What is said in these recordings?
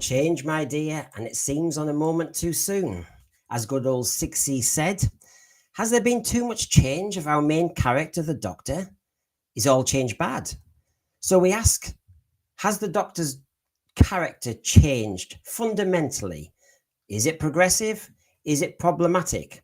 Change, my dear, and it seems on a moment too soon. As good old Sixie said, has there been too much change of our main character, the Doctor? Is all change bad? So we ask, has the Doctor's character changed fundamentally? Is it progressive? Is it problematic?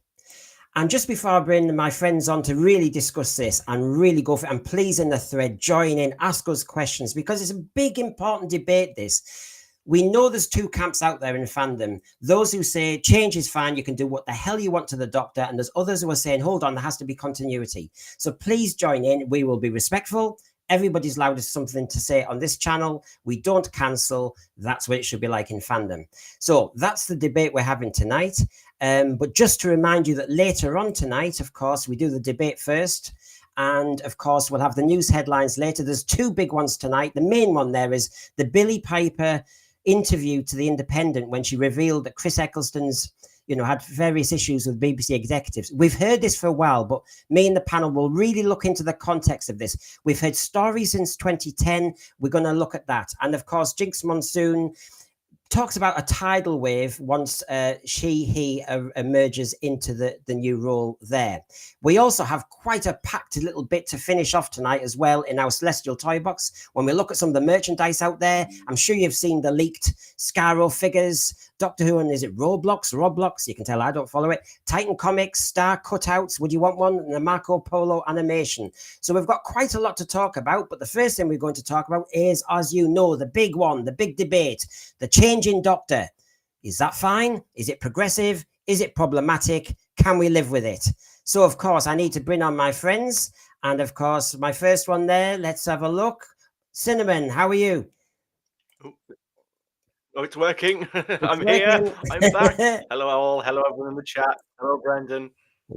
And just before I bring my friends on to really discuss this and really go for it, and please in the thread, join in, ask us questions, because it's a big, important debate, this. We know there's two camps out there in fandom. Those who say change is fine, you can do what the hell you want to the Doctor. And there's others who are saying, hold on, there has to be continuity. So please join in. We will be respectful. Everybody's allowed something to say on this channel. We don't cancel. That's what it should be like in fandom. So that's the debate we're having tonight. But just to remind you that later on tonight, of course, we do the debate first. And of course, we'll have the news headlines later. There's two big ones tonight. The main one there is the Billie Piper interview to the Independent when she revealed that Chris Eccleston's, had various issues with BBC executives. We've heard this for a while, but me and the panel will really look into the context of this. We've heard stories since 2010. We're going to look at that. And of course, Jinx Monsoon talks about a tidal wave once he emerges into the new role there. We also have quite a packed little bit to finish off tonight as well in our Celestial Toy Box. When we look at some of the merchandise out there, I'm sure you've seen the leaked Scarrow figures, Doctor Who, and is it Roblox? You can tell I don't follow it. Titan Comics, Star cutouts. Would you want one? And the Marco Polo animation. So we've got quite a lot to talk about. But the first thing we're going to talk about is, as you know, the big one, the big debate, the changing Doctor. Is that fine? Is it progressive? Is it problematic? Can we live with it? So, of course, I need to bring on my friends. And, of course, my first one there, let's have a look. Cinnamon, how are you? Oh, it's working. I'm here. I'm back. Hello, all. Hello, everyone in the chat. Hello, Brendan.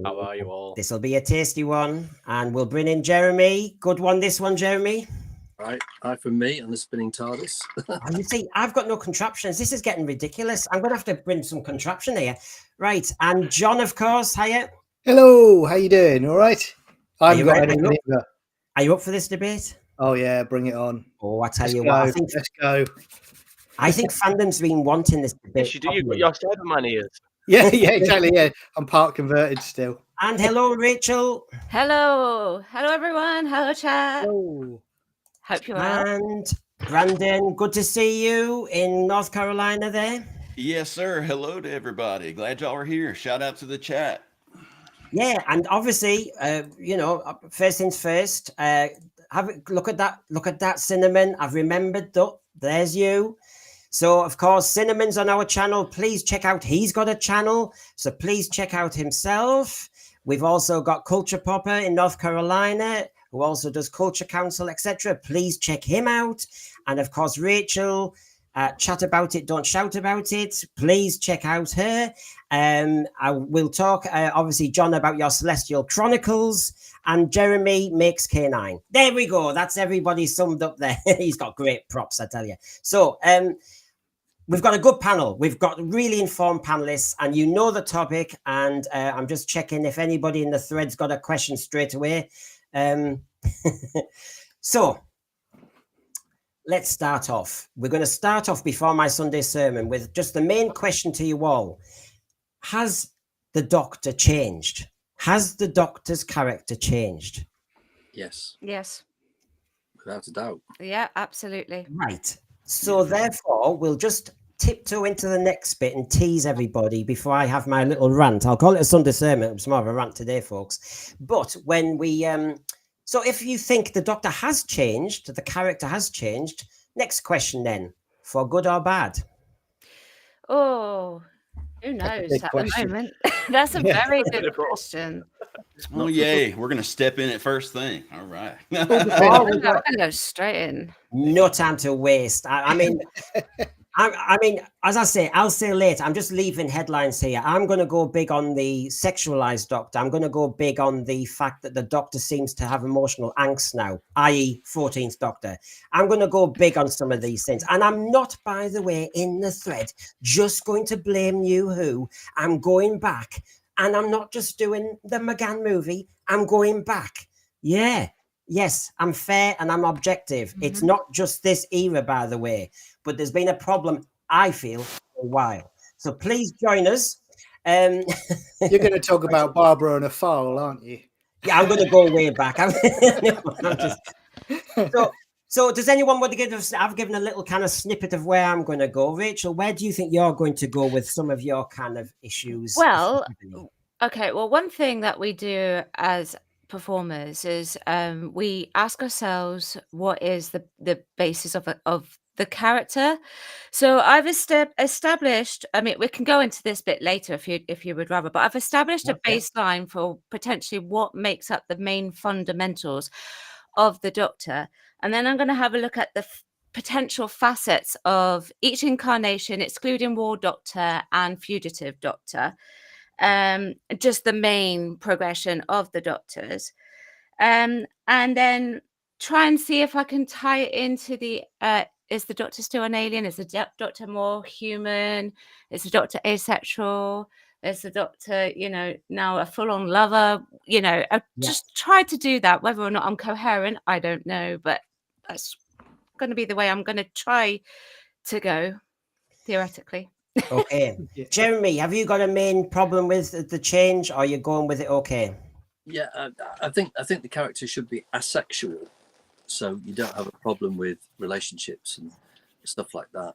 How are you all? This will be a tasty one. And we'll bring in Jeremy. Good one, this one, Jeremy. Right. Hi from me on the spinning TARDIS. You see, I've got no contraptions. This is getting ridiculous. I'm going to have to bring some contraption here. Right. And John, of course. Hiya. Hello. How you doing? All right? Are you up for this debate? Oh, yeah. Bring it on. Oh, I tell you what. Let's go. I think fandom's been wanting this debate. Yes, you do. You've got your Cyberman ears. Yeah, exactly. Yeah, I'm part converted still. And hello, Rachel. Hello, everyone. Hello, chat. Hello. Hope you're well. And Brandon, good to see you in North Carolina there. Yes, sir. Hello to everybody. Glad y'all are here. Shout out to the chat. Yeah, and obviously, first things first. Look at that, Cinnamon. I've remembered. There's you. So, of course, Cinnamon's on our channel. Please check out, he's got a channel. So please check out himself. We've also got Culture Popper in North Carolina, who also does Culture Council, etc. Please check him out. And of course, Rachel, chat about it, don't shout about it. Please check out her. I will talk, obviously, John, about your Celestial Chronicles. And Jeremy makes K9. There we go. That's everybody summed up there. He's got great props, I tell you. So, we've got a good panel. We've got really informed panelists, and you know the topic. And I'm just checking if anybody in the thread's got a question straight away. So let's start off. We're going to start off before my Sunday sermon with just the main question to you all. Has the Doctor changed? Has the Doctor's character changed? Yes. Yes. Without a doubt. Yeah, absolutely. Right. So therefore, we'll just tiptoe into the next bit and tease everybody before I have my little rant. I'll call it a Sunday sermon. It's more of a rant today, folks. But when we... so if you think the Doctor has changed, the character has changed, next question then, for good or bad? Oh, who knows at the moment? That's a very good question. Oh, yay. We're going to step in at first thing. All right. We're going to go straight in. No time to waste. I mean, as I say, I'll say later, I'm just leaving headlines here. I'm going to go big on the sexualized Doctor. I'm going to go big on the fact that the Doctor seems to have emotional angst now, i.e. 14th Doctor. I'm going to go big on some of these things. And I'm not, by the way, in the thread, just going to blame New Who. I'm going back. And I'm not just doing the McGann movie. I'm going back. Yeah. Yes, I'm fair and I'm objective. It's not just this era, by the way, but there's been a problem I feel, for a while. So please join us. You're going to talk about Barbara and a foal, aren't you? Yeah, I'm going to go way back. So does anyone want to give us? I've given a little kind of snippet of where I'm going to go. Rachel, where do you think you're going to go with some of your kind of issues? Well, okay. Well, one thing that we do as performers is we ask ourselves what is the basis of the character. So I've established. I mean, we can go into this bit later if you would rather, but I've established a baseline for potentially what makes up the main fundamentals of the Doctor, and then I'm going to have a look at the potential facets of each incarnation, excluding War Doctor and Fugitive Doctor. Just the main progression of the Doctors, and then try and see if I can tie it into the is the Doctor still an alien? Is the Doctor more human? Is the Doctor asexual? Is the Doctor, now a full-on lover? I just tried to do that. Whether or not I'm coherent, I don't know, but that's going to be the way I'm going to try to go, theoretically. Okay. Jeremy, have you got a main problem with the change, or are you going with it okay? Yeah, I think the character should be asexual, so you don't have a problem with relationships and stuff like that.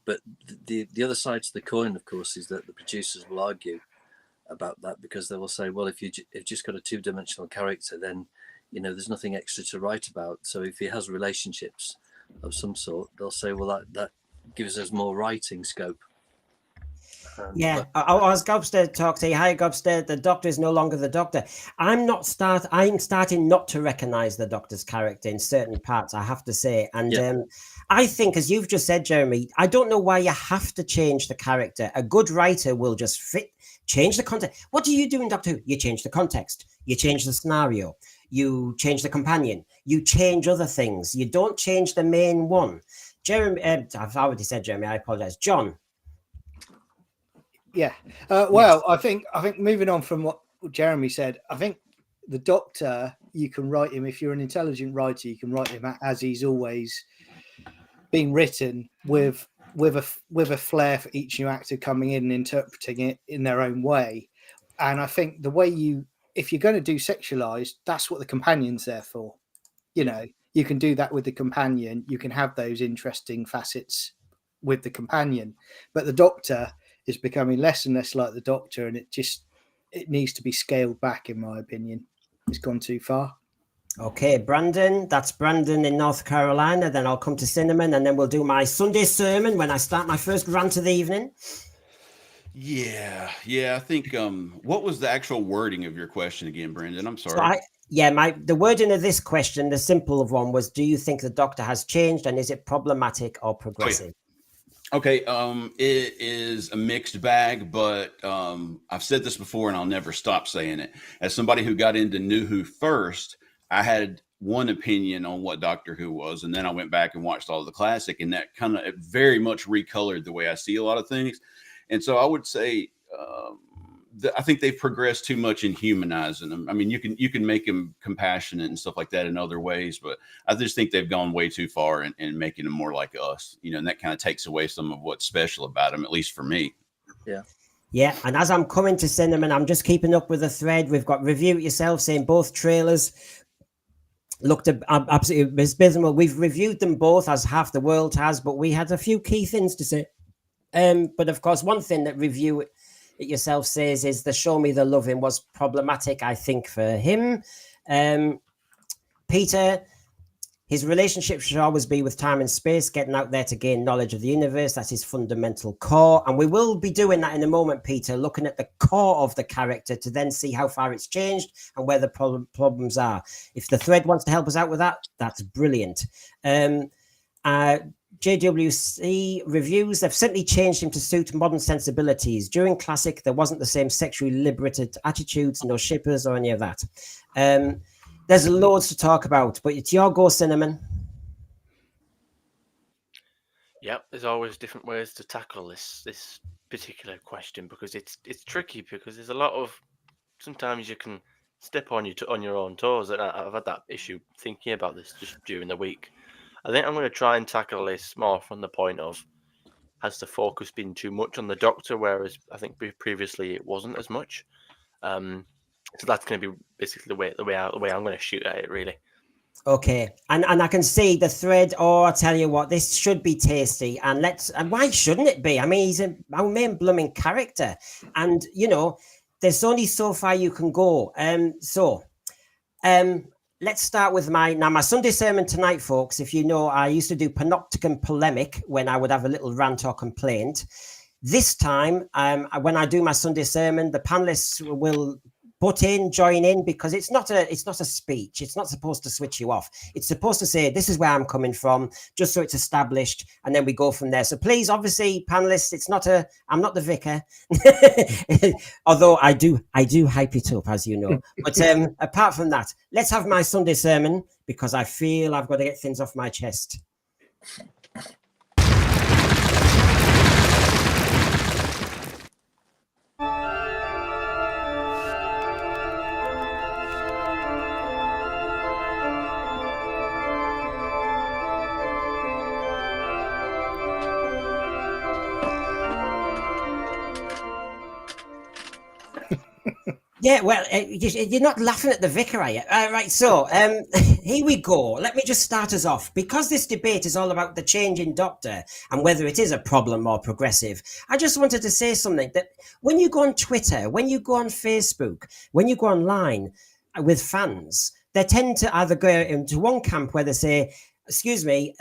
But the other side to the coin, of course, is that the producers will argue about that, because they will say, well, if you've just got a two-dimensional character, then there's nothing extra to write about. So if he has relationships of some sort, they'll say, well, that gives us more writing scope. As Gobster talks, hi Gobster, the Doctor is no longer the Doctor. I'm starting not to recognize the Doctor's character in certain parts, I have to say. And I think, as you've just said, Jeremy, I don't know why you have to change the character. A good writer will just change the context. What do you do in Doctor Who? You change the context, you change the scenario, you change the companion, you change other things. You don't change the main one. Jeremy, I've already said Jeremy, I apologize. John. Yeah. Well, I think moving on from what Jeremy said, I think the Doctor, you can write him, if you're an intelligent writer, you can write him as he's always been written, with a flair for each new actor coming in and interpreting it in their own way. And I think the way if you're going to do sexualized, that's what the companion's there for. You can do that with the companion. You can have those interesting facets with the companion, but the Doctor is becoming less and less like the Doctor, and it needs to be scaled back, in my opinion. It's gone too far. Okay, Brandon. That's Brandon in North Carolina. Then I'll come to Cinnamon, and then we'll do my Sunday sermon when I start my first rant of the evening. Yeah. I think. What was the actual wording of your question again, Brandon? I'm sorry. So the wording of this question, the simple one, was: do you think the Doctor has changed, and is it problematic or progressive? Okay, it is a mixed bag, but I've said this before and I'll never stop saying it. As somebody who got into New Who first, I had one opinion on what Doctor Who was, and then I went back and watched all of the classic, and that kind of very much recolored the way I see a lot of things. And so I would say I think they've progressed too much in humanizing them. I mean, you can make them compassionate and stuff like that in other ways, but I just think they've gone way too far in making them more like us, and that kind of takes away some of what's special about them, at least for me. Yeah, and as I'm coming to Cinnamon, I'm just keeping up with the thread. We've got Review It Yourself saying both trailers looked absolutely abysmal. We've reviewed them both, as half the world has, but we had a few key things to say. But of course, one thing that Review It Yourself says is the Show Me the Loving was problematic, I think, for him. Peter, his relationship should always be with time and space, getting out there to gain knowledge of the universe. That's his fundamental core. And we will be doing that in a moment, Peter, looking at the core of the character to then see how far it's changed and where the problems are. If the thread wants to help us out with that, that's brilliant. JWC reviews, they've simply changed him to suit modern sensibilities. During Classic, there wasn't the same sexually liberated attitudes, no shippers or any of that. There's loads to talk about, but it's your go, Cinnamon. Yep, there's always different ways to tackle this particular question, because it's tricky, because there's a lot of, sometimes you can step on your own toes, and I've had that issue thinking about this just during the week. I think I'm going to try and tackle this more from the point of has the focus been too much on the Doctor, whereas I think previously it wasn't as much. So that's going to be basically the way I'm going to shoot at it, really. Okay, and I can see the thread. Oh, I tell you what, this should be tasty, and why shouldn't it be? I mean, he's our main blooming character, and there's only so far you can go. Let's start with my Sunday sermon tonight, folks. If you know, I used to do panopticon polemic when I would have a little rant or complaint. This time, when I do my Sunday sermon, the panelists will butt in, join in, because it's not a speech. It's not supposed to switch you off. It's supposed to say, this is where I'm coming from, just so it's established, and then we go from there. So please, obviously, panelists, I'm not the vicar, although I do hype it up, as you know. But apart from that, let's have my Sunday sermon, because I feel I've got to get things off my chest. Yeah, well, you're not laughing at the vicar, are you? Right, so here we go. Let me just start us off. Because this debate is all about the change in Doctor and whether it is a problem or progressive, I just wanted to say something that when you go on Twitter, when you go on Facebook, when you go online with fans, they tend to either go into one camp where they say, excuse me,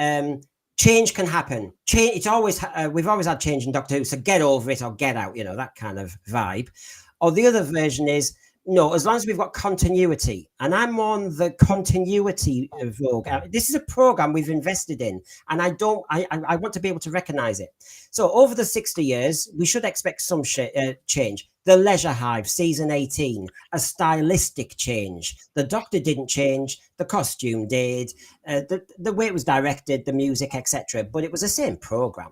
change can happen. Change. It's always we've always had change in Doctor Who, so get over it or get out. That kind of vibe. Or the other version is, no, as long as we've got continuity. And I'm on the continuity vogue. This is a program we've invested in, and I want to be able to recognize it. So over the 60 years, we should expect some change. The Leisure Hive, season 18, a stylistic change. The Doctor didn't change. The costume did. The way it was directed, the music, etc. But it was the same program.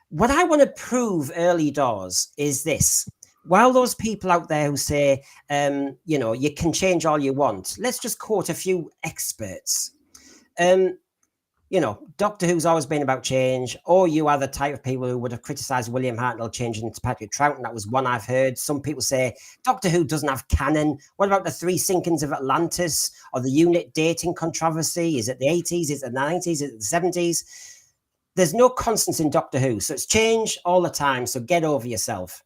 What I want to prove early doors is this. While those people out there who say, you can change all you want, let's just quote a few experts. Doctor Who's always been about change, or you are the type of people who would have criticised William Hartnell changing to Patrick Troughton. That was one I've heard. Some people say Doctor Who doesn't have canon. What about the 3 sinkings of Atlantis, or the unit dating controversy? Is it the 80s? Is it the 90s? Is it the 70s? There's no constants in Doctor Who, so it's change all the time, so get over yourself.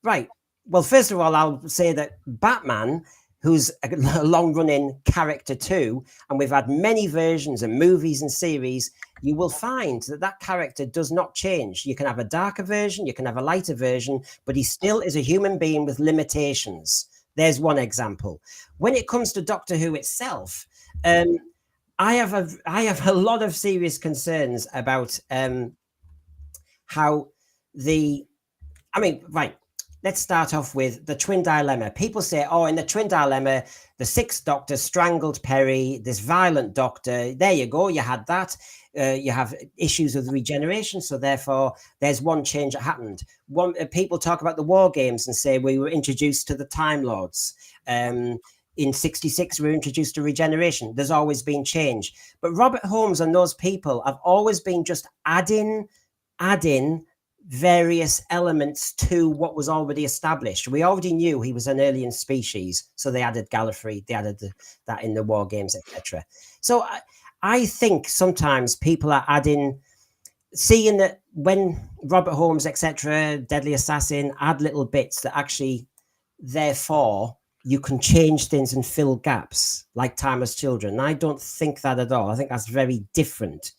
Right. Well, first of all, I'll say that Batman, who's a long-running character too, and we've had many versions and movies and series, you will find that character does not change. You can have a darker version, you can have a lighter version, but he still is a human being with limitations. There's one example. When it comes to Doctor Who itself, I have a lot of serious concerns about how right. Let's start off with the Twin Dilemma. People say, in the Twin Dilemma, the 6th Doctor strangled Perry, this violent Doctor. There you go. You had that. You have issues with regeneration. So therefore, there's one change that happened. People talk about the War Games and say we were introduced to the Time Lords. In 66, we were introduced to regeneration. There's always been change. But Robert Holmes and those people have always been just adding various elements to what was already established. We already knew he was an alien species, so they added Gallifrey, they added that in the War Games, etc. So I think sometimes people are seeing that when Robert Holmes, etc., Deadly Assassin, add little bits that actually, therefore, you can change things and fill gaps, like Timeless Children. I don't think that at all. I think that's very different.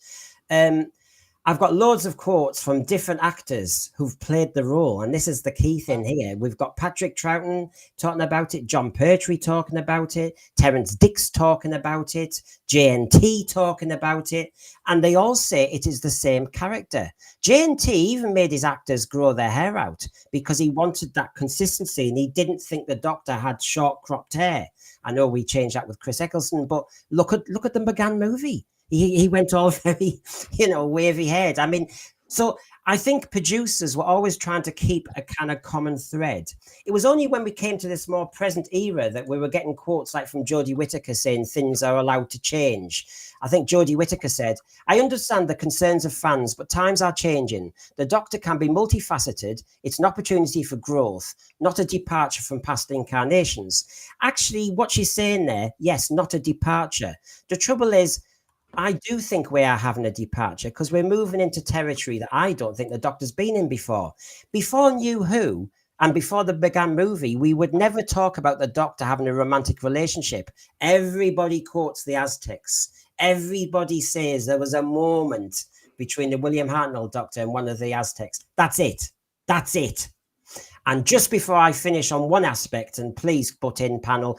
I've got loads of quotes from different actors who've played the role. And this is the key thing here. We've got Patrick Troughton talking about it, John Pertwee talking about it, Terence Dix talking about it, JNT talking about it. And they all say it is the same character. JNT even made his actors grow their hair out because he wanted that consistency and he didn't think the Doctor had short cropped hair. I know we changed that with Chris Eccleston, but look at the McGann movie. He went all very, wavy head. I mean, so I think producers were always trying to keep a kind of common thread. It was only when we came to this more present era that we were getting quotes like from Jodie Whittaker saying things are allowed to change. I think Jodie Whittaker said, "I understand the concerns of fans, but times are changing. The Doctor can be multifaceted. It's an opportunity for growth, not a departure from past incarnations." Actually, what she's saying there, yes, not a departure. The trouble is, I do think we are having a departure because we're moving into territory that I don't think the Doctor's been in before. Before New Who and before the began movie, we would never talk about the Doctor having a romantic relationship. Everybody quotes the Aztecs. Everybody says there was a moment between the William Hartnell Doctor and one of the Aztecs. That's it. That's it. And just before I finish on one aspect, and please butt in, panel,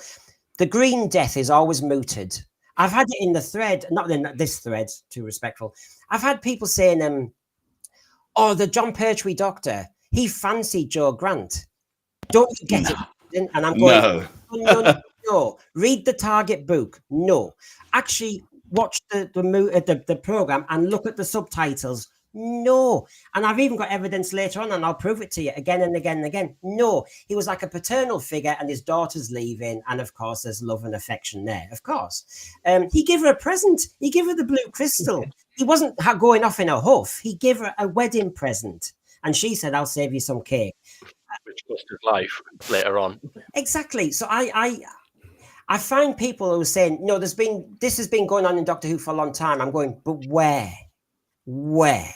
the Green Death is always mooted. I've had it in the thread, not in this thread, too respectful. I've had people saying, "Oh, the John Pertwee Doctor, he fancied Joe Grant." Don't forget it. And I'm going, no. Read the Target book. No. Actually, watch the program and look at the subtitles. No. And I've even got evidence later on, and I'll prove it to you again and again and again. No. He was like a paternal figure, and his daughter's leaving. And of course, there's love and affection there. Of course. He gave her a present. He gave her the blue crystal. He wasn't going off in a huff. He gave her a wedding present. And she said, "I'll save you some cake." Which cost his life later on. Exactly. So I find people who are saying, "No, this has been going on in Doctor Who for a long time." I'm going, but where? Where?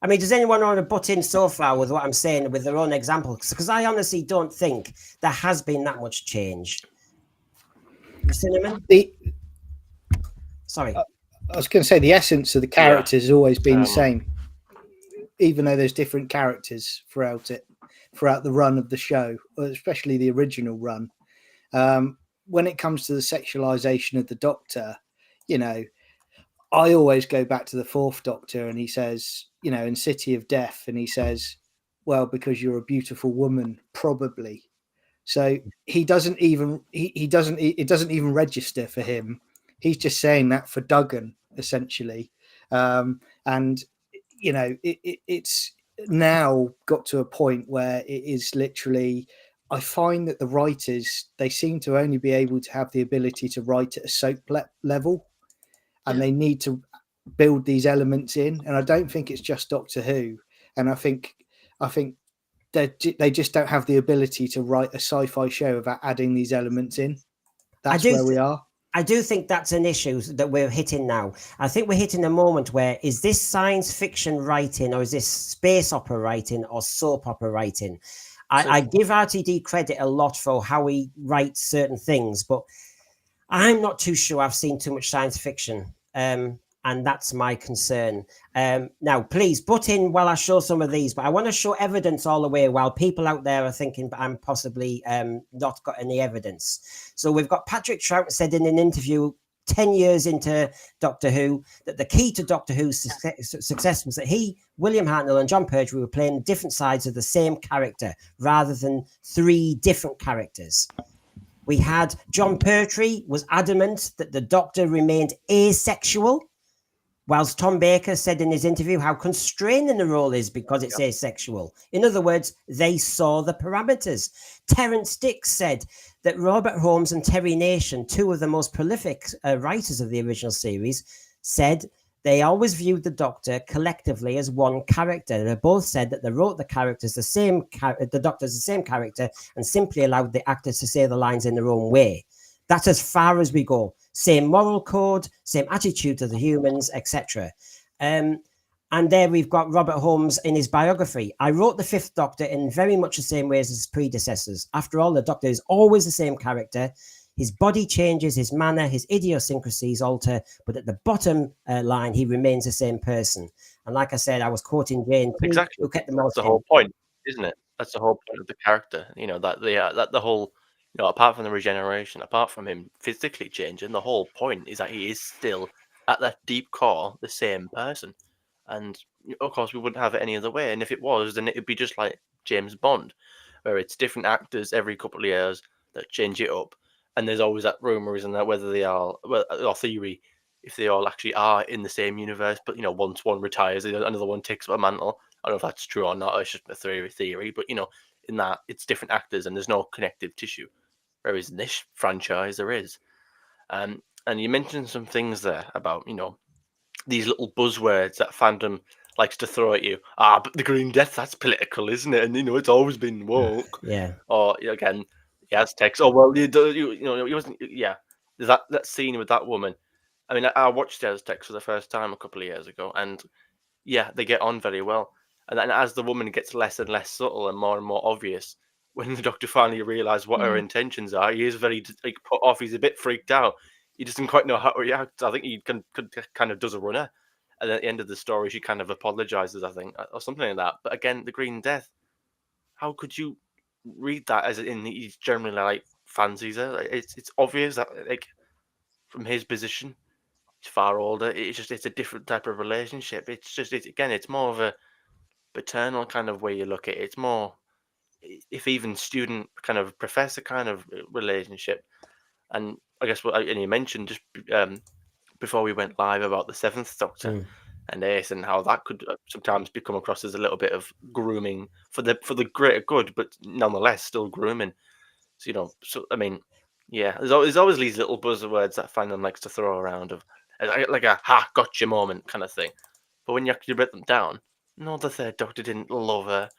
I mean, does anyone want to butt in so far with what I'm saying with their own examples? Because I honestly don't think there has been that much change. Cinnamon? Sorry. I was going to say the essence of the characters has always been the same, even though there's different characters throughout the run of the show, especially the original run. When it comes to the sexualization of the Doctor, I always go back to the Fourth Doctor, and he says, in City of Death, and he says, "Well, because you're a beautiful woman, probably." So he doesn't even it doesn't even register for him. He's just saying that for Duggan, essentially, and it's now got to a point where it is literally. I find that the writers, they seem to only be able to have the ability to write at a soap level, and they need to build these elements in. And I don't think it's just Doctor Who. And I think they just don't have the ability to write a sci-fi show without adding these elements in. That's where we are. I do think that's an issue that we're hitting now. I think we're hitting a moment where, is this science fiction writing, or is this space opera writing, or soap opera writing? I give RTD credit a lot for how he writes certain things, but I'm not too sure I've seen too much science fiction. And that's my concern. Now, please butt in while I show some of these, but I want to show evidence all the way while people out there are thinking I'm possibly not got any evidence. So we've got Patrick Troughton said in an interview 10 years into Doctor Who that the key to Doctor Who's success was that he, William Hartnell, and John Pertwee were playing different sides of the same character rather than three different characters. We had John Pertwee was adamant that the Doctor remained asexual, whilst Tom Baker said in his interview how constraining the role is because it's asexual. In other words, they saw the parameters. Terence Dicks said that Robert Holmes and Terry Nation, two of the most prolific writers of the original series, said they always viewed the Doctor collectively as one character. They both said that they wrote the characters the Doctor's the same character, and simply allowed the actors to say the lines in their own way. That's as far as we go. Same moral code, same attitude to the humans, etc. And there we've got Robert Holmes in his biography. I wrote the Fifth Doctor in very much the same ways as his predecessors. After all, the Doctor is always the same character. His body changes, his manner, his idiosyncrasies alter, but at the bottom line, he remains the same person. And like I said, I was quoting Jane. Exactly. Look at That's the whole point, isn't it? That's the whole point of the character. That the whole, apart from the regeneration, apart from him physically changing, the whole point is that he is still at that deep core the same person. And of course, we wouldn't have it any other way. And if it was, then it'd be just like James Bond, where it's different actors every couple of years that change it up. And there's always that rumor, isn't there, whether they are, or theory, if they all actually are in the same universe. But once one retires, another one takes up a mantle, I don't know if that's true or not. It's just a theory, but you know, in that it's different actors and there's no connective tissue. Whereas in this franchise, there is. And you mentioned some things there about, you know, these little buzzwords that fandom likes to throw at you. Ah, but the Green Death, that's political, isn't it? And, you know, it's always been woke. Yeah. Or, again, the Aztecs. Oh, well, you know, he wasn't, yeah. There's that scene with that woman. I mean, I watched the Aztecs for the first time a couple of years ago, and yeah, they get on very well. And then as the woman gets less and less subtle and more obvious, when the Doctor finally realizes what her intentions are, he is very like put off. He's a bit freaked out. He doesn't quite know how to react. I think he kind of does a runner, and at the end of the story, she kind of apologizes, I think, or something like that. But again, the Green Death. How could you read that as in he's generally like fancies her? It's obvious that like from his position, he's far older. It's a different type of relationship. It's more of a paternal kind of way you look at it. It's more, if even student kind of professor kind of relationship. And I guess and you mentioned just before we went live about the Seventh Doctor and Ace and how that could sometimes become across as a little bit of grooming for the greater good, but nonetheless still grooming. So you know, so I mean, yeah, there's always these little buzzwords that fandom likes to throw around of like a "ha, gotcha" moment kind of thing. But when you actually break them down, no, the Third Doctor didn't love her.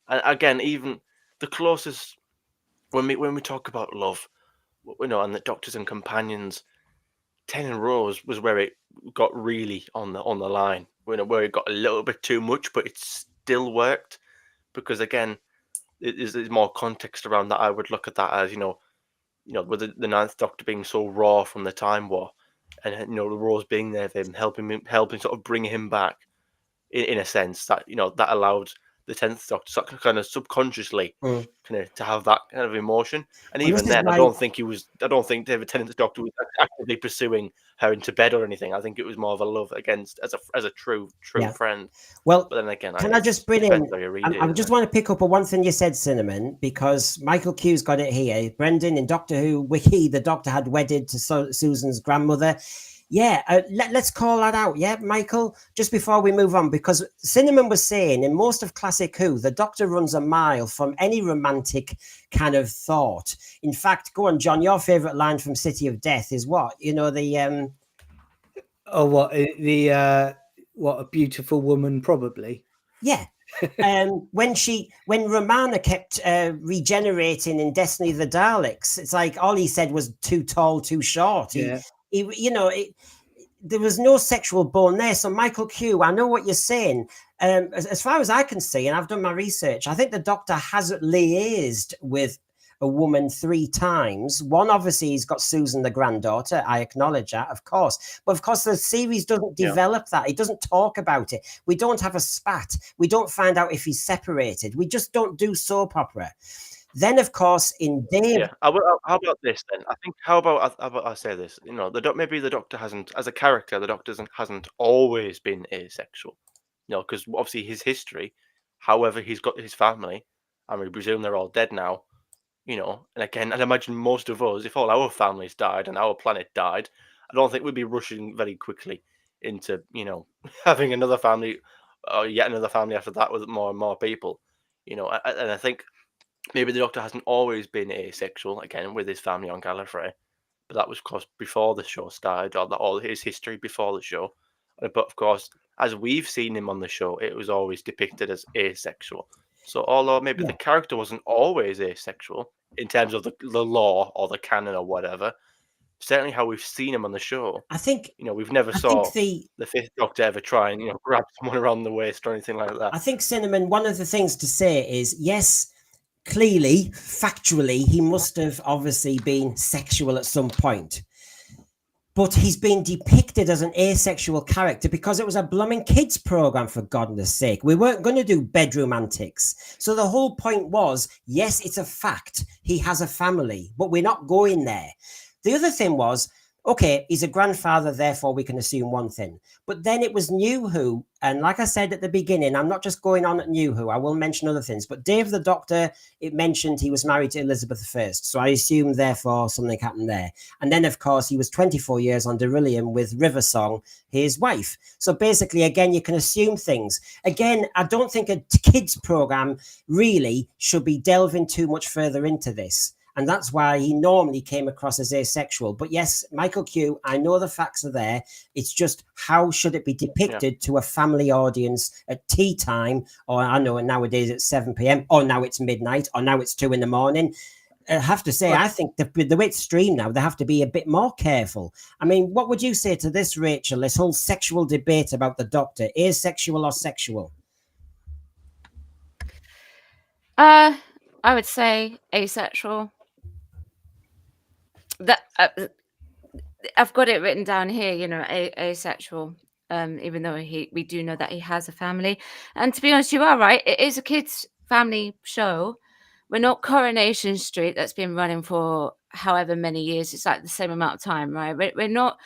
And again, even the closest when we talk about love, you know, and the Doctors and companions, Ten and Rose was where it got really on the line. You know, where it got a little bit too much, but it still worked because again, there's more context around that. I would look at that as you know, with the Ninth Doctor being so raw from the Time War, and you know, the Rose being there for him, helping sort of bring him back in a sense that you know that allowed the 10th Doctor kind of subconsciously kind of to have that kind of emotion. And Well, even this is then, why- I don't think David Tennant's Doctor was actively pursuing her into bed or anything. I think it was more of a love against as a true Yeah. friend. Well, But then again, can I just bring in? how you read it, I isn't just it? want to pick up on one thing you said, Cinnamon, because Michael Q's got it here. Brendan in Doctor Who Wiki, the Doctor had wedded to Susan's grandmother. Yeah, let's call that out. Yeah, Michael, just before we move on, because Cinnamon was saying in most of classic Who, the Doctor runs a mile from any romantic kind of thought. In fact, go on, John, your favourite line from City of Death is what? You know, the... Oh, what what a beautiful woman, probably. Yeah. When Romana kept regenerating in Destiny of the Daleks, it's like all he said was too tall, too short. Yeah. There was no sexual bone there. So Michael Q, I know what you're saying. As far as I can see, and I've done my research, I think the Doctor has liaised with a woman 3 times. One, obviously, he's got Susan, the granddaughter. I acknowledge that, of course. But of course, the series doesn't develop that. It doesn't talk about it. We don't have a spat. We don't find out if he's separated. We just don't do soap opera. Then, of course, in Dave... Yeah. How about this then? I think how about I say this? You know, maybe the Doctor hasn't, as a character, the Doctor hasn't always been asexual. You know, because obviously his history. However, he's got his family, and we presume they're all dead now. You know, and again, I'd imagine most of us, if all our families died and our planet died, I don't think we'd be rushing very quickly into, you know, having another family or yet another family after that with more and more people. You know, and I think maybe the Doctor hasn't always been asexual, again, with his family on Gallifrey, but that was, of course, before the show started, or all his history before the show. But, of course, as we've seen him on the show, it was always depicted as asexual. So, although maybe the character wasn't always asexual in terms of the law or the canon or whatever, certainly how we've seen him on the show, I think, you know, we've never I saw think the Fifth Doctor ever try and, you know, grab someone around the waist or anything like that. I think, Cinnamon, one of the things to say is, yes, clearly, factually, he must have obviously been sexual at some point. But he's been depicted as an asexual character because it was a blooming kids program, for goodness sake. We weren't going to do bedroom antics. So the whole point was, yes, it's a fact. He has a family, but we're not going there. The other thing was, okay, he's a grandfather, therefore we can assume one thing. But then it was New Who, and like I said at the beginning, I'm not just going on at New Who, I will mention other things. But Dave the Doctor, it mentioned he was married to Elizabeth I, so I assume therefore something happened there. And then, of course, he was 24 years on Darillium with River Song, his wife. So basically, again, you can assume things. Again, I don't think a kids program really should be delving too much further into this. And that's why he normally came across as asexual. But yes, Michael Q, I know the facts are there. It's just how should it be depicted to a family audience at tea time? Or I know nowadays it's 7 p.m. or now it's midnight or now it's 2 a.m. I have to say, I think the way it's streamed now, they have to be a bit more careful. I mean, what would you say to this, Rachel, this whole sexual debate about the Doctor, asexual or sexual? I would say asexual. That I've got it written down here, you know, asexual. Even though we do know that he has a family, and to be honest, you are right. It is a kids' family show. We're not Coronation Street that's been running for however many years. It's like the same amount of time, right? We're not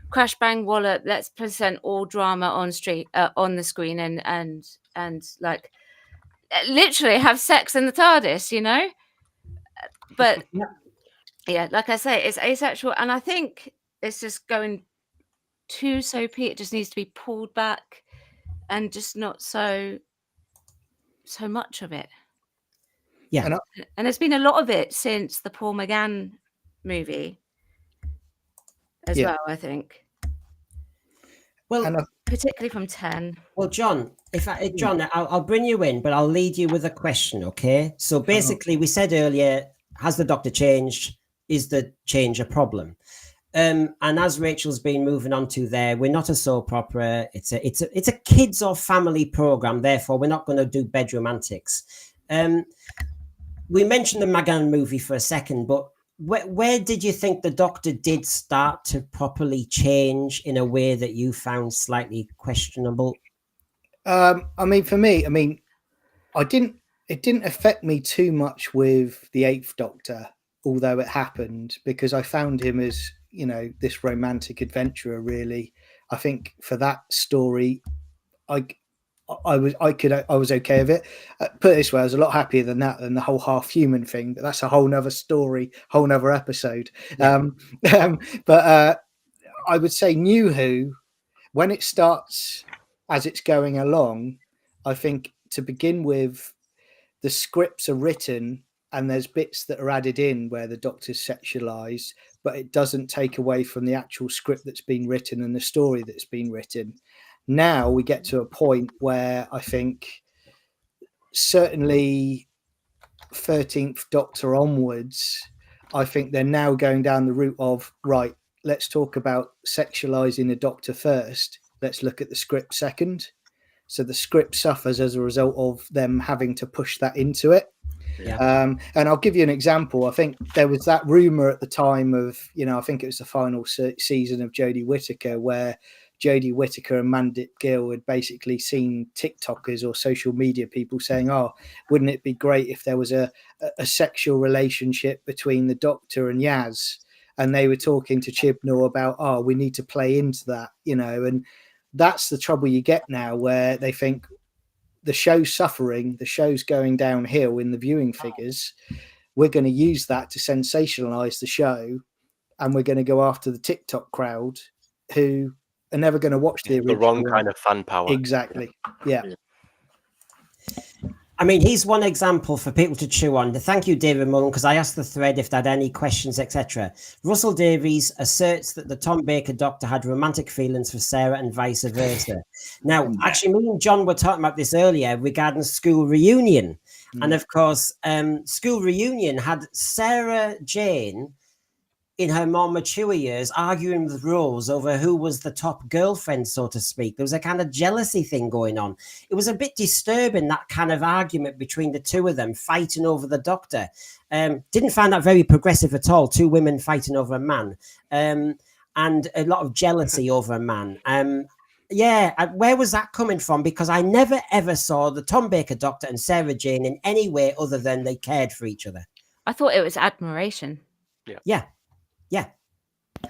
Crash Bang Wallop. Let's present all drama on the screen and like literally have sex in the TARDIS, you know. But yeah, like I say, it's asexual, and I think it's just going too soapy. It just needs to be pulled back, and just not so much of it. Yeah, and there's been a lot of it since the Paul McGann movie as well. I think. Well, particularly from 10. Well, John, John, I'll bring you in, but I'll lead you with a question, okay? So basically, we said earlier, has the Doctor changed? Is the change a problem? And as Rachel's been moving on to there, we're not a soap opera. It's a kids or family program. Therefore, we're not going to do bedroom antics. We mentioned the McGann movie for a second, but where did you think the Doctor did start to properly change in a way that you found slightly questionable? I mean, for me, it didn't affect me too much with the Eighth Doctor, although it happened, because I found him as, you know, this romantic adventurer. Really, I think for that story, I was okay with it. Put it this way, I was a lot happier than the whole half human thing, but that's a whole nother story, whole nother episode. Yeah. But I would say New Who, when it starts as it's going along, I think to begin with, the scripts are written and there's bits that are added in where the Doctor's sexualized, but it doesn't take away from the actual script that's been written and the story that's been written. Now we get to a point where I think certainly 13th Doctor onwards, I think they're now going down the route of, right, let's talk about sexualizing the Doctor first. Let's look at the script second. So the script suffers as a result of them having to push that into it. Yeah. And I'll give you an example. I think there was that rumor at the time of, you know, I think it was the final season of Jodie Whittaker, where Jodie Whittaker and Mandip Gill had basically seen TikTokers or social media people saying, oh, wouldn't it be great if there was a sexual relationship between the Doctor and Yaz? And they were talking to Chibnall about, oh, we need to play into that, you know, and that's the trouble you get now, where they think the show's suffering, the show's going downhill in the viewing figures. We're going to use that to sensationalize the show, and we're going to go after the TikTok crowd who are never going to watch the original. The wrong kind of fan power. Exactly. Yeah. I mean, he's one example for people to chew on. Thank you, David Mullen, because I asked the thread if they had any questions, etc. Russell Davies asserts that the Tom Baker Doctor had romantic feelings for Sarah and vice versa. Now, actually, me and John were talking about this earlier regarding School Reunion. And of course, School Reunion had Sarah Jane in her more mature years arguing with Rose over who was the top girlfriend, so to speak. There was a kind of jealousy thing going on. It was a bit disturbing, that kind of argument between the two of them fighting over the Doctor. Didn't find that very progressive at all, two women fighting over a man. And a lot of jealousy over a man. Where was that coming from? Because I never ever saw the Tom Baker Doctor and Sarah Jane in any way other than they cared for each other. I thought it was admiration. Yeah.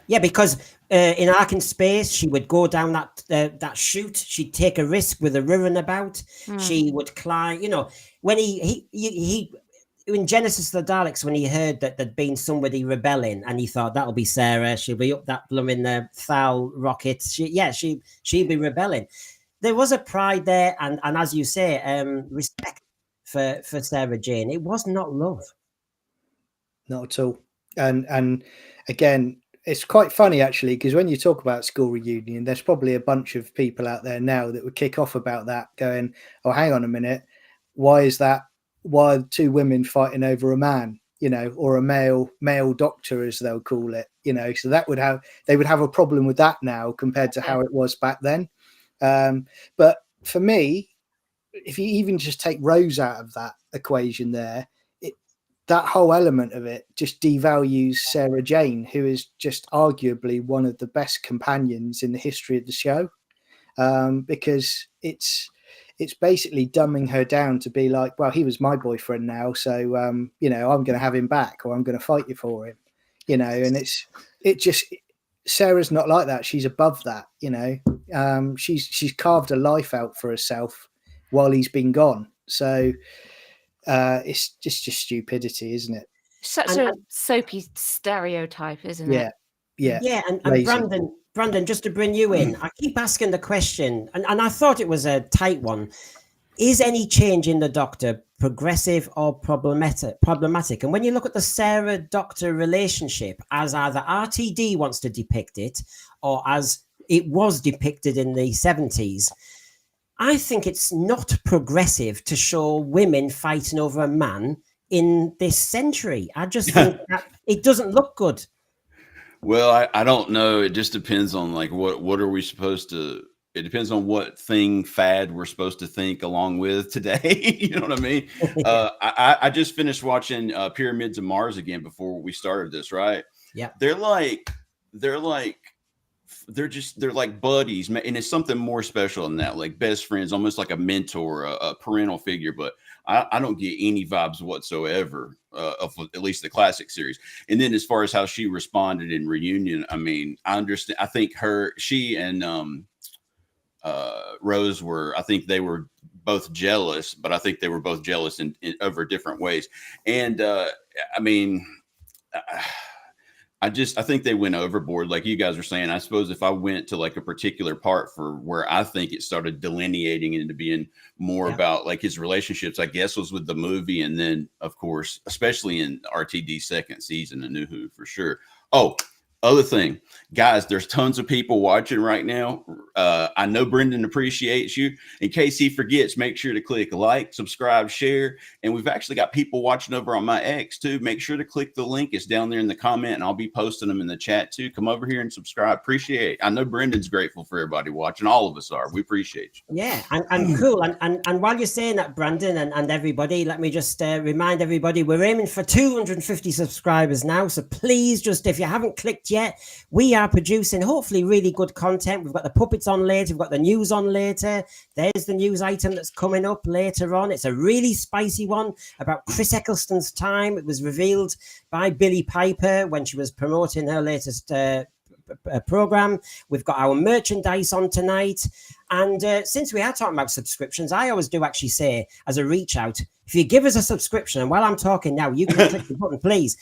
Yeah, because in Ark in Space, she would go down that chute. She'd take a risk with a ribbon about. She would climb. You know, when he in Genesis of the Daleks, when he heard that there'd been somebody rebelling, and he thought that'll be Sarah. She'll be up that blooming Thal rocket. She'll be rebelling. There was a pride there, and as you say, respect for Sarah Jane. It was not love. Not at all. And again, it's quite funny actually, because when you talk about school reunion, there's probably a bunch of people out there now that would kick off about that, going, "Oh, hang on a minute, why is that? Why are two women fighting over a man? You know, or a male doctor, as they'll call it. You know, so they would have a problem with that now compared to how it was back then. But for me, if you even just take Rose out of that equation there, that whole element of it just devalues Sarah Jane, who is just arguably one of the best companions in the history of the show, because it's basically dumbing her down to be like, well, he was my boyfriend now, so you know, I'm going to have him back, or I'm going to fight you for him, you know. And Sarah's not like that. She's above that, you know. She's carved a life out for herself while he's been gone. So it's just stupidity, isn't it? Such a soapy stereotype, isn't Yeah. it? Yeah, and Lazy. Brandon, just to bring you in, I keep asking the question, and I thought it was a tight one. Is any change in the Doctor progressive or problematic? And when you look at the Sarah-Doctor relationship, as either RTD wants to depict it, or as it was depicted in the 70s, I think it's not progressive to show women fighting over a man in this century. I just think that it doesn't look good. Well, I don't know. It just depends on like what are we supposed to. It depends on what thing fad we're supposed to think along with today. You know what I mean? I just finished watching Pyramids of Mars again before we started this. Right? Yeah. They're like buddies, and it's something more special than that, like best friends, almost like a mentor, a parental figure. But I don't get any vibes whatsoever of at least the classic series. And then as far as how she responded in Reunion, I mean, I understand. I think she and Rose I think they were both jealous, but I think they were both jealous in over different ways. And I mean, I think they went overboard, like you guys were saying. I suppose if I went to like a particular part for where I think it started delineating into being more about like his relationships, I guess was with the movie, and then of course, especially in RTD's second season of New Who for sure. Oh, other thing, guys, there's tons of people watching right now. I know Brendan appreciates you. In case he forgets, make sure to click like, subscribe, share. And we've actually got people watching over on my X too. Make sure to click the link. It's down there in the comment, and I'll be posting them in the chat too. Come over here and subscribe. Appreciate it. I know Brendan's grateful for everybody watching. All of us are. We appreciate you. Yeah, and cool. And while you're saying that, Brandon and everybody, let me just remind everybody, we're aiming for 250 subscribers now. So please, just if you haven't clicked yet, we are producing hopefully really good content. We've got the puppets on later. We've got the news on later. There's the news item that's coming up later on. It's a really spicy one about Chris Eccleston's time. It was revealed by Billie Piper when she was promoting her latest program. We've got our merchandise on tonight. And since we are talking about subscriptions, I always do actually say, as a reach out, if you give us a subscription, and while I'm talking now, you can click the button, please.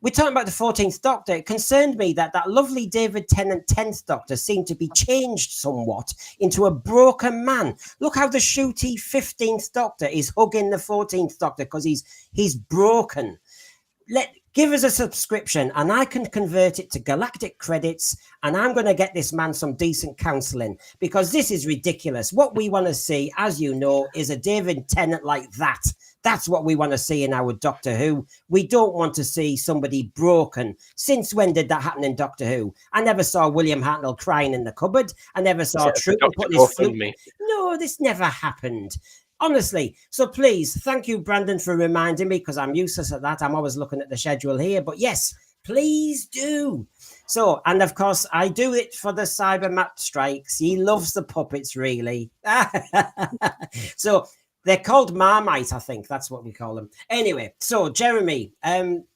We're talking about the 14th Doctor. It concerned me that lovely David Tennant 10th Doctor seemed to be changed somewhat into a broken man. Look how the shooty 15th Doctor is hugging the 14th Doctor because he's broken. Give us a subscription and I can convert it to galactic credits, and I'm going to get this man some decent counselling, because this is ridiculous. What we want to see, as you know, is a David Tennant like that. That's what we want to see in our Doctor Who. We don't want to see somebody broken. Since when did that happen in Doctor Who? I never saw William Hartnell crying in the cupboard. I never saw Truman put his flute. No, this never happened. Honestly. So please, thank you, Brandon, for reminding me, because I'm useless at that. I'm always looking at the schedule here. But yes, please do. So, and of course, I do it for the Cyber Matt strikes. He loves the puppets, really. So They're called Marmite, I think. That's what we call them. Anyway, so Jeremy,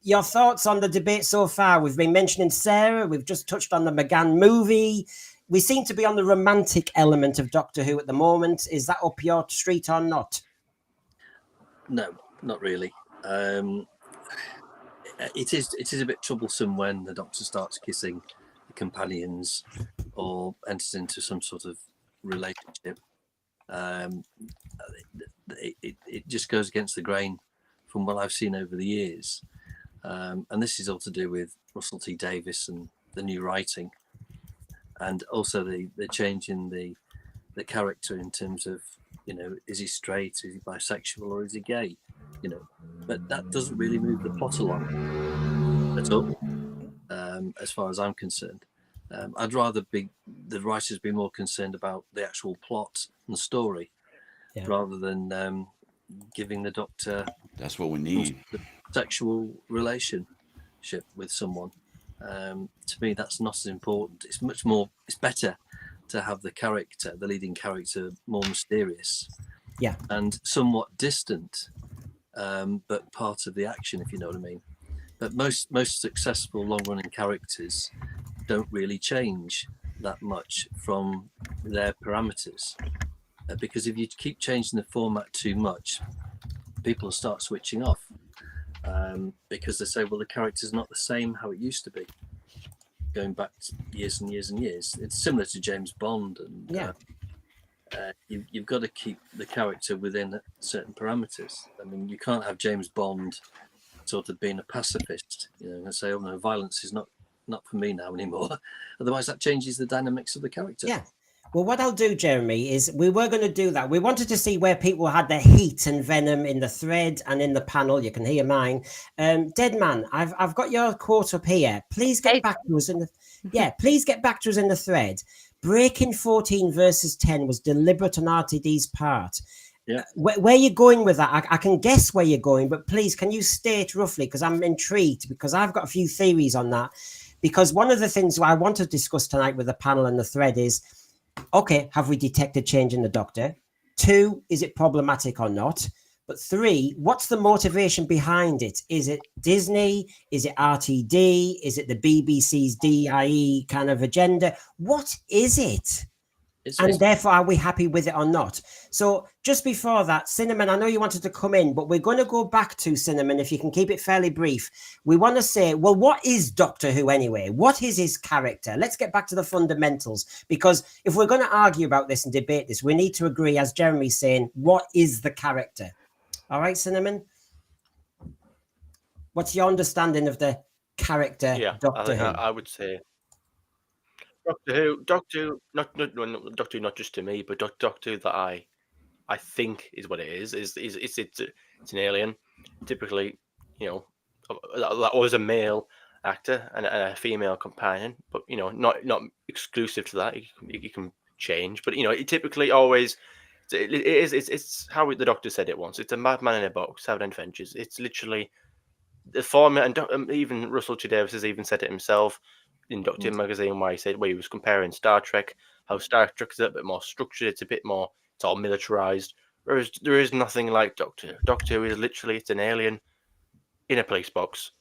your thoughts on the debate so far? We've been mentioning Sarah. We've just touched on the McGann movie. We seem to be on the romantic element of Doctor Who at the moment. Is that up your street or not? No, not really. It is a bit troublesome when the Doctor starts kissing the companions or enters into some sort of relationship. It just goes against the grain from what I've seen over the years. And this is all to do with Russell T Davies and the new writing, and also the change in the character in terms of, you know, is he straight, is he bisexual, or is he gay? You know, but that doesn't really move the plot along at all, as far as I'm concerned. I'd rather the writers be more concerned about the actual plot and story, rather than giving the Doctor That's what we need. sexual relationship with someone. To me, that's not as important. It's better to have the leading character, more mysterious, and somewhat distant, but part of the action, if you know what I mean. But most successful long-running characters don't really change that much from their parameters, because if you keep changing the format too much, people will start switching off, because they say, well, the character's not the same how it used to be, going back years and years and years. It's similar to James Bond, and you've got to keep the character within certain parameters. I mean, you can't have James Bond sort of being a pacifist, you know, and say, oh no, violence is not for me now anymore. Otherwise that changes the dynamics of the character. Yeah. Well, what I'll do, Jeremy, is we were going to do that. We wanted to see where people had their heat and venom in the thread and in the panel. You can hear mine. Dead Man, I've got your quote up here. Please get back to us in the please get back to us in the thread. Breaking 14 versus 10 was deliberate on RTD's part. Yeah. Where are you going with that? I can guess where you're going, but please, can you state roughly? Because I'm intrigued, because I've got a few theories on that. Because one of the things I want to discuss tonight with the panel and the thread is, okay, have we detected change in the Doctor? 2, is it problematic or not? But 3, what's the motivation behind it? Is it Disney? Is it RTD? Is it the BBC's DIE kind of agenda? What is it? And therefore, are we happy with it or not? So just before that, Cinnamon, I know you wanted to come in, but we're going to go back to Cinnamon, if you can keep it fairly brief. We want to say, well, what is Doctor Who anyway? What is his character? Let's get back to the fundamentals, because if we're going to argue about this and debate this, we need to agree, as Jeremy's saying, what is the character? All right, Cinnamon? What's your understanding of the character Doctor Who? I would say Doctor Who, not just to me, but Doctor Who that I think is what it is. It's an alien, typically, you know, that was a male actor and a female companion, but you know, not exclusive to that. You can change, but you know, it typically always it's how the Doctor said it once. It's a madman in a box, having adventures. It's literally the format, and even Russell T Davies has even said it himself in Doctor Who magazine, where he was comparing Star Trek, how Star Trek is a bit more structured, it's all militarized, whereas there is nothing like Doctor Who. Doctor Who is literally, it's an alien in a police box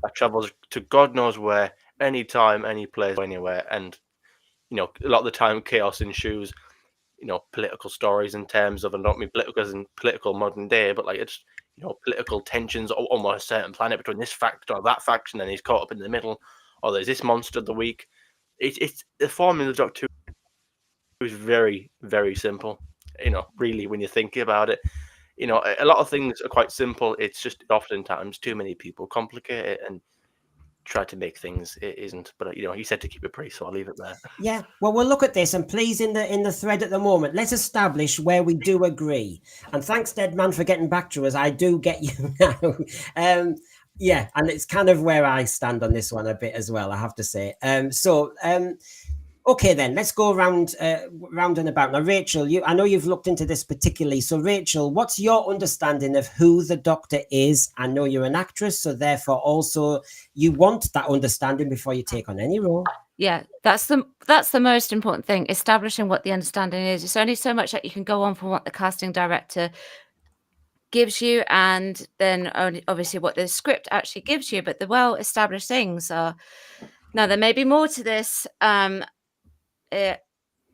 that travels to God knows where, anytime, any place, anywhere, and you know, a lot of the time chaos ensues. You know, political stories in terms of, and not me political as in political modern day, but like it's, you know, political tensions on a certain planet between this faction or that faction, and he's caught up in the middle, or there's this monster of the week. It's the formula of Doctor Who is very, very simple. You know, really, when you think about it, you know, a lot of things are quite simple. It's just oftentimes too many people complicate it and try to make things it isn't. But you know, he said to keep it brief, so I'll leave it there. Yeah, well, we'll look at this, and please, in the thread at the moment, let's establish where we do agree. And thanks, Dead Man, for getting back to us. I do get you now. Yeah, and it's kind of where I stand on this one a bit as well, I have to say. Okay, then let's go round and about. Now, Rachel, I know you've looked into this particularly. So, Rachel, what's your understanding of who the Doctor is? I know you're an actress, so therefore also you want that understanding before you take on any role. Yeah, that's the most important thing, establishing what the understanding is. It's only so much that you can go on from what the casting director gives you, and then obviously what the script actually gives you. But the well-established things are, now there may be more to this.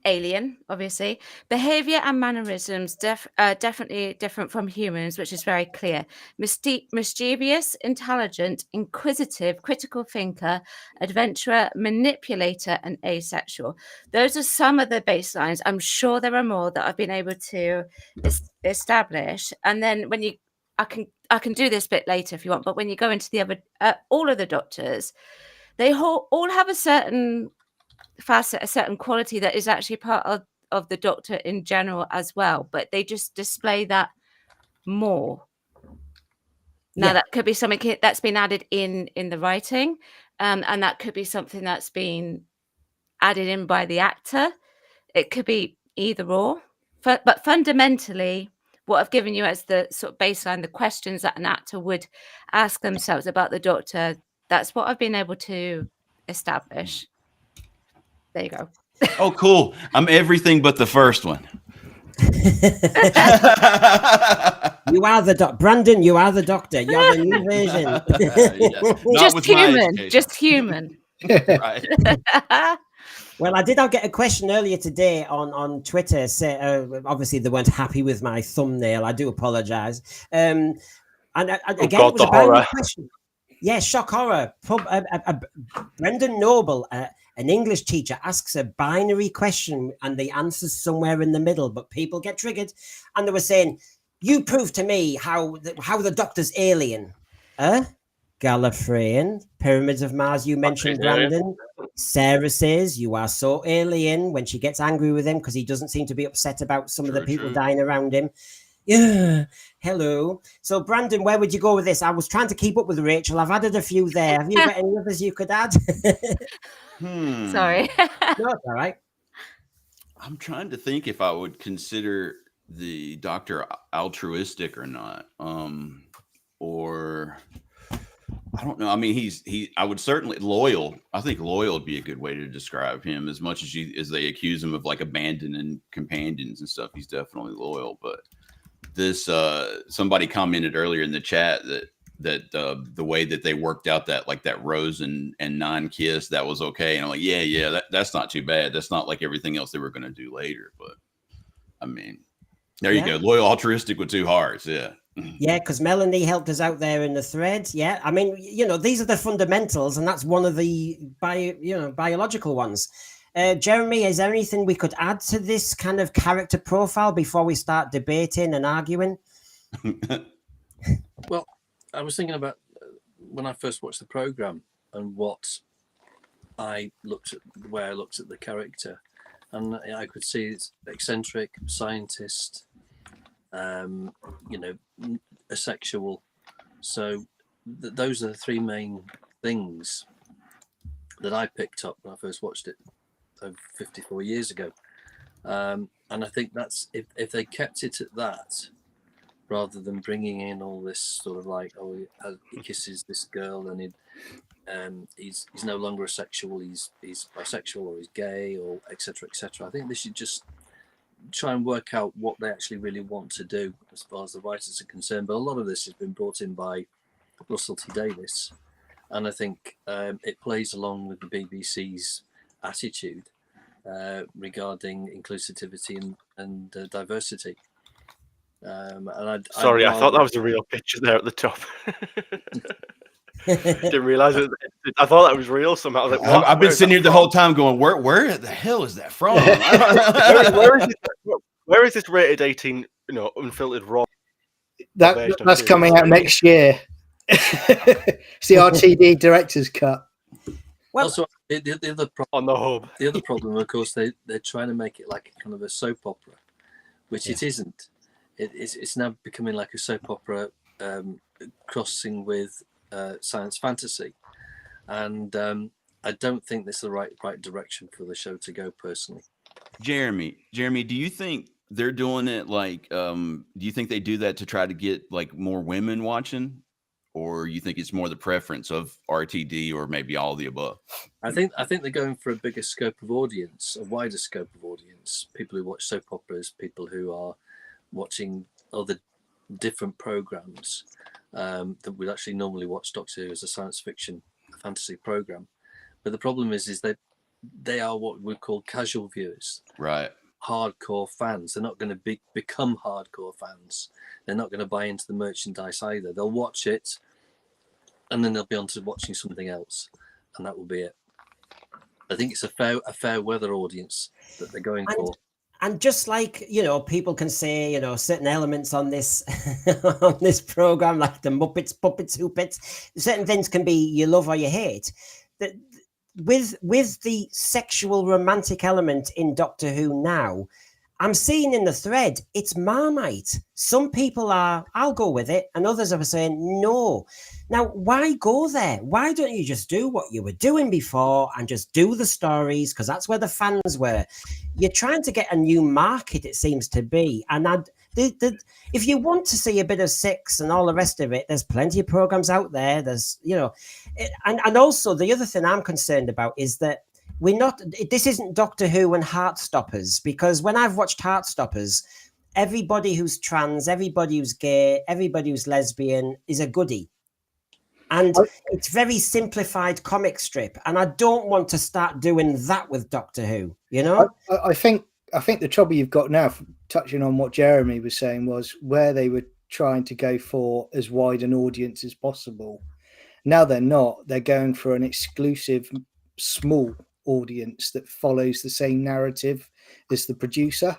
Alien, obviously. Behavior and mannerisms definitely different from humans, which is very clear. Mischievous, intelligent, inquisitive, critical thinker, adventurer, manipulator, and asexual. Those are some of the baselines. I'm sure there are more that I've been able to establish. And then when I can do this bit later if you want, but when you go into the other, all of the doctors, they all have a certain facet, a certain quality that is actually part of the Doctor in general as well, but they just display that more. Now that could be something that's been added in the writing, and that could be something that's been added in by the actor. It could be either or, but fundamentally what I've given you as the sort of baseline, the questions that an actor would ask themselves about the Doctor, that's what I've been able to establish. There you go. Oh, cool. I'm everything but the first one. You are the doctor. Brandon, you are the doctor. You're the new version. Not with my human. education. Just human. Right. Well, I did get a question earlier today on Twitter. Obviously, they weren't happy with my thumbnail. I do apologise. And again, it was a binary question. Yeah, shock horror. Brendan Noble, an English teacher, asks a binary question and the answer's somewhere in the middle, but people get triggered. And they were saying, you prove to me how the Doctor's alien. Gallifreyan, Pyramids of Mars, you mentioned, Brandon. Sarah says, you are so alien, when she gets angry with him because he doesn't seem to be upset about some of the people dying around him. Yeah, hello. So, Brandon, where would you go with this? I was trying to keep up with Rachel. I've added a few there. Have you got any others you could add? Sorry. No, it's all right. I'm trying to think if I would consider the Doctor altruistic or not. Or I don't know. I mean, I would certainly loyal. I think loyal would be a good way to describe him. As much as they accuse him of like abandoning companions and stuff, he's definitely loyal. But this somebody commented earlier in the chat that the way that they worked out that rose and non-kiss, that was okay. And I'm like, yeah, that's not too bad. That's not like everything else they were going to do later. But I mean, there you go. Loyal, altruistic with two hearts. Yeah. Yeah, because Melanie helped us out there in the thread. Yeah, I mean, these are the fundamentals, and that's one of the biological ones. Jeremy, is there anything we could add to this kind of character profile before we start debating and arguing? Well, I was thinking about when I first watched the program and what I looked at, the way I looked at the character, and I could see it's eccentric, scientist, asexual. So those are the three main things that I picked up when I first watched it over 54 years ago. And I think that's if they kept it at that, rather than bringing in all this sort of like, he kisses this girl and he's no longer a sexual, he's bisexual or he's gay or etc. I think they should just try and work out what they actually really want to do as far as the writers are concerned. But a lot of this has been brought in by Russell T Davies, and I think it plays along with the BBC's attitude regarding inclusivity and diversity. I thought that was a real picture there at the top. Didn't realize it. I thought that was real somehow. Like, I've been sitting here the whole time going, where the hell is that from? where is this rated 18? Unfiltered raw. That's coming out next year. It's the RTD director's cut. Well, also, the other on the hub. The other problem, of course, they're trying to make it like a kind of a soap opera, which it isn't. It's now becoming like a soap opera crossing with science fantasy, and I don't think this is the right direction for the show to go. Personally, Jeremy, do you think they're doing it like? Do you think they do that to try to get like more women watching, or you think it's more the preference of RTD, or maybe all of the above? I think they're going for a bigger scope of audience, a wider scope of audience. People who watch soap operas, people who are watching other different programs that we'd actually normally watch Doctor Who as a science fiction fantasy program. But the problem is they are what we call casual viewers, Right. hardcore fans. They're not going to become hardcore fans. They're not going to buy into the merchandise either. They'll watch it, and then they'll be on to watching something else, and that will be it. I think it's a fair weather audience that they're going for. And just like, people can say, certain elements on this on this program, like the Muppets, Puppets, Hoopits, certain things can be you love or you hate. That with the sexual romantic element in Doctor Who now, I'm seeing in the thread, it's Marmite. Some people are, I'll go with it, and others are saying no. Now, why go there? Why don't you just do what you were doing before and just do the stories? Because that's where the fans were. You're trying to get a new market, it seems to be. And if you want to see a bit of sex and all the rest of it, there's plenty of programs out there. There's, and also the other thing I'm concerned about is that this isn't Doctor Who and Heartstoppers, because when I've watched Heartstoppers, everybody who's trans, everybody who's gay, everybody who's lesbian is a goodie. And it's very simplified comic strip. And I don't want to start doing that with Doctor Who, I think the trouble you've got now, touching on what Jeremy was saying, was where they were trying to go for as wide an audience as possible. Now they're not. They're going for an exclusive, small audience that follows the same narrative as the producer,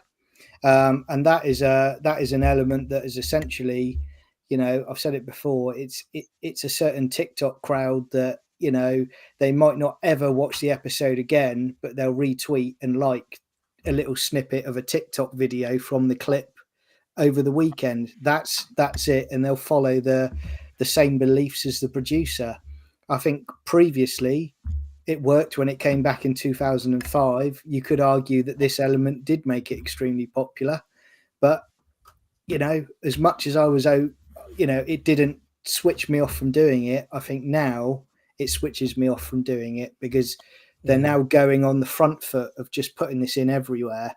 and that is an element that is essentially, I've said it before, it's a certain TikTok crowd that, they might not ever watch the episode again, but they'll retweet and like a little snippet of a TikTok video from the clip over the weekend. That's it, and they'll follow the same beliefs as the producer. I think previously it worked when it came back in 2005. You could argue that this element did make it extremely popular, but as much as I was out, it didn't switch me off from doing it. I think now it switches me off from doing it because they're now going on the front foot of just putting this in everywhere.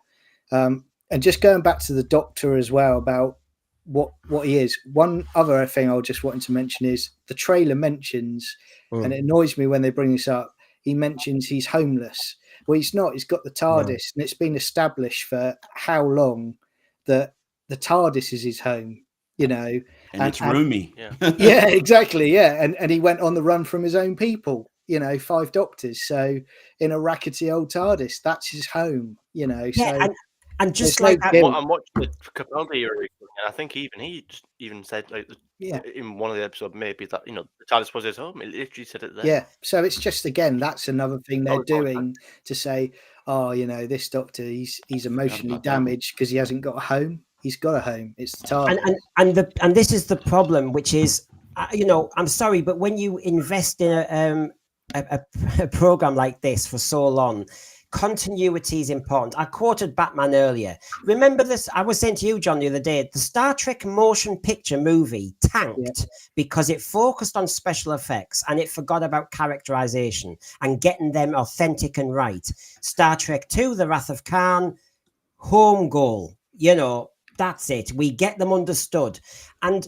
And just going back to the Doctor as well about what he is. One other thing I just wanted to mention is the trailer mentions, and it annoys me when they bring this up, he mentions he's homeless. Well, he's not. He's got the TARDIS, and it's been established for how long that the TARDIS is his home, and it's roomy. Yeah, exactly. Yeah. And he went on the run from his own people, 5 Doctors. So in a rackety old TARDIS, that's his home, Yeah, so and just there's like no that, guilt. I'm watching the Capaldi recently, and I think he even said Yeah. in one of the episodes maybe that the TARDIS was his home. It literally said it there. Yeah. So it's just, again, that's another thing they're doing to say, oh, this Doctor, he's emotionally damaged because he hasn't got a home. He's got a home. It's the TARDIS. And this is the problem, which is, I'm sorry, but when you invest in a program like this for so long, continuity is important. I quoted Batman earlier. Remember this? I was saying to you, John, the other day, the Star Trek motion picture movie tanked because it focused on special effects and it forgot about characterization and getting them authentic and right. Star Trek 2, The Wrath of Khan, home goal. That's it. We get them understood. And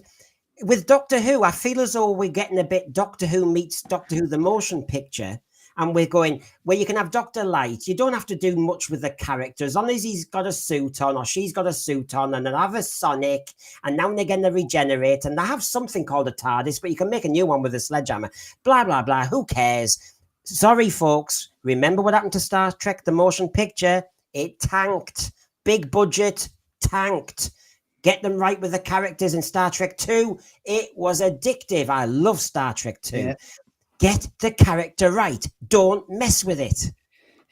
with Doctor Who, I feel as though we're getting a bit Doctor Who meets Doctor Who, the motion picture. And we're going where you can have Dr. Light. You don't have to do much with the character. As long as he's got a suit on or she's got a suit on and they have a Sonic and now and again they regenerate and they have something called a TARDIS, but you can make a new one with a sledgehammer. Blah, blah, blah. Who cares? Sorry, folks. Remember what happened to Star Trek, the motion picture? It tanked. Big budget, tanked. Get them right with the characters in Star Trek 2. It was addictive. I love Star Trek 2. Yeah. Get the character right. Don't mess with it.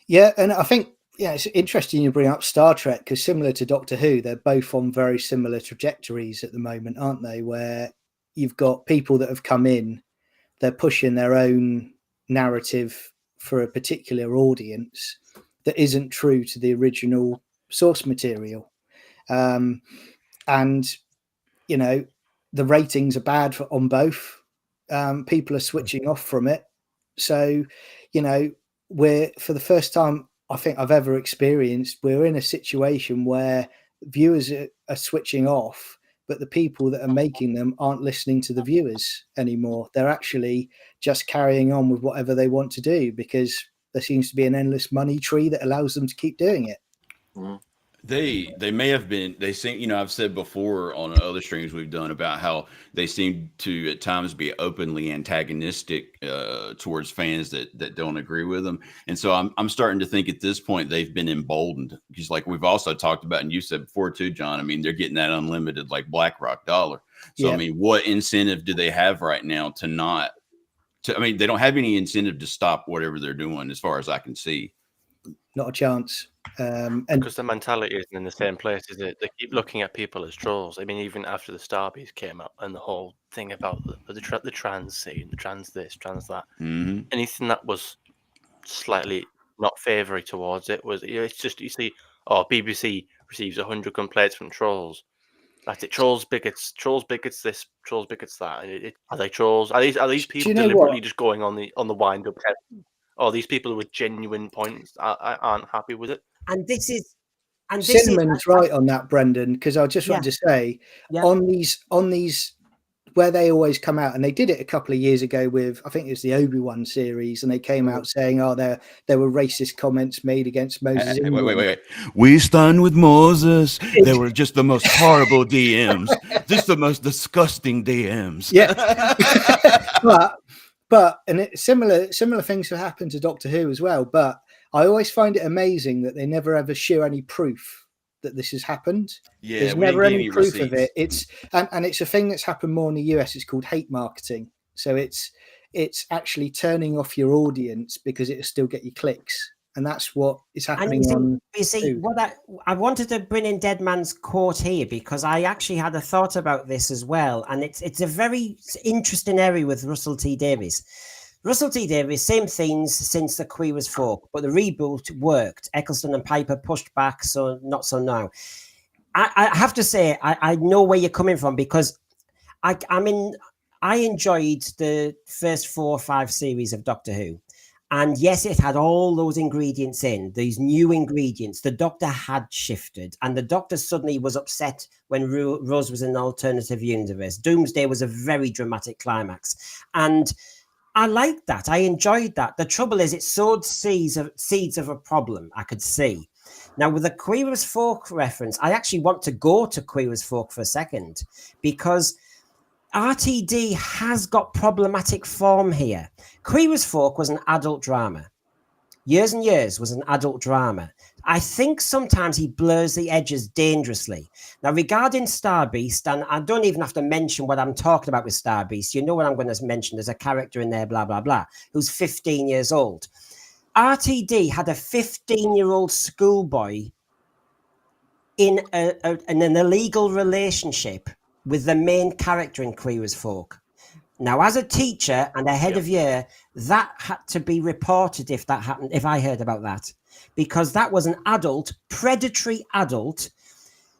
Yeah, and I think, it's interesting you bring up Star Trek because similar to Doctor Who, they're both on very similar trajectories at the moment, aren't they? Where you've got people that have come in, they're pushing their own narrative for a particular audience that isn't true to the original source material. And, the ratings are bad on both. People are switching off from it. So, we're, for the first time I think I've ever experienced, we're in a situation where viewers are switching off, but the people that are making them aren't listening to the viewers anymore. They're actually just carrying on with whatever they want to do because there seems to be an endless money tree that allows them to keep doing it. Mm. They may have been, they seem, you know, I've said before on other streams we've done about how they seem to at times be openly antagonistic towards fans that don't agree with them. And so I'm starting to think at this point they've been emboldened, because like we've also talked about, and you said before too, John, I mean, they're getting that unlimited like BlackRock dollar. So Yeah. I mean, what incentive do they have right now to not I mean, they don't have any incentive to stop whatever they're doing as far as I can see. Not a chance. And Because the mentality isn't in the same place, is it? They keep looking at people as trolls. I mean, even after the Starbeast came out and the whole thing about the trans scene, the trans this, trans that, Mm-hmm. anything that was slightly not favouring towards it was, you know, it's just, you see, oh, BBC receives 100 complaints from trolls. That's it. Trolls, bigots, this, trolls, bigots that. Are they trolls? Are these people you know deliberately what? just going on the wind up? Or these people with genuine points aren't happy with it? And this is Cinnamon's right on that, Brendan, because I just wanted to say on these where they always come out, and they did it a couple of years ago with, I think it was the Obi-Wan series, and they came out saying, oh, there were racist comments made against Moses. Wait. We stand with Moses. They were just the most horrible DMs, just the most disgusting DMs. Yeah. but similar things have happened to Doctor Who as well. But I always find it amazing that they never ever share any proof that this has happened. Yeah, there's never any proof of it. It's and it's a thing that's happened more in the US. It's called hate marketing. So it's actually turning off your audience because it'll still get you clicks, and that's what is happening on. You see, what I wanted to bring in Dead Man's quote here because I actually had a thought about this as well, and it's a very interesting area with Russell T Davies. Russell T Davies, same themes since the Queer as Folk, but the reboot worked. Eccleston and Piper pushed back, so not so now. I have to say, I know where you're coming from because I enjoyed the first 4 or 5 series of Doctor Who. And yes, it had all those ingredients in, these new ingredients. The Doctor had shifted, and the Doctor suddenly was upset when Rose was in an alternative universe. Doomsday was a very dramatic climax. And I liked that. I enjoyed that. The trouble is it sowed seeds of a problem I could see. Now, with the Queer as Folk reference, I actually want to go to Queer as Folk for a second because RTD has got problematic form here. Queer as Folk was an adult drama. Years and Years was an adult drama. I think sometimes he blurs the edges dangerously. Now, regarding Starbeast, and I don't even have to mention what I'm talking about with Starbeast. You know what I'm going to mention. There's a character in there, blah, blah, blah, who's 15 years old. RTD had a 15-year-old schoolboy in an illegal relationship with the main character in Queer as Folk. Now, as a teacher and a head of year, that had to be reported if that happened, if I heard about that, because that was an adult, predatory adult.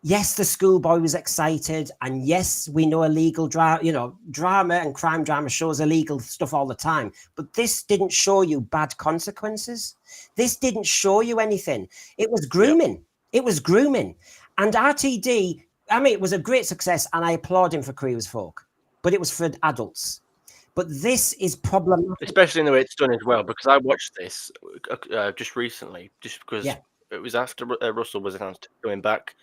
Yes, the schoolboy was excited, and yes, we know illegal drama and crime drama shows illegal stuff all the time, but this didn't show you bad consequences. This didn't show you anything. It was grooming. Yep. It was grooming. And RTD, I mean, it was a great success, and I applaud him for Queer as Folk, but it was for adults. But this is problematic. Especially in the way it's done as well, because I watched this just recently, just because it was after Russell was announced going back,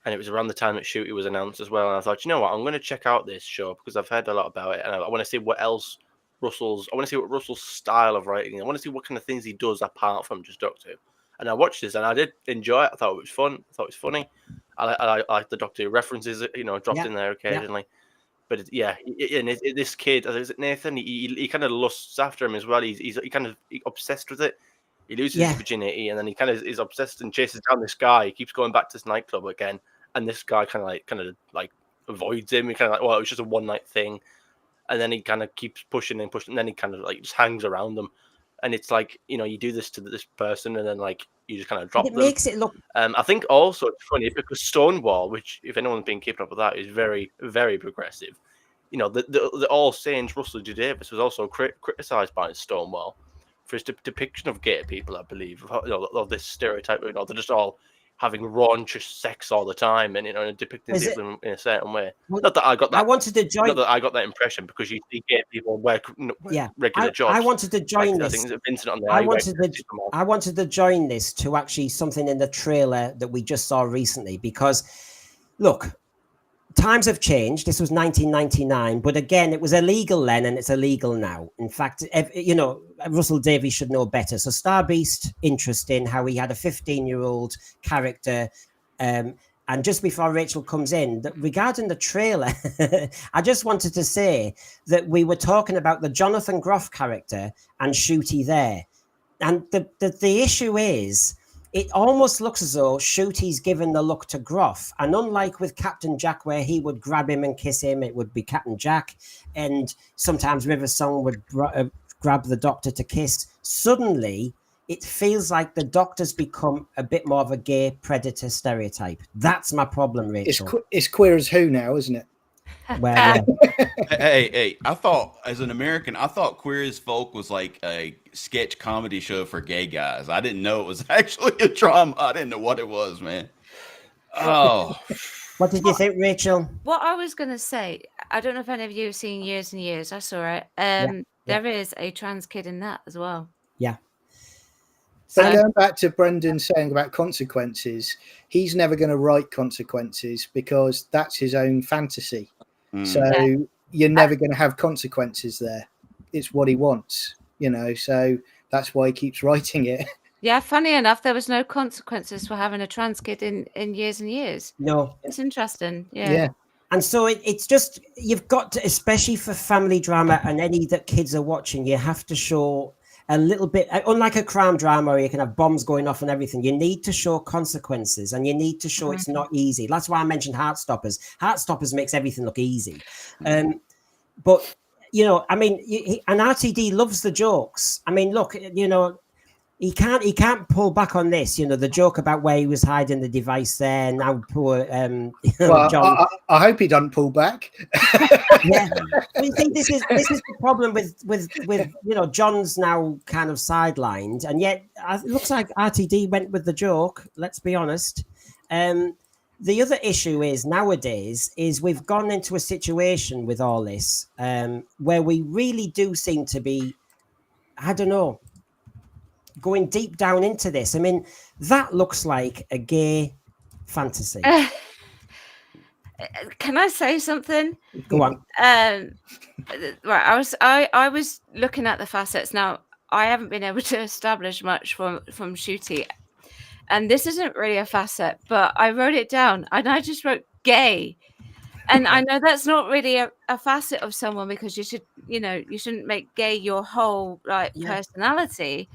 and it was around the time that Shooty was announced as well. And I thought, you know what, I'm going to check out this show because I've heard a lot about it, and I want to see what else I want to see what Russell's style of writing. I want to see what kind of things he does apart from just Doctor Who. And I watched this, and I did enjoy it. I thought it was fun. I thought it was funny. I like the Doctor Who references, dropped in there occasionally. But this kid, is it Nathan? He kind of lusts after him as well. He's kind of obsessed with it. He loses his virginity, and then he kind of is obsessed and chases down this guy. He keeps going back to this nightclub again, and this guy kind of avoids him. He kind of like, well, it was just a one night thing, and then he kind of keeps pushing and pushing, and then he kind of like just hangs around them, and it's like, you do this to this person, and then like you just kind of drop them. It makes it look. I think also it's funny because Stonewall, which if anyone's been keeping up with that, is very, very progressive. The All Saints Russell T Davies was also criticised by Stonewall for his depiction of gay people, I believe, of this stereotype. They're just all having raunchous sex all the time, and and depicting Is it- people in a certain way. Well, Not that I got that. I wanted to join. Not that I got that impression, because you see gay people work Yeah, regular jobs. I wanted to join I this. think it's Vincent on the I highway. wanted to join this to actually something in the trailer that we just saw recently, because look, times have changed. This was 1999, but again, it was illegal then and it's illegal now. In fact, Russell Davies should know better. So Star Beast, interesting how he had a 15-year-old character. And just before Rachel comes in, regarding the trailer, I just wanted to say that we were talking about the Jonathan Groff character and Shooty there. And the issue is, it almost looks as though Shooty's given the look to Groff. And unlike with Captain Jack, where he would grab him and kiss him, it would be Captain Jack. And sometimes River Song would grab the Doctor to kiss. Suddenly, it feels like the Doctor's become a bit more of a gay predator stereotype. That's my problem, Rachel. It's queer as who now, isn't it? Well, yeah. Hey, I thought, as an American, I thought Queer as Folk was like a sketch comedy show for gay guys. I didn't know it was actually a drama. I didn't know what it was, man. Oh. What did you think, Rachel? What I was going to say, I don't know if any of you have seen Years and Years. I saw it. There is a trans kid in that as well. Yeah. But going back to Brendan saying about consequences, he's never going to write consequences because that's his own fantasy. So you're never going to have consequences there. It's what he wants, so that's why he keeps writing it. Yeah, funny enough, there was no consequences for having a trans kid in Years and Years. No. It's interesting. Yeah. And so it's just, you've got to, especially for family drama and any that kids are watching, you have to show a little bit, unlike a crime drama where you can have bombs going off and everything, you need to show consequences and you need to show it's not easy. That's why I mentioned Heartstoppers. Heartstoppers makes everything look easy. But, I mean, and RTD loves the jokes. I mean, look, he can't pull back on this. The joke about where he was hiding the device there. Now poor John. I hope he doesn't pull back. Yeah, you see, this is the problem with John's now kind of sidelined, and yet it looks like RTD went with the joke. Let's be honest. The other issue is nowadays is we've gone into a situation with all this where we really do seem to be, I don't know, going deep down into this. I mean, that looks like a gay fantasy. Can I say something? Go on. Right, I was looking at the facets. Now, I haven't been able to establish much from Shooty, and this isn't really a facet, but I wrote it down, and I just wrote gay. And I know that's not really a facet of someone, because you shouldn't make gay your whole personality,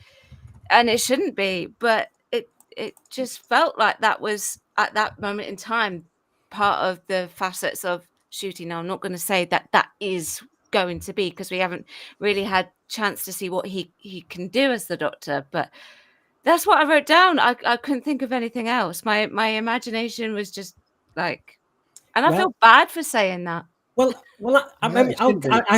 and it shouldn't be. But it just felt like that was at that moment in time part of the facets of Shooty. Now, I'm not going to say that is going to be, because we haven't really had chance to see what he can do as the Doctor, but that's what I wrote down. I couldn't think of anything else. My imagination was just like, and I feel bad for saying that. Well, I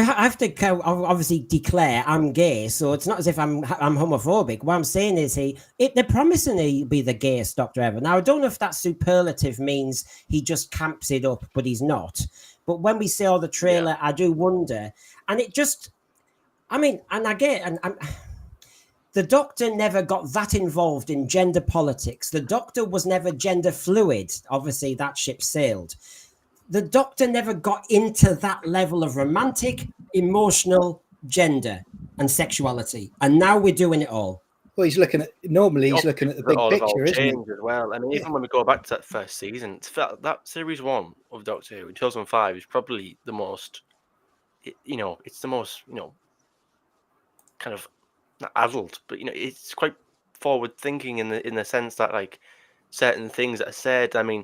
have to obviously declare I'm gay, so it's not as if I'm homophobic. What I'm saying is they're promising he'll be the gayest Doctor ever. Now, I don't know if that superlative means he just camps it up, but he's not. But when we see all the trailer, I do wonder, and it just, I mean, and I get, and the Doctor never got that involved in gender politics. The Doctor was never gender fluid. Obviously, that ship sailed. The Doctor never got into that level of romantic, emotional gender and sexuality. And now we're doing it all. Well, he's looking at the big picture, isn't he? As well. I mean, even when we go back to that first season, that series 1 of Doctor Who in 2005 is probably the most, it's the most, kind of not adult, but it's quite forward thinking in the sense that, like, certain things that are said. I mean,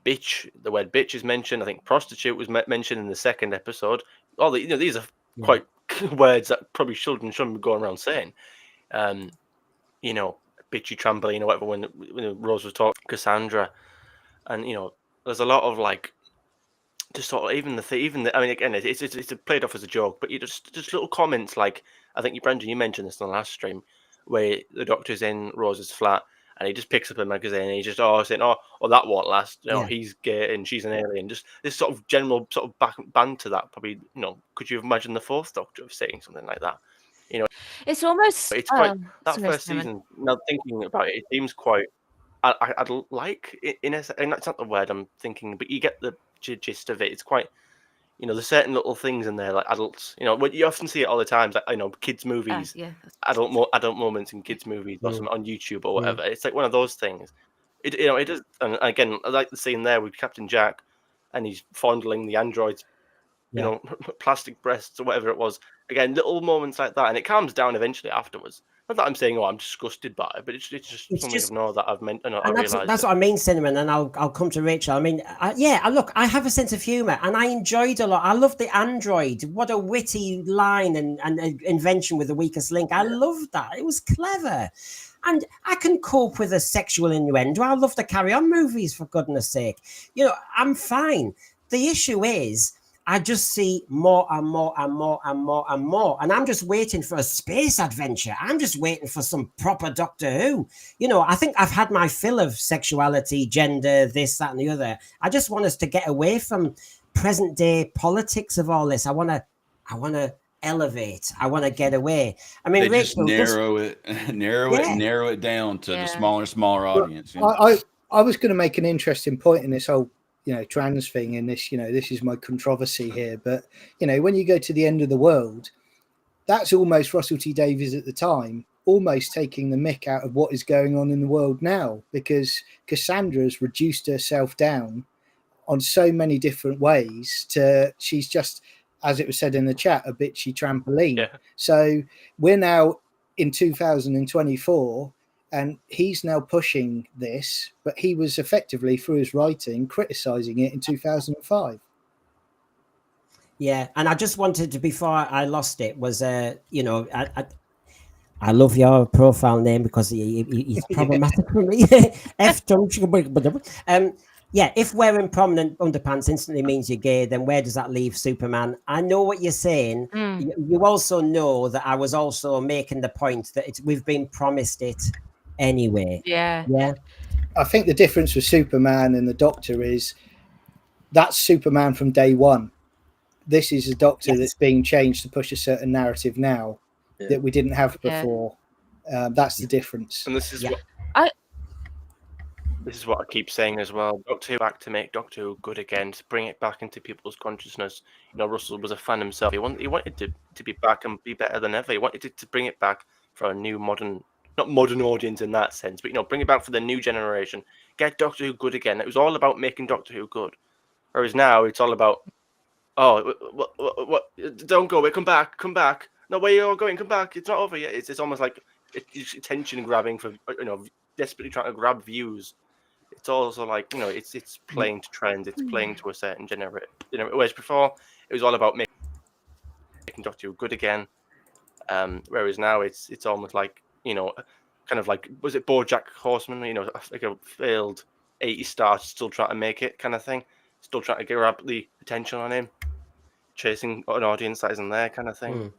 bitch, the word bitch is mentioned. I think prostitute was mentioned in the second episode. All the, these are quite words that probably shouldn't be going around saying. Bitchy trampoline or whatever. When Rose was talking Cassandra, and there's a lot of like, just sort of even the. I mean, again, it's played off as a joke, but just little comments like, I think Brendan, you mentioned this in the last stream, where the Doctor's in Rose's flat and he just picks up a magazine and he's just saying, oh, that won't last. Yeah. He's gay and she's an alien. Just this sort of general sort of banter that probably, could you imagine the Fourth Doctor of saying something like that? It's almost It's quite that sorry, first Simon. season. Now thinking about it, it seems quite. I'd like in a, and that's not the word I'm thinking, but you get the gist of it. It's quite, there's certain little things in there like adults. What you often see it all the time, like kids movies, Yeah, adult moments in kids movies or something on YouTube or whatever. It's like one of those things. It is, and again, I like the scene there with Captain Jack, and he's fondling the android's, plastic breasts or whatever it was. Again, little moments like that, and it calms down eventually afterwards. Not that I'm saying, I'm disgusted by it, but it's just something of know that I've meant, I And realised. that's what I mean, Cinnamon, and I'll come to Rachel. I mean, look, I have a sense of humour, and I enjoyed a lot. I love the android. What a witty line and invention with the weakest link. I loved that. It was clever. And I can cope with a sexual innuendo. I love the Carry On movies, for goodness sake. I'm fine. The issue is, I just see more and more and more and more and more. And I'm just waiting for a space adventure. I'm just waiting for some proper Doctor Who. I think I've had my fill of sexuality, gender, this, that, and the other. I just want us to get away from present day politics of all this. I want to elevate. I want to get away. I mean, They Rachel, just narrow it down to the smaller audience. I was going to make an interesting point in this whole trans thing, and this this is my controversy here, but when you go to the end of the world, that's almost Russell T Davies at the time almost taking the mick out of what is going on in the world now, because Cassandra's reduced herself down on so many different ways to she's just, as it was said in the chat, a bitchy trampoline. So we're now in 2024 and he's now pushing this, but he was effectively, through his writing, criticizing it in 2005. Yeah, and I just wanted to, before I lost it, was I love your profile name because he's problematic for me. If wearing prominent underpants instantly means you're gay, then where does that leave Superman? I know what you're saying. You also know that I was also making the point that we've been promised it anyway. Yeah. I think the difference with Superman and the Doctor is that's Superman from day one. This is a Doctor that's being changed to push a certain narrative now that we didn't have before. That's the difference. And this is what I keep saying as well. Doctor Who back to make Doctor Who good again, to bring it back into people's consciousness. Russell was a fan himself. He wanted to be back and be better than ever. He wanted to bring it back for a new not modern audience in that sense, but bring it back for the new generation. Get Doctor Who good again. It was all about making Doctor Who good. Whereas now it's all about, what? Don't go away. Come back. No, where you're going? Come back. It's not over yet. It's almost like it's attention grabbing for desperately trying to grab views. It's also like it's playing to trends. It's playing to a certain generation. Whereas before it was all about making Doctor Who good again. Whereas now it's almost like kind of like, was it BoJack Horseman? Like a failed 80 star still trying to make it kind of thing. Still trying to grab the attention on him, chasing an audience that isn't there kind of thing.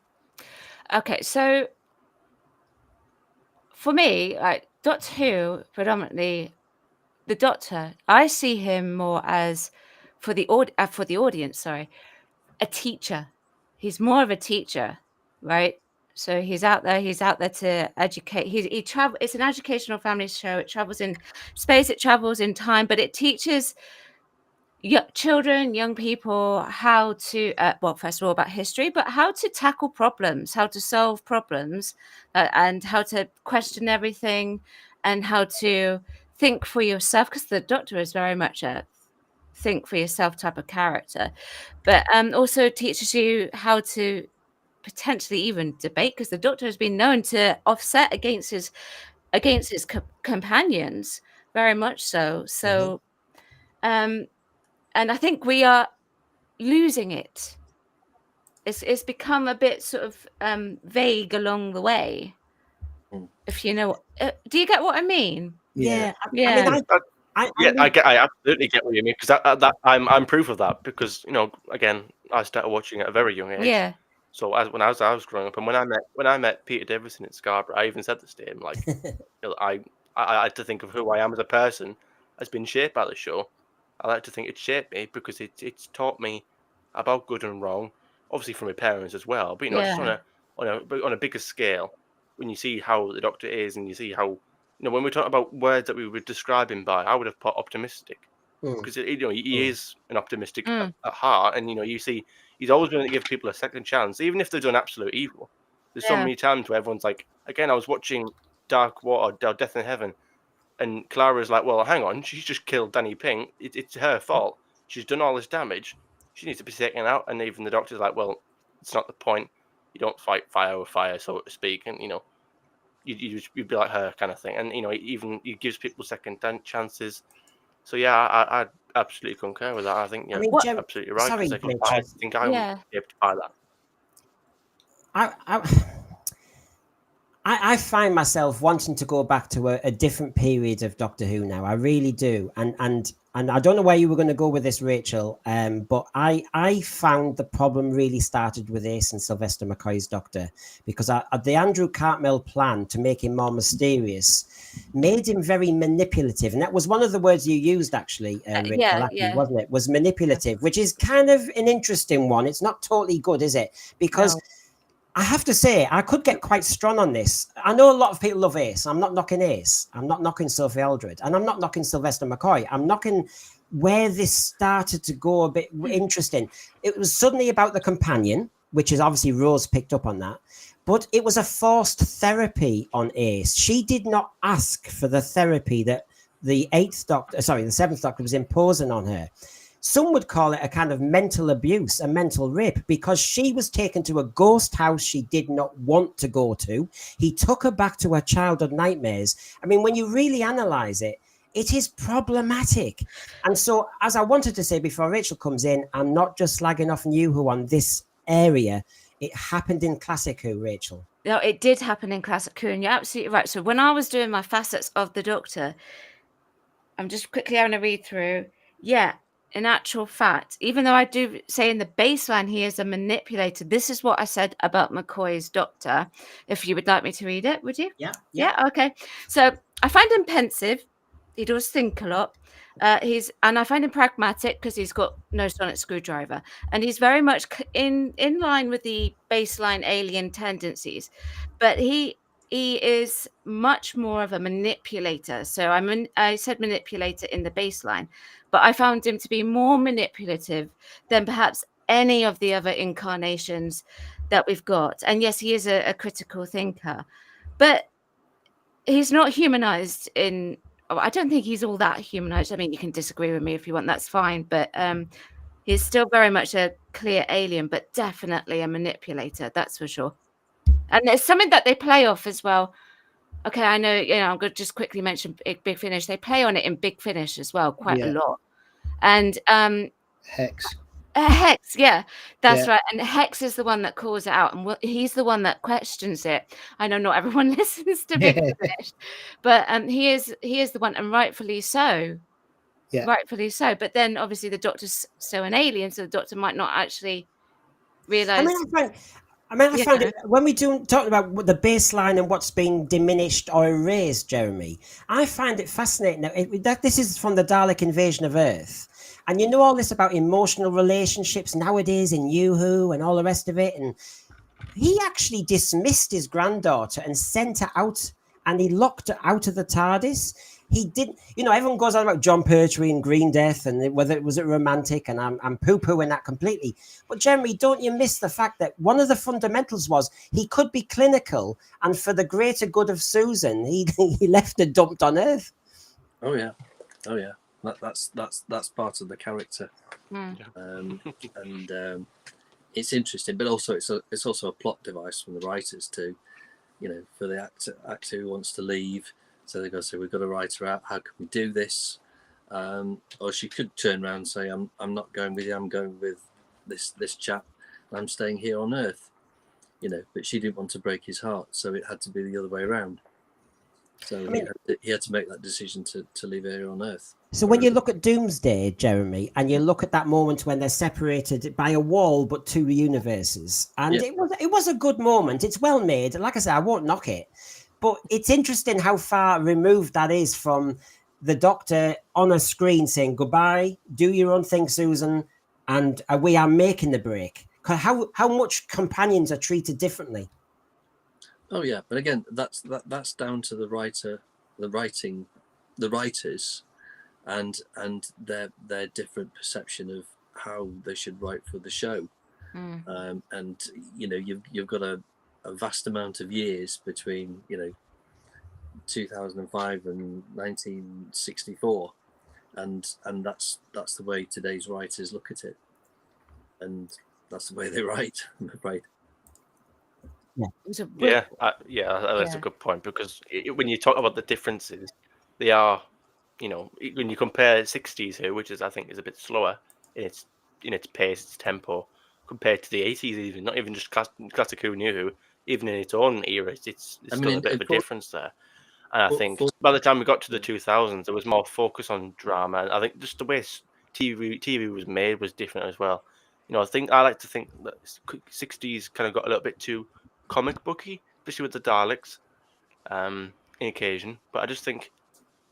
Okay, so for me, like Doctor Who, predominantly the Doctor, I see him more as for the audience, a teacher. He's more of a teacher, right? So he's out there to educate. He travel. It's an educational family show. It travels in space. It travels in time, but it teaches children, young people how to, first of all, about history, but how to tackle problems, how to solve problems, and how to question everything, and how to think for yourself, because the Doctor is very much a think for yourself type of character, but also teaches you how to potentially even debate, because the Doctor has been known to offset against his companions, very much so. So and I think we are losing it. It's become a bit sort of vague along the way. If you know, do you get what I mean? Yeah. I absolutely get what you mean, because I'm proof of that, because again, I started watching at a very young age. Yeah. So when I was growing up, and when I met Peter Davison in Scarborough, I even said this to him, like, I like to think of who I am as a person has been shaped by the show. I like to think it shaped me because it's taught me about good and wrong, obviously from my parents as well. But just Yeah. on a bigger scale, when you see how the Doctor is, and you see how when we're talking about words that we would describe him by, I would have put optimistic Mm. because he is an optimistic Mm. at heart, and you see he's always going to give people a second chance, even if they've done absolute evil. There's so Yeah. many times where everyone's like, again, I was watching Dark Water, Death in Heaven, and Clara's like, well, hang on, she's just killed Danny Pink. It's her fault. She's done all this damage. She needs to be taken out. And even the Doctor's like, well, it's not the point. You don't fight fire with fire, so to speak. And you'd be like her kind of thing. And even he gives people second chances. So yeah, I absolutely concur with that. I think I mean, you're What? absolutely right. sorry, Because I Rachel. think I would Yeah. be able to buy that. I find myself wanting to go back to a different period of Doctor Who now. I really do, and I don't know where you were going to go with this, Rachel. But I found the problem really started with Ace and Sylvester McCoy's Doctor, because the Andrew Cartmel plan to make him more mysterious made him very manipulative, and that was one of the words you used actually, Rachel, Yeah, actually, yeah. wasn't it? Was manipulative, which is kind of an interesting one. It's not totally good, is it? Because No. I have to say, I could get quite strong on this. I know a lot of people love Ace. I'm not knocking Ace. I'm not knocking Sophie Aldred. And I'm not knocking Sylvester McCoy. I'm knocking where this started to go a bit interesting. It was suddenly about the companion, which is obviously Rose picked up on that. But it was a forced therapy on Ace. She did not ask for the therapy that the seventh Doctor was imposing on her. Some would call it a kind of mental abuse, a mental rape, because she was taken to a ghost house she did not want to go to. He took her back to her childhood nightmares. I mean, when you really analyze it, it is problematic. And so, as I wanted to say before Rachel comes in, I'm not just slagging off New Who on this area. It happened in Classic Who, Rachel. No, it did happen in Classic Who, and you're absolutely right. So when I was doing my facets of the Doctor, I'm just quickly having a read through. Yeah, in actual fact, even though I do say in the baseline he is a manipulator, this is what I said about McCoy's Doctor. If you would like me to read it, would you? Yeah. Okay. So I find him pensive. He does think a lot. And I find him pragmatic because he's got no sonic screwdriver, and he's very much in line with the baseline alien tendencies. But he is much more of a manipulator. So I said manipulator in the baseline, but I found him to be more manipulative than perhaps any of the other incarnations that we've got. And yes, he is a critical thinker, but he's not humanized in. I don't think he's all that humanized. I mean, you can disagree with me if you want, that's fine. But he's still very much a clear alien, but definitely a manipulator, that's for sure. And it's something that they play off as well. Okay, I know, I'm going to just quickly mention Big Finish. They play on it in Big Finish as well, quite a lot. And Hex. Hex, yeah, that's right. And Hex is the one that calls it out, and he's the one that questions it. I know not everyone listens to Big Finish, but he is the one, and rightfully so. Yeah. Rightfully so. But then obviously the Doctor's still an alien, so the Doctor might not actually realize. I find it when we do talk about the baseline and what's being diminished or erased, Jeremy. I find it fascinating that this is from the Dalek invasion of Earth, and all this about emotional relationships nowadays in New Who and all the rest of it. And he actually dismissed his granddaughter and sent her out, and he locked her out of the TARDIS. He didn't, everyone goes on about John Pertwee and Green Death and whether it was romantic, and I'm poo-pooing that completely. But Jeremy, don't you miss the fact that one of the fundamentals was he could be clinical, and for the greater good of Susan, he left her dumped on Earth. Oh yeah. That's part of the character, and it's interesting, but also it's also a plot device from the writers to, for the actor who wants to leave. So they go, so we've got to write her out. How can we do this? Or she could turn around and say, I'm not going with you. I'm going with this chap. I'm staying here on Earth. But she didn't want to break his heart, so it had to be the other way around. So he had to make that decision to leave her here on Earth. So when you look at Doomsday, Jeremy, and you look at that moment when they're separated by a wall but two universes, and it was a good moment. It's well made. Like I said, I won't knock it. But it's interesting how far removed that is from the Doctor on a screen saying goodbye, do your own thing, Susan, and we are making the break. How much companions are treated differently? Oh yeah, but again, that's down to the writers, and their different perception of how they should write for the show. And you've got a vast amount of years between 2005 and 1964, and that's the way today's writers look at it, and that's the way they write, I'm afraid. That's A good point, because when you talk about the differences, they are, when you compare 60s here, which is I think is a bit slower in its pace, its tempo, compared to the 80s, even not even just classic Who Knew Who, even in its own era, it's still a bit of a difference there. And I think by the time we got to the 2000s, there was more focus on drama, and I think just the way TV was made was different as well. I like to think that 60s kind of got a little bit too comic booky, especially with the Daleks, in occasion. But I just think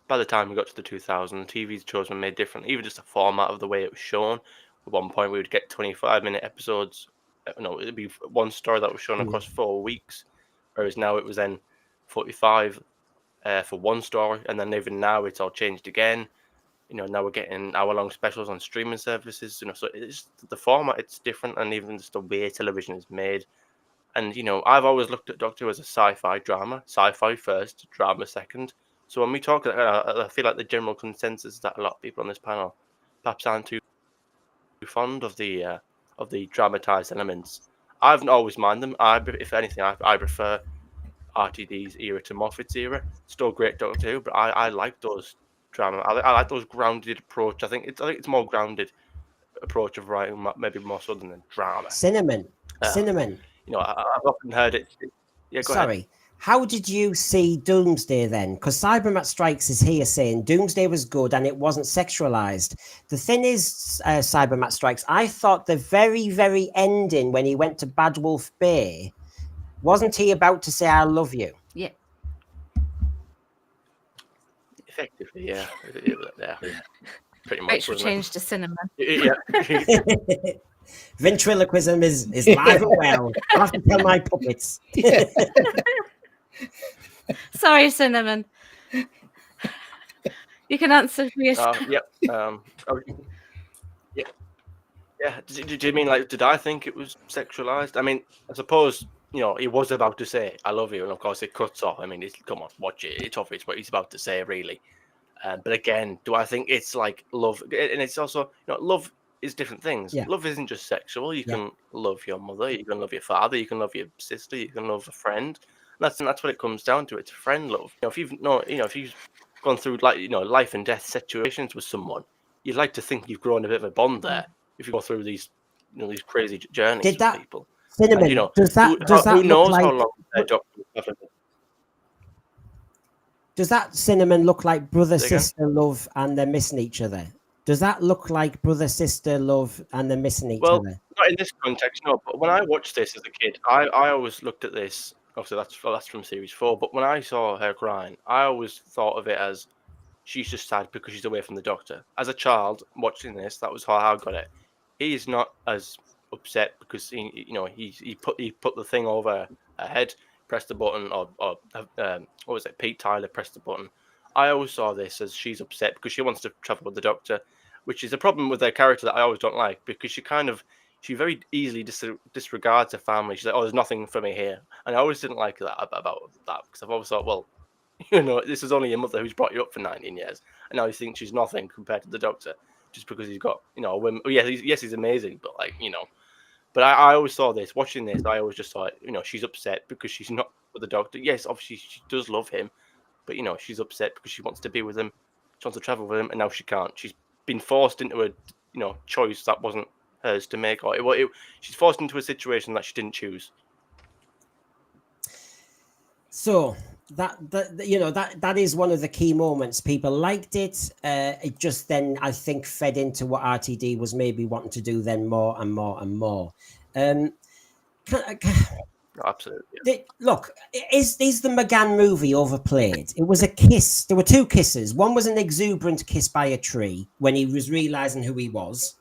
by the time we got to the 2000s, TV shows were made different. Even just the format of the way it was shown. At one point, we would get 25-minute episodes. It'd be one story that was shown across 4 weeks, whereas now it was then 45 for one story, and then even now it's all changed again. Now we're getting hour-long specials on streaming services. So it's the format, it's different, and even just the way television is made. And I've always looked at Doctor Who as a sci-fi drama, sci-fi first, drama second. So when we talk, I feel like the general consensus is that a lot of people on this panel perhaps aren't too fond of the dramatized elements. I've not always mind them. If anything, I prefer RTD's era to Moffat's era. Still great Doctor Who, but I like those drama. I like those grounded approach. I think it's more grounded approach of writing, maybe more so than the drama. Cinnamon. I've often heard it. Yeah, go ahead. How did you see Doomsday then? Because Cybermat Strikes is here saying Doomsday was good and it wasn't sexualized. The thing is, Cybermat Strikes, I thought the very, very ending when he went to Bad Wolf Bay, wasn't he about to say I love you? Yeah. Effectively, yeah. Pretty much. Rachel changed to cinnamon. Yeah. Ventriloquism is live and well. I have to tell my puppets. Sorry, Cinnamon. You can answer for yourself. Yeah. Did you mean did I think it was sexualized? I mean, I suppose he was about to say "I love you," and of course it cuts off. I mean, come on, watch it. It's obvious what he's about to say, really. But again, do I think it's like love? And it's also love is different things. Yeah. Love isn't just sexual. You can love your mother, you can love your father, you can love your sister, you can love a friend. That's what it comes down to. It's friend love. If you've gone through life and death situations with someone, you'd like to think you've grown a bit of a bond there. If you go through these these crazy journeys with people. Cinnamon, And, does that who knows look how like, long their doctor was. does that Cinnamon look like brother Say again? sister love and they're missing each other? Does that look like brother sister love and they're missing each other? Not in this context, no. But when I watched this as a kid, I always looked at this. Obviously, that's from series 4. But when I saw her crying, I always thought of it as she's just sad because she's away from the doctor. As a child watching this, that was how I got it. He's not as upset because he put the thing over her head, pressed the button, or what was it? Pete Tyler pressed the button. I always saw this as she's upset because she wants to travel with the doctor, which is a problem with their character that I always don't like, because she very easily disregards her family. She's like, "Oh, there's nothing for me here," and I always didn't like that about that, because I've always thought, well, this is only your mother who's brought you up for 19 years, and now you think she's nothing compared to the doctor just because he's got a woman. Oh, yeah, he's amazing, but But I always saw this, watching this, I always just thought, she's upset because she's not with the doctor. Yes, obviously she does love him, but she's upset because she wants to be with him, she wants to travel with him, and now she can't. She's been forced into a choice that wasn't hers to make, or she's forced into a situation that she didn't choose. So that is one of the key moments. People liked it. It just then, I think, fed into what RTD was maybe wanting to do then more and more and more. Absolutely. Look, is the McGann movie overplayed? It was a kiss. There were two kisses. One was an exuberant kiss by a tree when he was realizing who he was,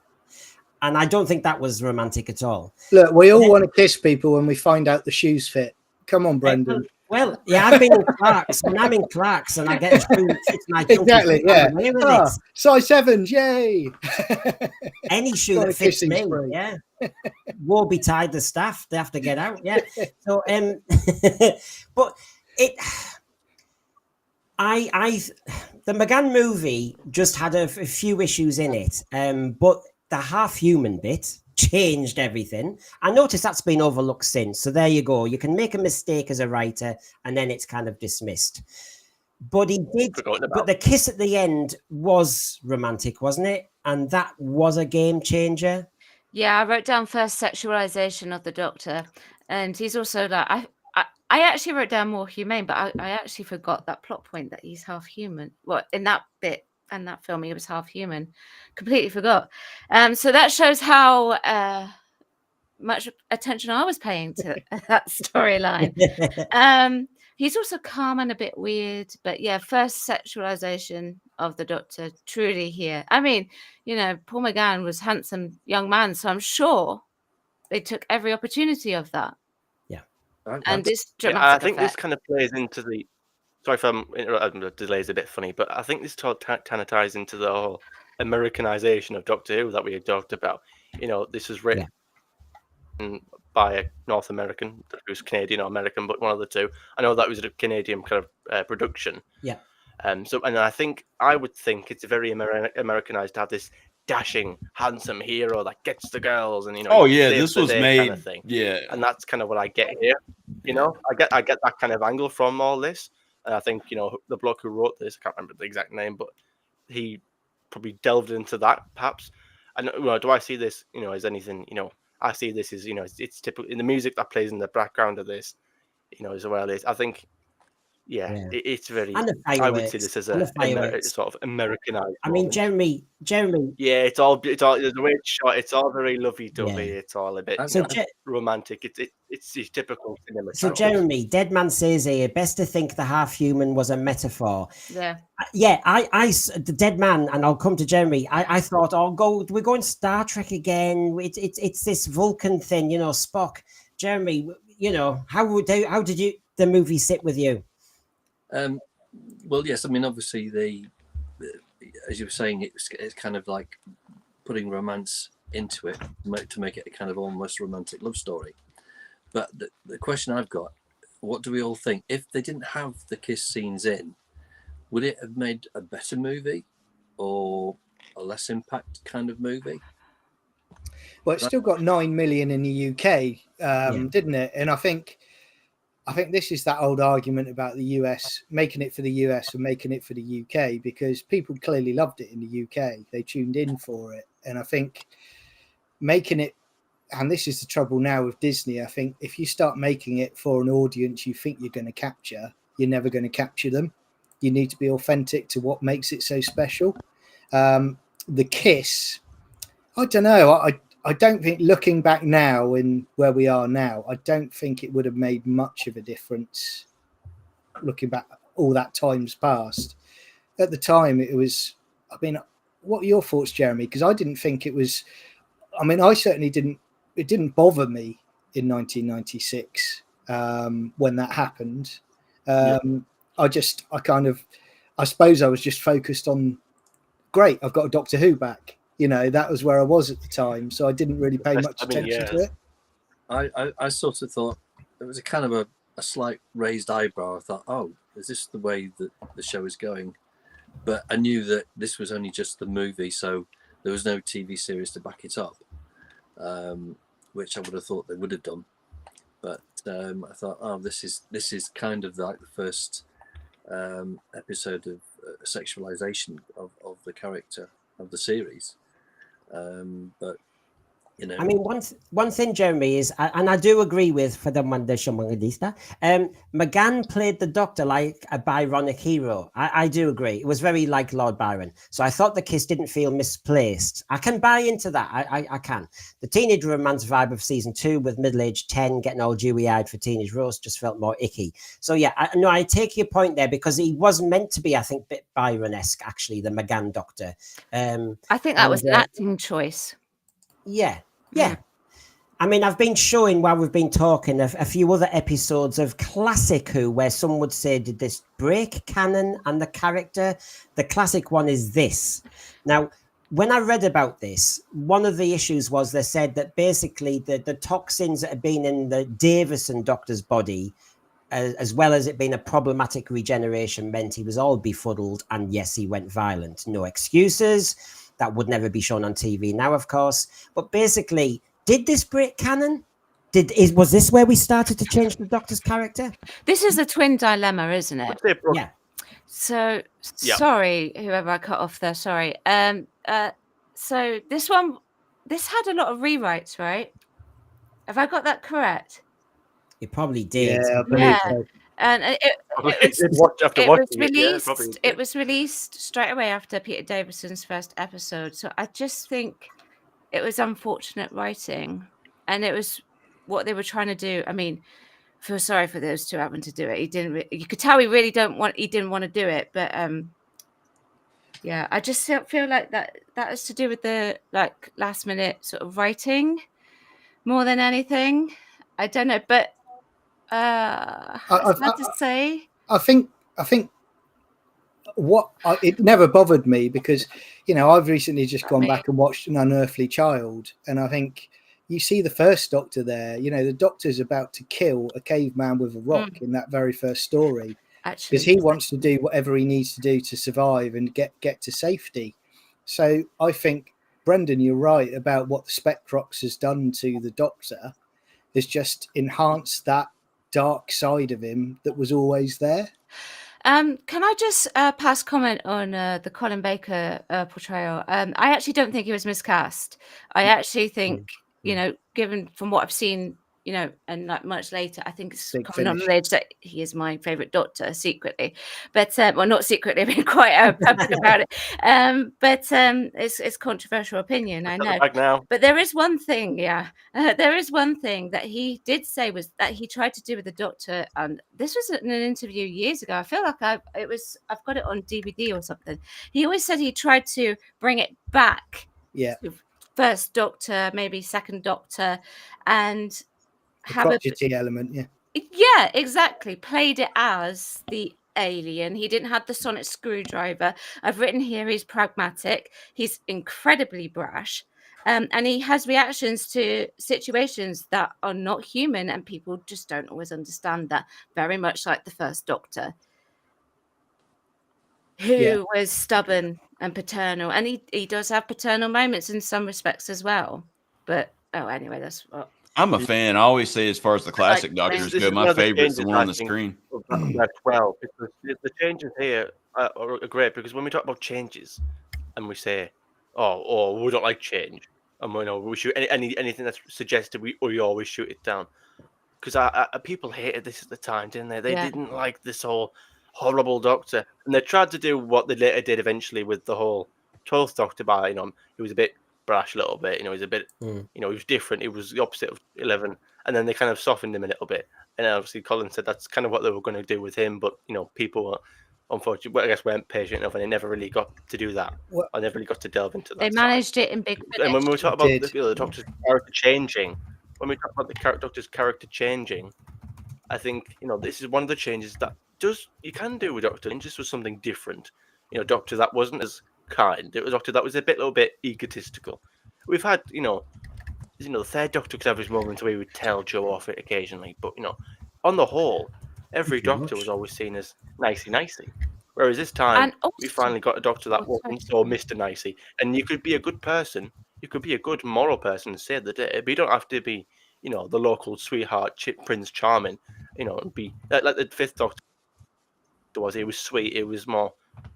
and I don't think that was romantic at all. Look, we all want to kiss people when we find out the shoes fit. Come on, Brendan. Well, yeah, I've been in Clark's. When I'm in Clark's and I get a shoe that fits my chunky Exactly, feet, I'm yeah. away with Ah, it. size 7s, yay! Any shoe Got that a fits kissing me, spree. yeah. Woe betide the staff; they have to get out, yeah. So, but it, the McGann movie just had a few issues in it, but the half-human bit changed everything. I noticed that's been overlooked since. So there you go. You can make a mistake as a writer, and then it's kind of dismissed. But he did. Forgotten about. But the kiss at the end was romantic, wasn't it? And that was a game changer. Yeah, I wrote down first sexualization of the Doctor, and he's also like I actually wrote down more humane, but I actually forgot that plot point that he's half human. Well, in that bit and that film, he was half human. Completely forgot. So that shows how much attention I was paying to that storyline. He's also calm and a bit weird, but yeah, first sexualization of the Doctor truly here. I mean, you know, Paul McGann was handsome young man, so I'm sure they took every opportunity of that. Yeah. And this Yeah, dramatic I think effect. this kind of plays into the. Sorry if I'm the delay's a bit funny, but I think this kind of ties into the whole Americanization of Doctor Who that we had talked about. You know, this was written by a North American who's Canadian or American, but one of the two. I know that was a Canadian kind of production. Yeah. So, and I would think it's very Americanized to have this dashing, handsome hero that gets the girls, and you know, Oh he yeah, saves this the was day made. kind of thing. Yeah, And that's kind of what I get here. You know, I get that kind of angle from all this, and I think, you know, the bloke who wrote this, I can't remember the exact name, but he probably delved into that perhaps. And do I see this, you know, as anything? You know, I see this as, you know, it's typical in the music that plays in the background of this, you know, as well. I think, yeah. It's very. And the I would see fireworks. this as And a the fireworks. sort of Americanized. I mean, moment. Jeremy. Yeah, it's all the way it's shot. It's all very lovey-dovey. Yeah. It's all a bit So romantic. It's your typical cinema. So trope. Jeremy, Dead Man says here, best to think the half human was a metaphor. Yeah. Yeah, the Dead Man, and I'll come to Jeremy. I thought, we're going Star Trek again. It's this Vulcan thing, you know, Spock. Jeremy, you know, how did the movie sit with you? Well, yes. I mean, obviously, as you were saying, it's kind of like putting romance into it to make it a kind of almost romantic love story. But the question I've got, what do we all think? If they didn't have the kiss scenes in, would it have made a better movie or a less impact kind of movie? Well, it's still got 9 million in the UK, didn't it? And I think this is that old argument about the US, making it for the US and making it for the UK, because people clearly loved it in the UK. They tuned in for it. And I think making it, and this is the trouble now with Disney, I think if you start making it for an audience you think you're going to capture, you're never going to capture them. You need to be authentic to what makes it so special. The kiss, I don't know. I don't think, looking back now and where we are now, I don't think it would have made much of a difference. Looking back, all that time's passed. At the time, it was. I mean, what are your thoughts, Jeremy? Because I didn't think it was. I mean, I certainly didn't. It didn't bother me in 1996 when that happened. I suppose I was just focused on. Great, I've got a Doctor Who back. You know, that was where I was at the time, so I didn't really pay much attention to it. I sort of thought it was a kind of a slight raised eyebrow. I thought, oh, is this the way that the show is going? But I knew that this was only just the movie, so there was no TV series to back it up, which I would have thought they would have done. But I thought, oh, this is kind of like the first episode of sexualization of the character of the series. But You know, I mean, one thing, Jeremy, is, and I do agree with Fernando Shamangadista, McGann played the Doctor like a Byronic hero. I do agree. It was very like Lord Byron. So I thought the kiss didn't feel misplaced. I can buy into that. I can. The teenage romance vibe of season 2 with middle-aged 10 getting all dewy-eyed for teenage roast just felt more icky. So yeah, I take your point there, because he was meant to be, I think, a bit Byron-esque, actually, the McGann Doctor. I think that was an acting choice. Yeah. I mean, I've been showing, while we've been talking, a few other episodes of classic Who where some would say, did this break canon and the character? The classic one is this. Now, when I read about this, one of the issues was they said that basically the toxins that had been in the Davison Doctor's body, as well as it being a problematic regeneration, meant he was all befuddled, and yes, he went violent. No excuses. That would never be shown on TV now, of course. But basically, did this break canon? Was this where we started to change the Doctor's character? This is a twin dilemma, isn't it? Yeah. So sorry, whoever I cut off there. Sorry. So this had a lot of rewrites, right? Have I got that correct? It probably did. Yeah, I believe so. And it was released straight away after Peter Davison's first episode. So I just think it was unfortunate writing, and it was what they were trying to do. I mean, feel sorry for those two having to do it. He didn't. You could tell he really didn't want to do it, but yeah, I just feel like that is to do with the like last minute sort of writing more than anything. I don't know, but it's hard to say. I think it never bothered me, because I've recently just gone back and watched An Unearthly Child, and I think you see the first Doctor there. The Doctor's about to kill a caveman with a rock in that very first story, because he wants to do whatever he needs to do to survive and get to safety. So I think, Brendan, you're right about what the Spectrox has done to the Doctor. Has just enhanced that dark side of him that was always there. Can I just pass comment on the Colin Baker portrayal? I actually don't think he was miscast. I actually think, given from what I've seen, and like much later, I think it's common knowledge that he is my favourite Doctor secretly, but well, not secretly, I've been quite public about it. But it's controversial opinion, I know. But there is one thing, there is one thing that he did say, was that he tried to do with the Doctor. This was in an interview years ago. I feel like I've got it on DVD or something. He always said he tried to bring it back. Yeah. To first Doctor, maybe second Doctor, and have crotchety element, yeah, exactly. Played it as the alien. He didn't have the sonic screwdriver. I've written here he's pragmatic. He's incredibly brash, and he has reactions to situations that are not human, and people just don't always understand that. Very much like the first Doctor, who was stubborn and paternal, and he does have paternal moments in some respects as well. But anyway, that's what. I'm a fan. I always say, as far as the classic Doctors go, my favorite's the one on the screen. Well, because the changes here are great, because when we talk about changes and we say, oh, we don't like change, and we shoot anything that's suggested, we always shoot it down. Because people hated this at the time, didn't they? They didn't like this whole horrible Doctor, and they tried to do what they later did eventually with the whole 12th Doctor. By he was a bit brash a little bit, he's a bit, he was different. He was the opposite of 11, and then they kind of softened him a little bit. And obviously, Colin said that's kind of what they were going to do with him, but people were, unfortunately, I guess, weren't patient enough, and they never really got to do that. I never really got to delve into that. They managed it in Big Finish. And when we talk about the Doctor's character changing, I think this is one of the changes that you can do with Doctor. And just was something different. Doctor that wasn't as kind. It was Doctor that was a little bit egotistical. We've had the third Doctor could have his moments where he would tell Joe off it occasionally, but on the whole, every Doctor was always seen as nicey. Whereas this time we finally got a Doctor that wasn't so Mr. Nicey. And you could be a good person, you could be a good moral person to save the day, but you don't have to be the local sweetheart Prince Charming, and be like the fifth Doctor was. It was sweet. It was more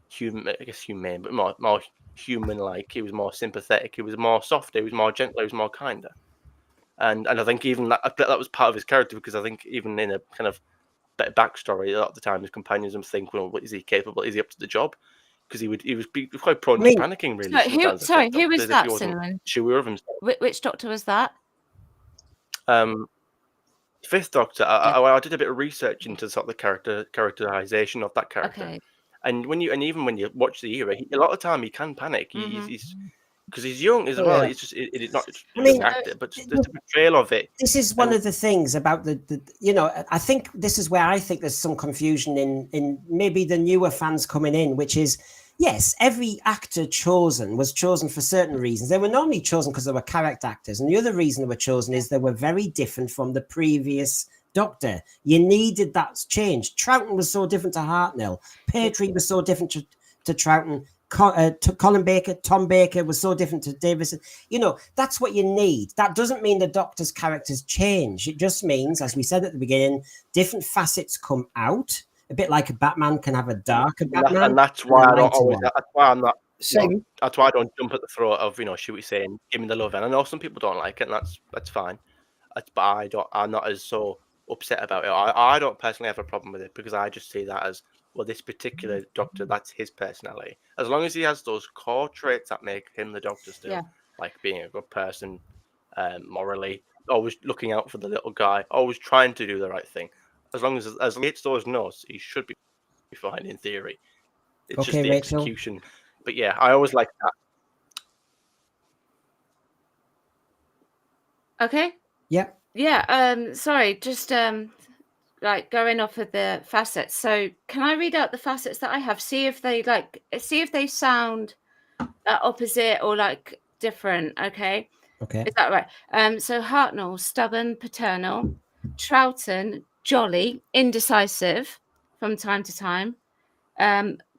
humane, but more human-like. He was more sympathetic. He was more softer. He was more gentle. He was more kinder. And I think even that was part of his character, because I think even in a kind of better backstory, a lot of the time his companions would think, well, is he capable? Is he up to the job? Because he was quite prone to panicking, really. Who was that, Cinnamon? Sure of himself. Which Doctor was that? Fifth Doctor. I did a bit of research into sort of the characterization of that character. Okay. And even when you watch the era, a lot of time he can panic. He's because he's young as Oh, well. yeah. It's just it's not just I mean, an actor, but just the portrayal of it. This is one of the things about the I think this is where I think there's some confusion in maybe the newer fans coming in, which is, yes, every actor was chosen for certain reasons. They were normally chosen because they were character actors, and the other reason they were chosen is they were very different from the previous Doctor. You needed that change. Troughton was so different to Hartnell. Petrie was so different to Troughton. To Colin Baker, Tom Baker was so different to Davison. That's what you need. That doesn't mean the Doctor's characters change. It just means, as we said at the beginning, different facets come out. A bit like a Batman can have a darker Batman, and that's why I don't always. one. That's why I'm not. Same. That's why I don't jump at the throat of should we say, give me the love. And I know some people don't like it, and that's fine. But I'm not as so upset about it. I don't personally have a problem with it, because I just see that as, well, this particular Doctor, that's his personality. As long as he has those core traits that make him the Doctor still, like being a good person, morally, always looking out for the little guy, always trying to do the right thing. As long as he hits those notes, he should be fine in theory. It's Okay, just the Rachel. execution. But yeah, I always like that. Okay. Yep. Yeah. Sorry, just like going off of the facets. So can I read out the facets that I have? See if they sound opposite or like different. Okay. Okay. Is that right? So Hartnell, stubborn, paternal. Troughton, jolly, indecisive from time to time.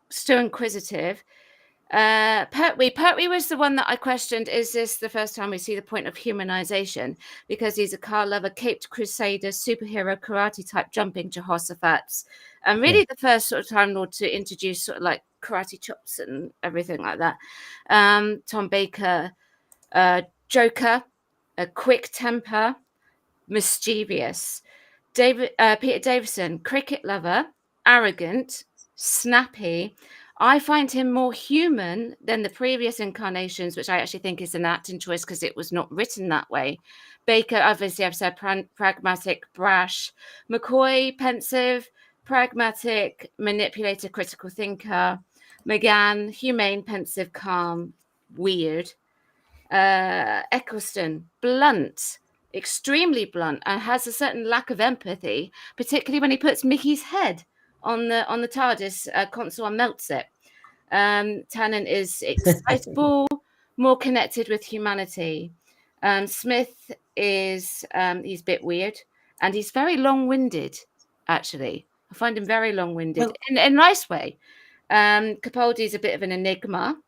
Still inquisitive. Pertwee was the one that I questioned. Is this the first time we see the point of humanization? Because he's a car lover, caped crusader, superhero, karate type, jumping Jehoshaphat, and really the first sort of Time Lord to introduce sort of like karate chops and everything like that. Tom Baker, Joker, a quick temper, mischievous. Peter Davison, cricket lover, arrogant, snappy. I find him more human than the previous incarnations, which I actually think is an acting choice because it was not written that way. Baker, obviously, I've said pragmatic, brash. McCoy, pensive, pragmatic, manipulator, critical thinker. McGann, humane, pensive, calm, weird. Eccleston, blunt, extremely blunt, and has a certain lack of empathy, particularly when he puts Mickey's head on the TARDIS console and melts it. Tennant is excitable, more connected with humanity. Smith is he's a bit weird, and he's very long-winded. Actually, I find him very long-winded in a nice way. Capaldi's a bit of an enigma,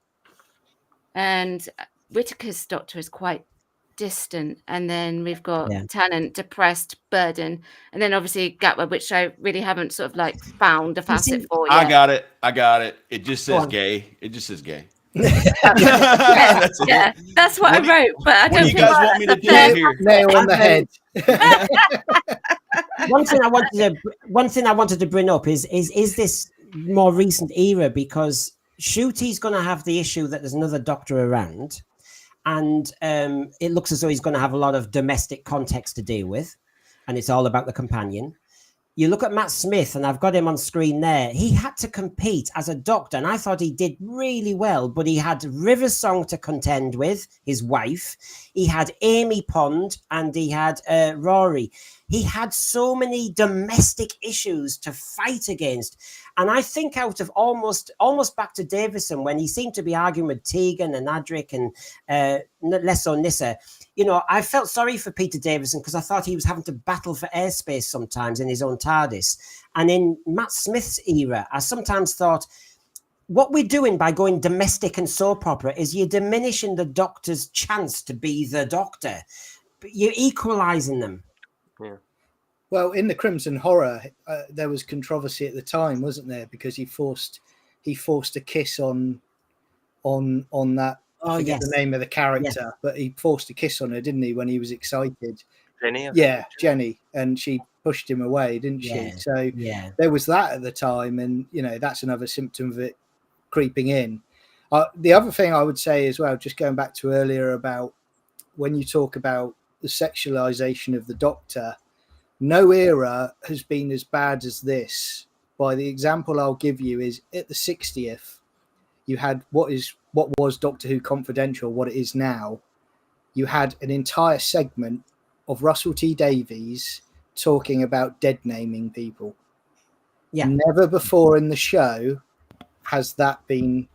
and Whittaker's Doctor is quite distant, and then we've got Tennant, depressed, burden, and then obviously Gatwa, which I really haven't sort of like found a facet for yet. I got it. It just says gay. It just says gay. That's what I wrote, but I don't you guys want me to do here? Nail on the head. One thing I wanted to bring up is this more recent era, because Shooty's going to have the issue that there's another Doctor around, and it looks as though he's going to have a lot of domestic context to deal with, and it's all about the companion. You look at Matt Smith, and I've got him on screen there. He had to compete as a Doctor, and I thought he did really well, but he had River Song to contend with, his wife. He had Amy Pond, and he had Rory. He had so many domestic issues to fight against. And I think out of almost back to Davison, when he seemed to be arguing with Tegan and Adric and Lesso Nissa, I felt sorry for Peter Davison because I thought he was having to battle for airspace sometimes in his own TARDIS. And in Matt Smith's era, I sometimes thought, what we're doing by going domestic and soap opera is you're diminishing the Doctor's chance to be the Doctor. But you're equalising them. Yeah. Well, in the Crimson Horror, there was controversy at the time, wasn't there? Because he forced a kiss on on that. Oh, I forget yes. the name of the character, but he forced a kiss on her, didn't he, when he was excited? Jenny, I think Yeah, it was Jenny, and she pushed him away, didn't Yeah, she? So yeah. there was that at the time, and that's another symptom of it creeping in. The other thing I would say as well, just going back to earlier about when you talk about the sexualization of the Doctor, no era has been as bad as this. By the example I'll give you is at the 60th, you had what was Doctor Who Confidential, what it is now. You had an entire segment of Russell T Davies talking about dead naming people. Yeah. Never before in the show has that been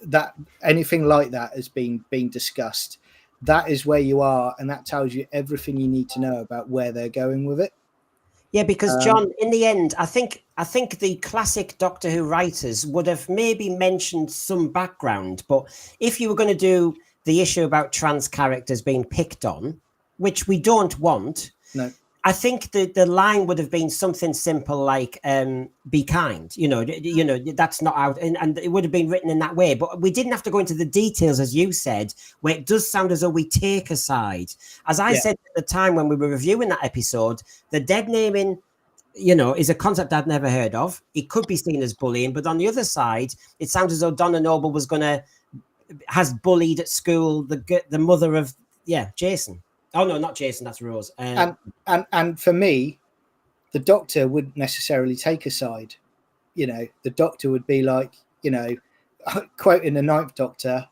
that anything like that has been discussed. That is where you are, and that tells you everything you need to know about where they're going with it. Yeah, because John, in the end, I think the classic Doctor Who writers would have maybe mentioned some background, but if you were going to do the issue about trans characters being picked on, which we don't want, No. I think the line would have been something simple like "be kind." That's not out, and it would have been written in that way. But we didn't have to go into the details, as you said, where it does sound as though we take a side. As I said at the time when we were reviewing that episode, the dead naming, is a concept I'd never heard of. It could be seen as bullying, but on the other side, it sounds as though Donna Noble has bullied at school the mother of Jason. Oh no, not Jason. That's Rose. And for me, the Doctor wouldn't necessarily take a side. The Doctor would be like, quoting the Ninth Doctor,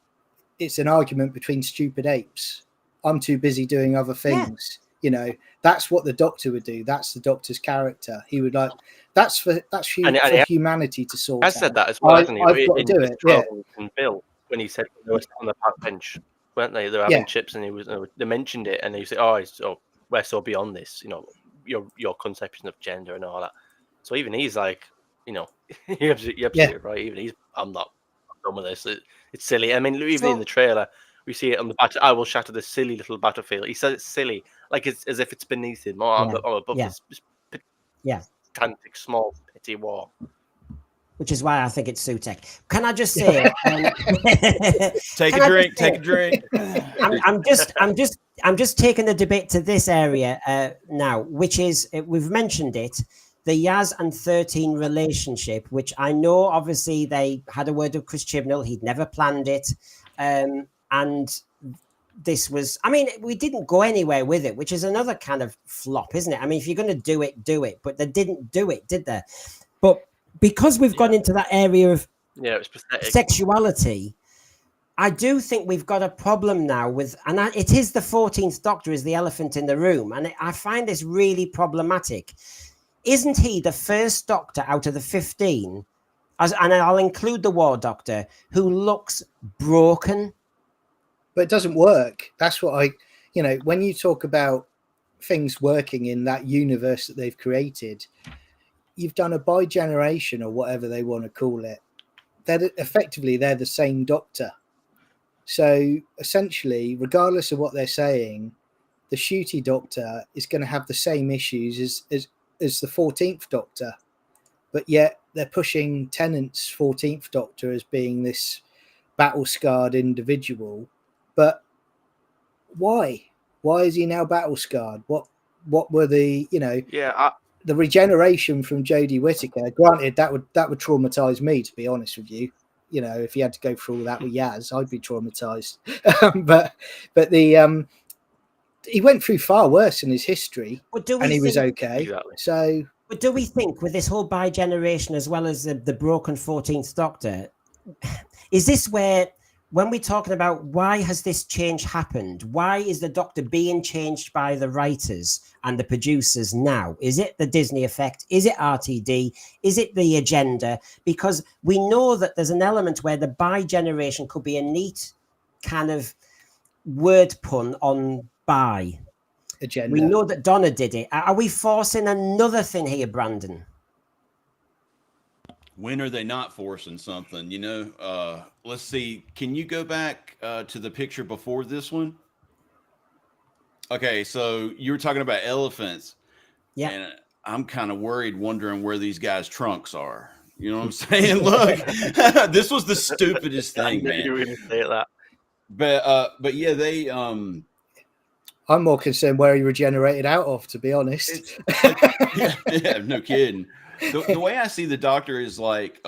"It's an argument between stupid apes. I'm too busy doing other things." That's what the Doctor would do. That's the Doctor's character. He would like that's for humanity to sort. I said that as well, hasn't he? I've got to do it. Yeah. And Bill, when he said they were on the park bench, weren't they? They were having chips, and they mentioned it, and he said, "Oh, we're so beyond this. Your conception of gender and all that." So even he's like, you're absolutely right. Even he's, I'm not done with this. It's silly. I mean, even in the trailer, we see it on the battle. I will shatter this silly little battlefield. He says it's silly, like it's as if it's beneath him. I'm above this pedantic, small, petty war. Which is why I think it's Sutek. Can I just say? Take a drink. I'm just taking the debate to this area now, which is we've mentioned it, the Yaz and 13 relationship, which I know obviously they had a word with Chris Chibnall. He'd never planned it, and this was. I mean, we didn't go anywhere with it, which is another kind of flop, isn't it? I mean, if you're going to do it, do it. But they didn't do it, did they? But because we've gone into that area of it's pathetic. Sexuality, I do think we've got a problem now with, and it is the 14th Doctor is the elephant in the room, and I find this really problematic. Isn't he the first Doctor out of the 15, and I'll include the War Doctor, who looks broken? But it doesn't work. That's what when you talk about things working in that universe that they've created, you've done a bi-generation or whatever they want to call it. They're the same Doctor. So essentially, regardless of what they're saying, the Ncuti Doctor is going to have the same issues as the 14th Doctor. But yet they're pushing Tennant's 14th Doctor as being this battle-scarred individual. But why? Why is he now battle-scarred? What were the, the regeneration from Jodie Whittaker? Granted, that would traumatize me, to be honest with you. If he had to go through all that with Yaz, I'd be traumatized. but the he went through far worse in his history, and he was okay. Exactly. So, but do we think with this whole bi-generation as well as the broken 14th Doctor, is this where, when we're talking about why has this change happened, why is the Doctor being changed by the writers and the producers now? Is it the Disney effect? Is it RTD? Is it the agenda? Because we know that there's an element where the bi-generation could be a neat kind of word pun on bi. Agenda. We know that Donna did it. Are we forcing another thing here, Brandon? When are they not forcing something? Let's see. Can you go back to the picture before this one? Okay, so you were talking about elephants. Yeah. And I'm kind of worried, wondering where these guys' trunks are. You know what I'm saying? Look, this was the stupidest thing, I knew you were man. going to say that. But yeah, they I'm more concerned where he regenerated out of, to be honest. it's yeah, no kidding. The way I see the Doctor is like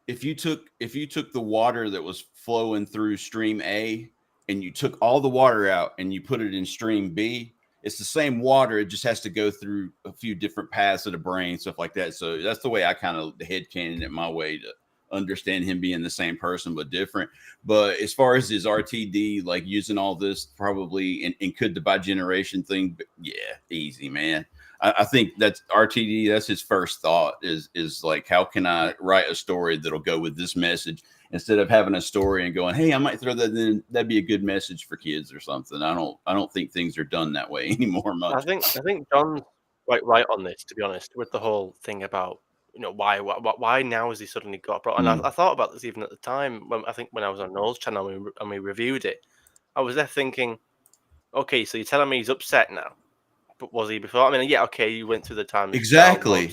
if you took the water that was flowing through stream A and you took all the water out and you put it in stream B, it's the same water. It just has to go through a few different paths of the brain, stuff like that. So that's the way I kind of headcanon it my way to understand him being the same person but different. But as far as his RTD, like using all this probably and could the bi-generation thing, yeah, easy, man. I think that's RTD. That's his first thought is like, how can I write a story that'll go with this message instead of having a story and going, hey, I might throw that in. That'd be a good message for kids or something. I don't think things are done that way anymore much. I think John's quite right on this, to be honest, with the whole thing about why now has he suddenly got a problem? And I thought about this even at the time when I was on Noel's channel and we reviewed it. I was there thinking, okay, so you're telling me he's upset now, but was he before? I mean, yeah, okay, you went through the time Exactly.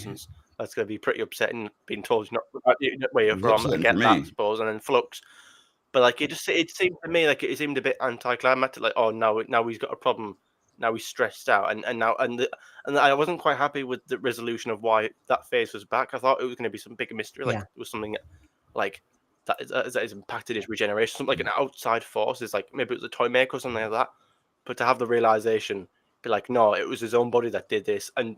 That's going to be pretty upsetting, being told you're not where you're from. I get that, I suppose, and then Flux. But like it seemed to me like it seemed a bit anticlimactic. Like, oh, now he's got a problem. Now he's stressed out, and I wasn't quite happy with the resolution of why that face was back. I thought it was going to be some big mystery, like it was something like that has impacted his regeneration, something like an outside force. Is like maybe it was a toy maker or something like that. But to have the realization, be like, no, it was his own body that did this, and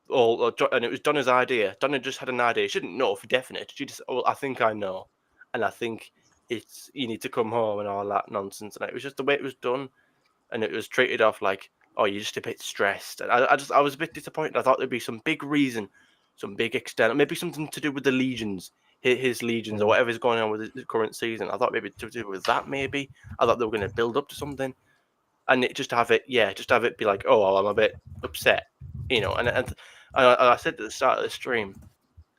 it was Donna's idea. Donna just had an idea. She didn't know for definite. She just, I think I know, and I think it's you need to come home and all that nonsense. And it was just the way it was done, and it was treated off like, oh, you're just a bit stressed. And I was a bit disappointed. I thought there'd be some big reason, some big external, maybe something to do with the legions, his legions, or whatever's going on with the current season. I thought maybe to do with that. Maybe I thought they were going to build up to something, and just have it be like, oh, well, I'm a bit upset, And I said at the start of the stream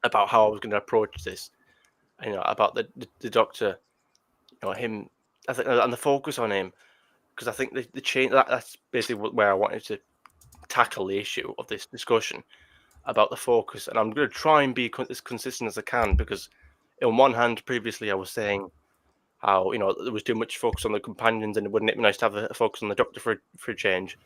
about how I was going to approach this, about the Doctor, him, I think, and the focus on him. Because I think the change that's basically where I wanted to tackle the issue of this discussion about the focus, and I'm going to try and be as consistent as I can. Because, on one hand, previously I was saying how there was too much focus on the companions, and wouldn't it be nice to have a focus on the Doctor for a change?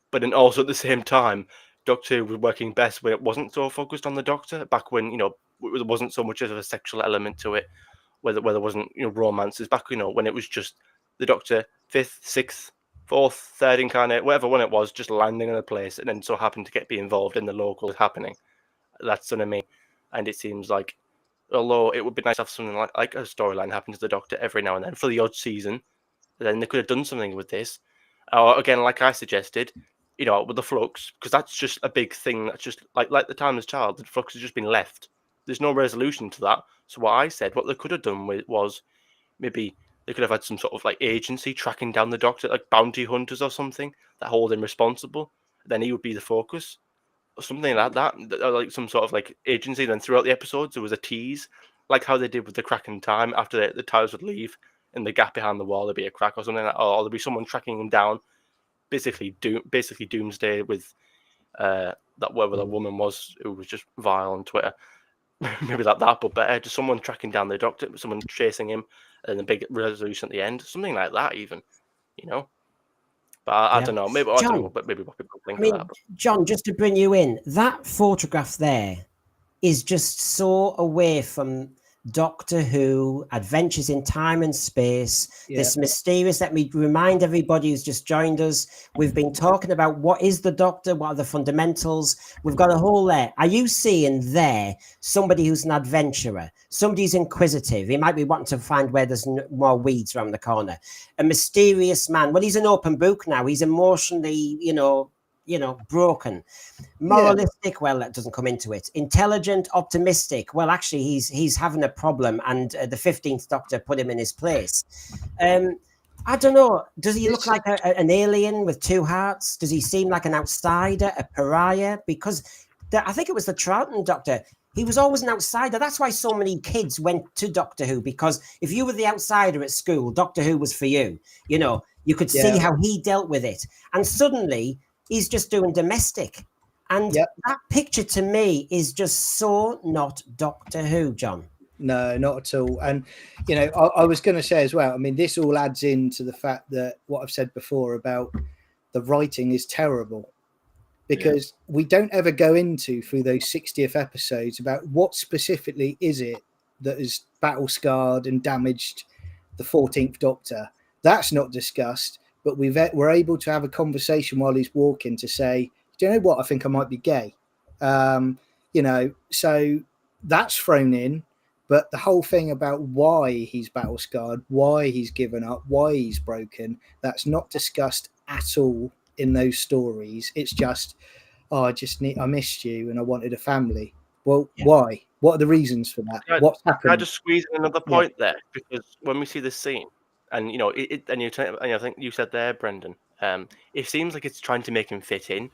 But then also at the same time, Doctor Who was working best when it wasn't so focused on the Doctor. Back when there wasn't so much of a sexual element to it, where there wasn't romances. Back when it was just the Doctor, 5th, 6th, 4th, 3rd incarnate, whatever one it was, just landing in a place and then so happened to be involved in the local happening. That's what I mean. And it seems like, although it would be nice to have something like a storyline happen to the Doctor every now and then for the odd season, then they could have done something with this. Or again, like I suggested, with the Flux, because that's just a big thing. That's just like the Timeless Child. The Flux has just been left. There's no resolution to that. So what I said, what they could have done was maybe they could have had some sort of like agency tracking down the Doctor, like bounty hunters or something that hold him responsible. Then he would be the focus, or something like that, like some sort of like agency. Then throughout the episodes, there was a tease, like how they did with the Kraken time. After the TARDIS would leave, in the gap behind the wall, there'd be a crack or something like that, or there'd be someone tracking him down. Basically Doomsday with that whoever the woman was who was just vile on Twitter. Maybe like that, but better. Just someone tracking down the Doctor, someone chasing him, and the big resolution at the end, something like that, even. But I don't know. Maybe John, I don't know. But maybe what people think I mean, of that. But... John, just to bring you in, that photograph there is just so away from Doctor Who, Adventures in Time and Space, this mysterious. Let me remind everybody who's just joined us, we've been talking about what is the Doctor, what are the fundamentals. We've got a whole there. Are you seeing there somebody who's an adventurer, somebody who's inquisitive? He might be wanting to find where there's more weeds around the corner. A mysterious man. Well, he's an open book now. He's emotionally, broken. Moralistic, well, that doesn't come into it. Intelligent, optimistic, well, actually he's having a problem, and the 15th Doctor put him in his place. I don't know, does he look like an alien with two hearts? Does he seem like an outsider, a pariah? Because I think it was the Troughton Doctor, he was always an outsider. That's why so many kids went to Doctor Who, because if you were the outsider at school, Doctor Who was for you. You could see how he dealt with it, and suddenly he's just doing domestic. And that picture to me is just so not Doctor Who, John. No, not at all. And, you know, I was going to say as well, I mean, this all adds into the fact that what I've said before about the writing is terrible, because we don't ever go into through those 60th episodes about what specifically is it that has battle scarred and damaged the 14th Doctor. That's not discussed, but we're able to have a conversation while he's walking to say, do you know what? I think I might be gay. You know, so that's thrown in. But the whole thing about why he's battle scarred, why he's given up, why he's broken, that's not discussed at all in those stories. It's just, I missed you and I wanted a family. Well, why? What are the reasons for that? What's happened? Can I just squeeze in another point there? Because when we see this scene, and you know, and I think you said there, Brendan, it seems like it's trying to make him fit in,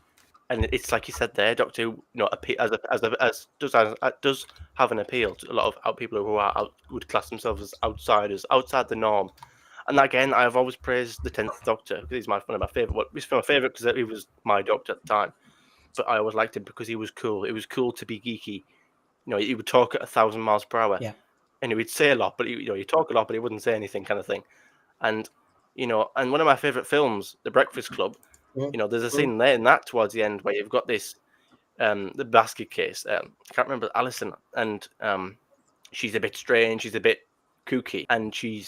and it's like you said there, Doctor, you know, does have an appeal to a lot of people who would class themselves as outsiders, outside the norm. And again, I've always praised the 10th Doctor because he's one of my favorite. Well, he's my favorite because he was my Doctor at the time, but I always liked him because he was cool. It was cool to be geeky. You know, he would talk at 1,000 miles per hour, and he would say a lot, but he talk a lot, but he wouldn't say anything, kind of thing. And you know, and one of my favorite films, The Breakfast Club, you know, there's a scene there in that towards the end where you've got this, the basket case. I can't remember Alison, and she's a bit strange, she's a bit kooky, and she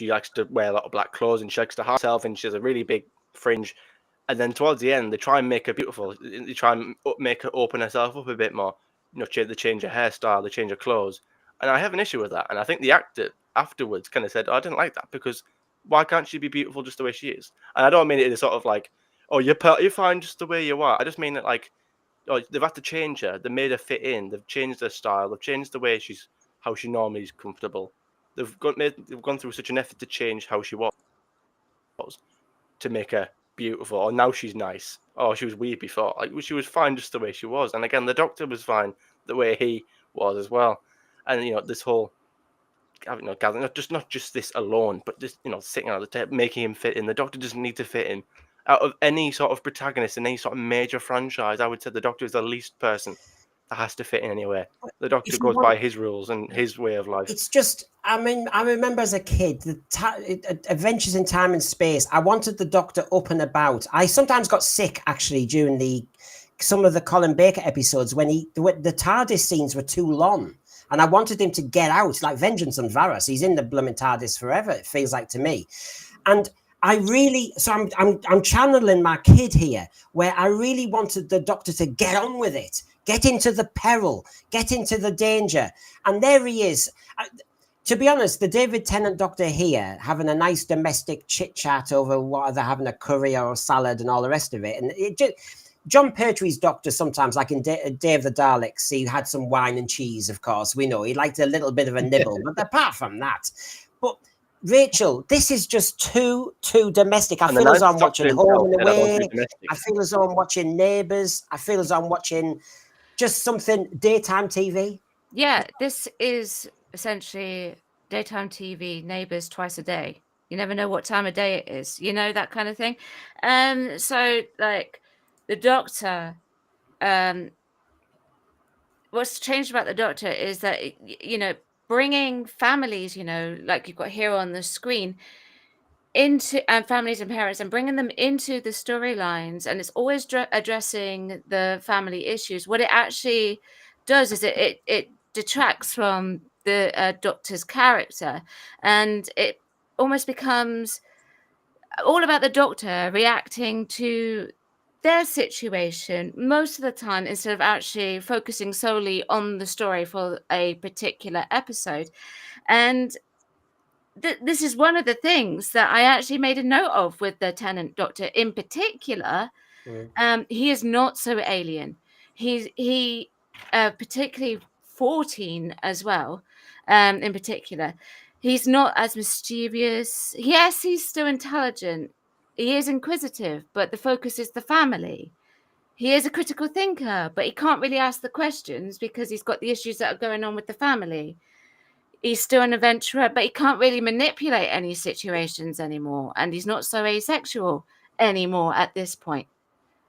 likes to wear a lot of black clothes, and she likes to hide herself, and she has a really big fringe. And then towards the end, they try and make her beautiful. They try and make her open herself up a bit more. You know, they change her hairstyle, they change her clothes. And I have an issue with that. And I think the actor afterwards kind of said, I didn't like that because why can't she be beautiful just the way she is? And I don't mean it in a sort of like, oh, you're fine just the way you are. I just mean it like, oh, they've had to change her. They made her fit in. They've changed her style. They've changed the way how she normally is comfortable. They've gone through such an effort to change how she was to make her beautiful. Or now she's nice. Oh, she was weird before. Like she was fine just the way she was. And again, the Doctor was fine the way he was as well. And you know, this whole, you know, gathering, not just this alone, but just, you know, sitting at the table, making him fit in. The Doctor doesn't need to fit in. Out of any sort of protagonist in any sort of major franchise, I would say the Doctor is the least person that has to fit in anywhere. The Doctor goes by his rules and his way of life. It's just, I mean, I remember as a kid, the Adventures in Time and Space, I wanted the Doctor up and about. I sometimes got sick, actually, during some of the Colin Baker episodes when the TARDIS scenes were too long. And I wanted him to get out, like Vengeance on Varys. He's in the blooming TARDIS forever, it feels like to me. And I'm channeling my kid here, where I really wanted the Doctor to get on with it, get into the peril, get into the danger. And there he is. To be honest, the David Tennant Doctor here, having a nice domestic chit-chat over what they're having, a curry or a salad and all the rest of it. And it just, John Pertwee's Doctor sometimes, like in Day of the Daleks, he had some wine and cheese, of course. We know he liked a little bit of a nibble. But apart from that, but Rachel, this is just too domestic. I feel as though I'm watching Home and Away. I feel as though I'm watching Neighbours. I feel as though I'm watching just something daytime TV. Yeah, this is essentially daytime TV, Neighbours twice a day. You never know what time of day it is, you know, that kind of thing. So like the Doctor, what's changed about the Doctor is that, you know, bringing families, you know, like you've got here on the screen, into families and parents, and bringing them into the storylines, and it's always addressing the family issues. What it actually does is it detracts from the Doctor's character, and it almost becomes all about the Doctor reacting to their situation most of the time, instead of actually focusing solely on the story for a particular episode. And this is one of the things that I actually made a note of with the Tennant Doctor in particular. He is not so alien. He particularly 14 as well, in particular. He's not as mischievous. Yes, he's still intelligent. He is inquisitive, but the focus is the family. He is a critical thinker, but he can't really ask the questions because he's got the issues that are going on with the family. He's still an adventurer, but he can't really manipulate any situations anymore. And he's not so asexual anymore at this point.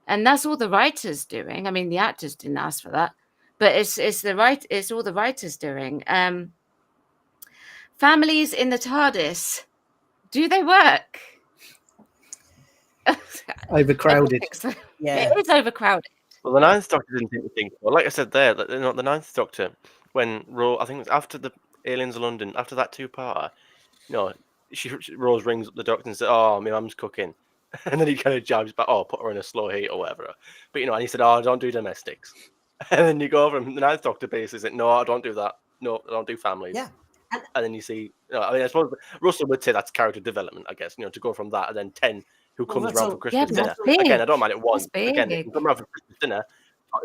and that's all the writers doing. I mean, the actors didn't ask for that, but it's all the writers doing. Families in the TARDIS, do they work? Overcrowded. I don't think so. Yeah. It is overcrowded. Well, the Ninth Doctor didn't seem to think so. Like I said there, the Ninth Doctor, when I think it was after the Aliens of London, after that two-parter, Rose rings up the Doctor and says, "Oh, my mum's cooking," and then he kind of jibes back, "Oh, put her in a slow heat or whatever." But and he said, "Oh, don't do domestics," and then you go from the Ninth Doctor basis, and "No, I don't do that. No, I don't do families." Yeah. And then you see, I suppose Russell would say that's character development, I guess, to go from that and then 10 who comes around for Christmas but dinner. that's Again, I big. don't mind it once. That's Again, if big. you come around for Christmas dinner,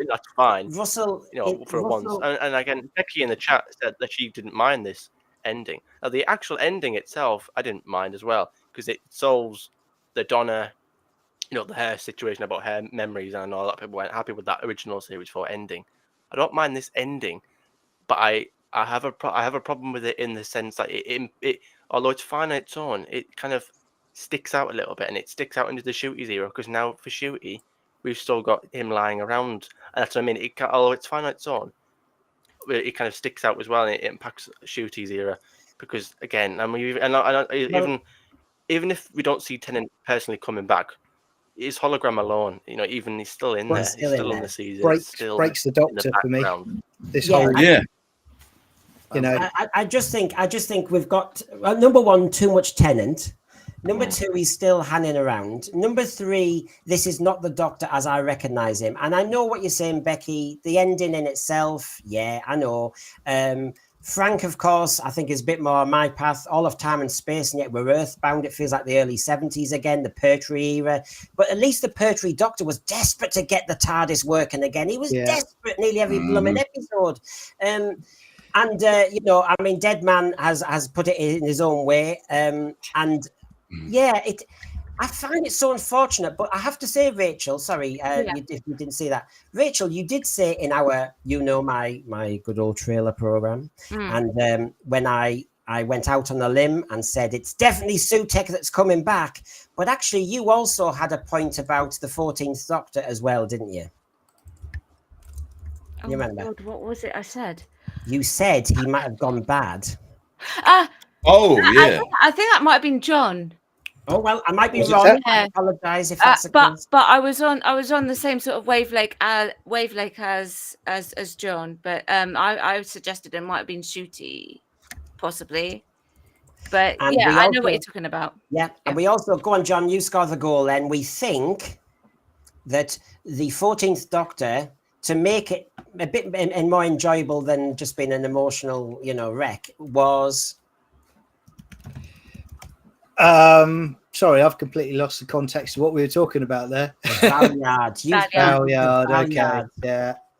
that's fine. Russell, For once. And again, Becky in the chat said that she didn't mind this ending. Now, the actual ending itself, I didn't mind as well, because it solves the Donna, the hair situation about her memories, and all that. People weren't happy with that original series 4 ending. I don't mind this ending, but I have a problem with it in the sense that it although it's fine on its own, it kind of sticks out a little bit, and it sticks out into the Shooty's era, because now for Shooty, we've still got him lying around, and that's what I mean. Although it's fine on its own, it kind of sticks out as well, and it impacts Shooty's era, because again, I mean, even if we don't see Tennant personally coming back, his hologram alone, even he's still in there. He's still in the season. Breaks the Doctor for me. This whole I just think we've got number one, too much Tennant. Number two, he's still hanging around. Number three, this is not the Doctor as I recognize him. And I know what you're saying, Becky. The ending in itself, yeah, I know. Frank, of course, I think is a bit more my path. All of time and space, and yet we're earthbound. It feels like the early 70s again, the Pertwee era. But at least the Pertwee Doctor was desperate to get the TARDIS working again. He was desperate nearly every blooming episode. I mean, Dead Man has put it in his own way. I find it so unfortunate, but I have to say, Rachel, sorry, if you didn't see that. Rachel, you did say in our, my good old trailer program, and when I went out on a limb and said it's definitely Sutek that's coming back, but actually you also had a point about the 14th Doctor as well, didn't you? You remember? God, what was it I said? You said he might have gone bad. I think that might have been John. Oh well, I might be wrong. I apologise if that's the case. But I was on the same sort of wavelength as John. But I suggested it might have been Shooty, possibly. But I know what you're talking about. Yeah, and we also go on, John. You score the goal. Then we think that the 14th Doctor, to make it a bit more enjoyable than just being an emotional, wreck, was. Sorry, I've completely lost the context of what we were talking about there. Valyard. Okay.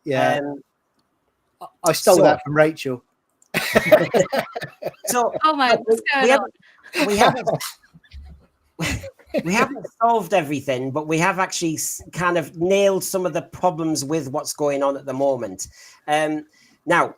Yeah. I stole that from Rachel. So, oh my, what's going on? We haven't solved everything, but we have actually kind of nailed some of the problems with what's going on at the moment. Now,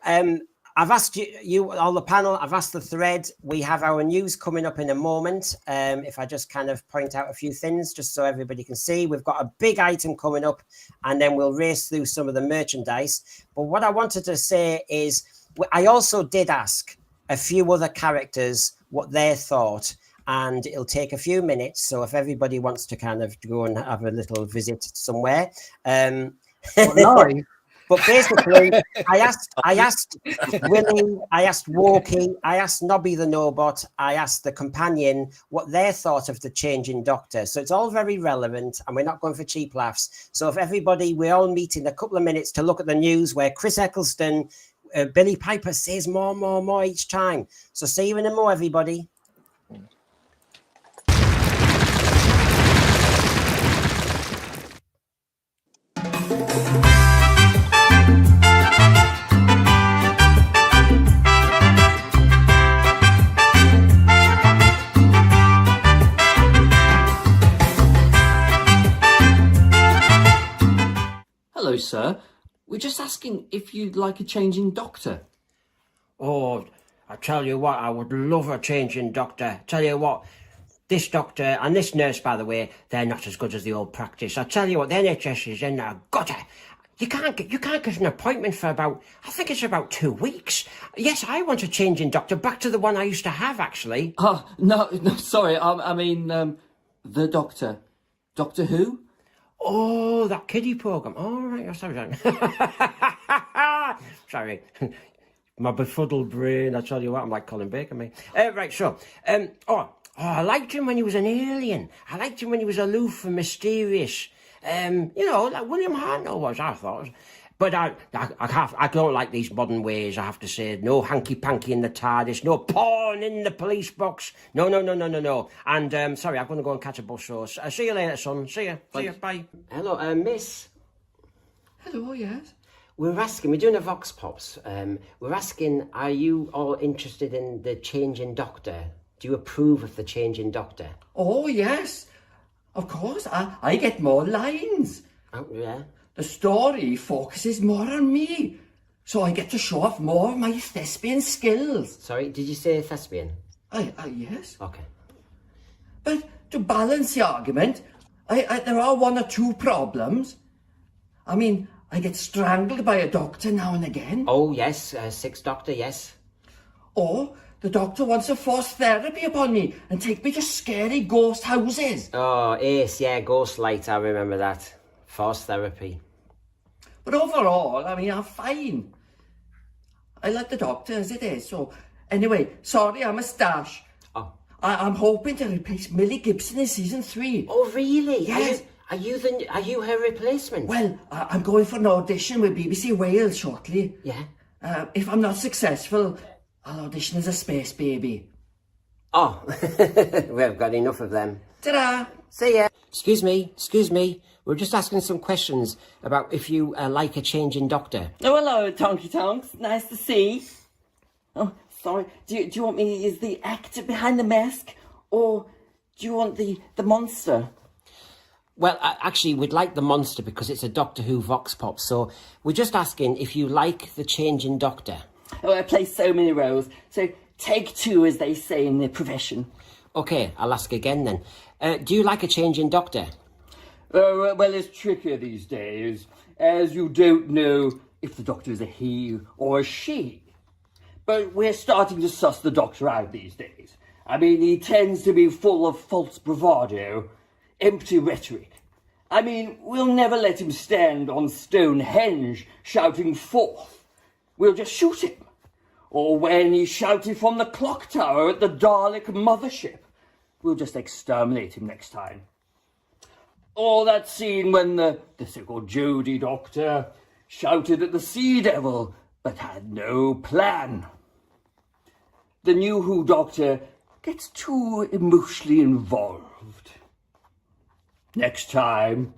I've asked you all the panel, I've asked the thread. We have our news coming up in a moment. If I just kind of point out a few things, just so everybody can see, we've got a big item coming up, and then we'll race through some of the merchandise. But what I wanted to say is, I also did ask a few other characters what they thought, and it'll take a few minutes. So if everybody wants to kind of go and have a little visit somewhere. But basically, I asked Willie, I asked Walkie, I asked Nobby the Nobot, I asked the companion what they thought of the change in Doctor. So it's all very relevant, and we're not going for cheap laughs. So if everybody, we all meet in a couple of minutes to look at the news where Chris Eccleston, Billy Piper says more each time. So see you in a mo, everybody. Hello, sir. We're just asking if you'd like a change in Doctor. Oh, I tell you what, I would love a change in Doctor. Tell you what, this doctor and this nurse, by the way, they're not as good as the old practice. I tell you what, the NHS is in a gutter. You can't get an appointment for I think it's about 2 weeks. Yes, I want a changing doctor, back to the one I used to have, actually. Oh, no, sorry. I mean, the Doctor. Doctor Who? Oh, that kiddie programme. All right, oh, sorry. Sorry. My befuddled brain, I tell you what, I'm like Colin Baker, mate. Right, so, I liked him when he was an alien. I liked him when he was aloof and mysterious. Like William Hartnell was, I thought. But I don't like these modern ways, I have to say. No hanky-panky in the TARDIS, no porn in the police box. No. And, sorry, I'm going to go and catch a bus, so see you later, son. See you, bye. Hello, miss. Hello, yes. We're doing a Vox Pops. We're asking, are you all interested in the changing doctor? Do you approve of the changing doctor? Oh, yes. Of course. I get more lines. Oh, yeah? The story focuses more on me, so I get to show off more of my thespian skills. Sorry, did you say thespian? Yes. Okay. But to balance the argument, there are 1 or 2 problems. I mean, I get strangled by a doctor now and again. Oh, yes, Sixth Doctor, yes. Or the doctor wants to force therapy upon me and take me to scary ghost houses. Oh, Ace, yeah, Ghost Light, I remember that. Forced therapy. But overall, I mean, I'm fine. I like the doctor as it is, so... Anyway, sorry, I'm a stash. Oh. I'm hoping to replace Millie Gibson in season 3. Oh, really? Yes. Are you her replacement? Well, I'm going for an audition with BBC Wales shortly. Yeah. If I'm not successful, I'll audition as a space baby. Oh, we've got enough of them. Ta-da! See ya. Excuse me. We're just asking some questions about if you like a changing doctor. Oh, hello, Tonky Tonks. Nice to see. Oh, sorry. Do you want me as the actor behind the mask, or do you want the monster? Well, actually, we'd like the monster because it's a Doctor Who Vox Pop. So we're just asking if you like the changing doctor. Oh, I play so many roles. So take 2, as they say in the profession. Okay, I'll ask again then. Do you like a changing doctor? Well, it's trickier these days, as you don't know if the doctor is a he or a she. But we're starting to suss the doctor out these days. I mean, he tends to be full of false bravado, empty rhetoric. I mean, we'll never let him stand on Stonehenge shouting forth. We'll just shoot him. Or when he shouted from the clock tower at the Dalek mothership, we'll just exterminate him next time. Or that scene when the so-called Jodie Doctor shouted at the Sea Devil, but had no plan. The new Who Doctor gets too emotionally involved. Next time,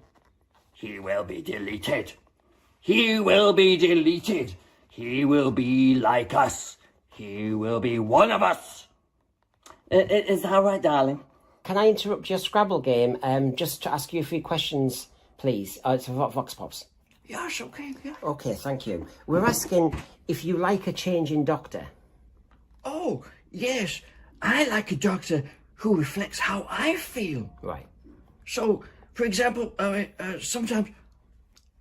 he will be deleted. He will be deleted. He will be like us. He will be one of us. Is that right, darling? Can I interrupt your Scrabble game just to ask you a few questions, please? It's for Vox Pops. Yes, okay, yeah. Okay, thank you. We're asking if you like a changing doctor. Oh, yes. I like a doctor who reflects how I feel. Right. So, for example, sometimes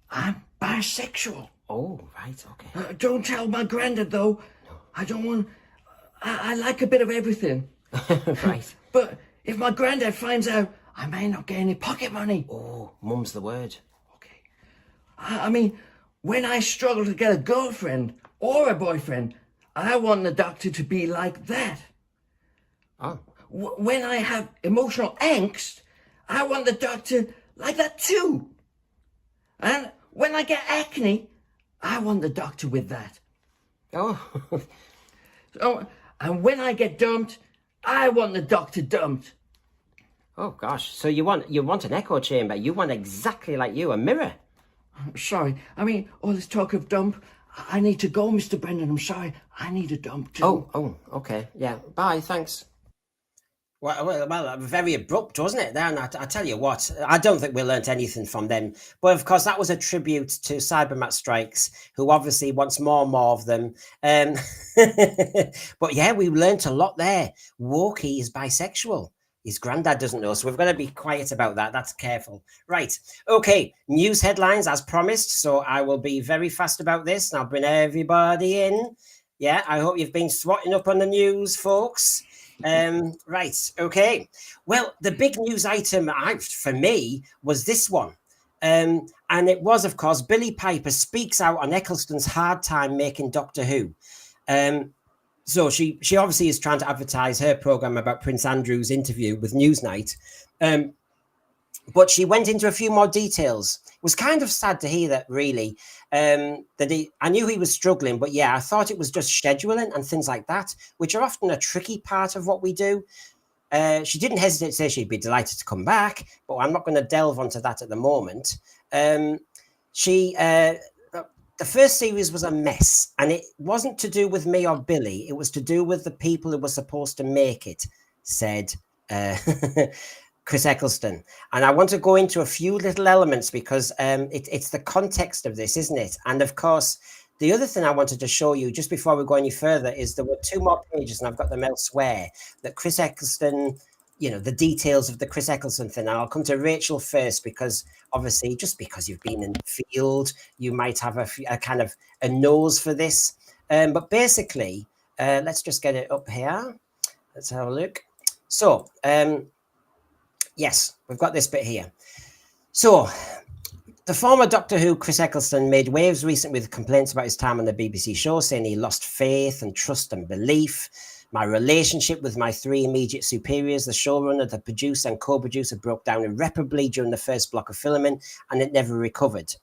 I'm bisexual. Oh, right, okay. Don't tell my granddad, though. No. I don't want... I like a bit of everything. Right. But if my granddad finds out, I may not get any pocket money. Oh, mum's the word. Okay. I mean, when I struggle to get a girlfriend or a boyfriend, I want the doctor to be like that. Oh. When I have emotional angst, I want the doctor like that too. And when I get acne, I want the doctor with that. Oh. And when I get dumped, I want the doctor dumped. Oh, gosh. So you want an echo chamber. You want exactly like you, a mirror. Sorry. I mean, all this talk of dump, I need to go, Mr. Brendan. I'm sorry. I need a dump too. Oh, okay. Yeah. Bye, thanks. Well, very abrupt, wasn't it? There, and I tell you what, I don't think we learnt anything from them. But of course, that was a tribute to Cybermat Strikes, who obviously wants more and more of them. But yeah, we learnt a lot there. Wokey is bisexual. His granddad doesn't know, so we've got to be quiet about that. That's careful. Right. Okay. News headlines as promised. So I will be very fast about this, and I'll bring everybody in. Yeah, I hope you've been swatting up on the news, folks. Right. Okay. Well, the big news item for me was this one. And it was, of course, Billie Piper speaks out on Eccleston's hard time making Doctor Who. So she obviously is trying to advertise her program about Prince Andrew's interview with Newsnight. But she went into a few more details. It was kind of sad to hear that, really. I knew he was struggling, but yeah, I thought it was just scheduling and things like that, which are often a tricky part of what we do. She didn't hesitate to say she'd be delighted to come back, but I'm not going to delve onto that at the moment. The first series was a mess, and it wasn't to do with me or Billy. It was to do with the people who were supposed to make it, said Chris Eccleston. And I want to go into a few little elements because it's the context of this, isn't it? And of course, the other thing I wanted to show you just before we go any further is there were 2 more pages, and I've got them elsewhere, that Chris Eccleston, the details of the Chris Eccleston thing. And I'll come to Rachel first because obviously just because you've been in the field, you might have a kind of a nose for this. But basically, let's just get it up here. Let's have a look. So, yes, we've got this bit here. So, the former Doctor Who, Chris Eccleston, made waves recently with complaints about his time on the BBC show, saying he lost faith and trust and belief. My relationship with my 3 immediate superiors, the showrunner, the producer and co-producer, broke down irreparably during the first block of filming, and it never recovered.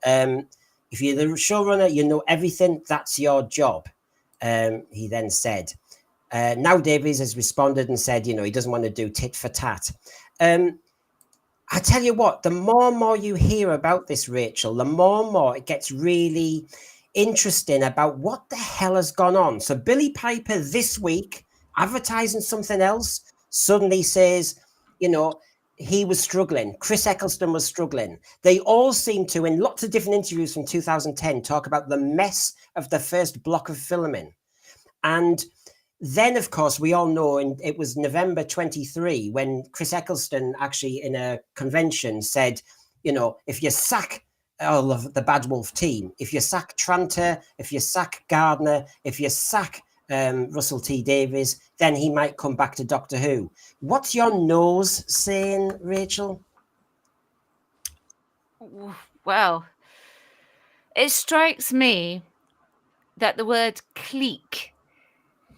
If you're the showrunner, you know everything. That's your job, he then said. Now Davies has responded and said, he doesn't want to do tit for tat. I tell you what, the more and more you hear about this, Rachel, the more and more it gets really interesting about what the hell has gone on. So Billie Piper this week, advertising something else, suddenly says, he was struggling. Chris Eccleston was struggling. They all seem to, in lots of different interviews from 2010, talk about the mess of the first block of filming. And then, of course, we all know it was November 23 when Chris Eccleston actually in a convention said, if you sack all of the Bad Wolf team, if you sack Tranter, if you sack Gardner, if you sack Russell T Davies, then he might come back to Doctor Who. What's your nose saying, Rachel? Well, it strikes me that the word clique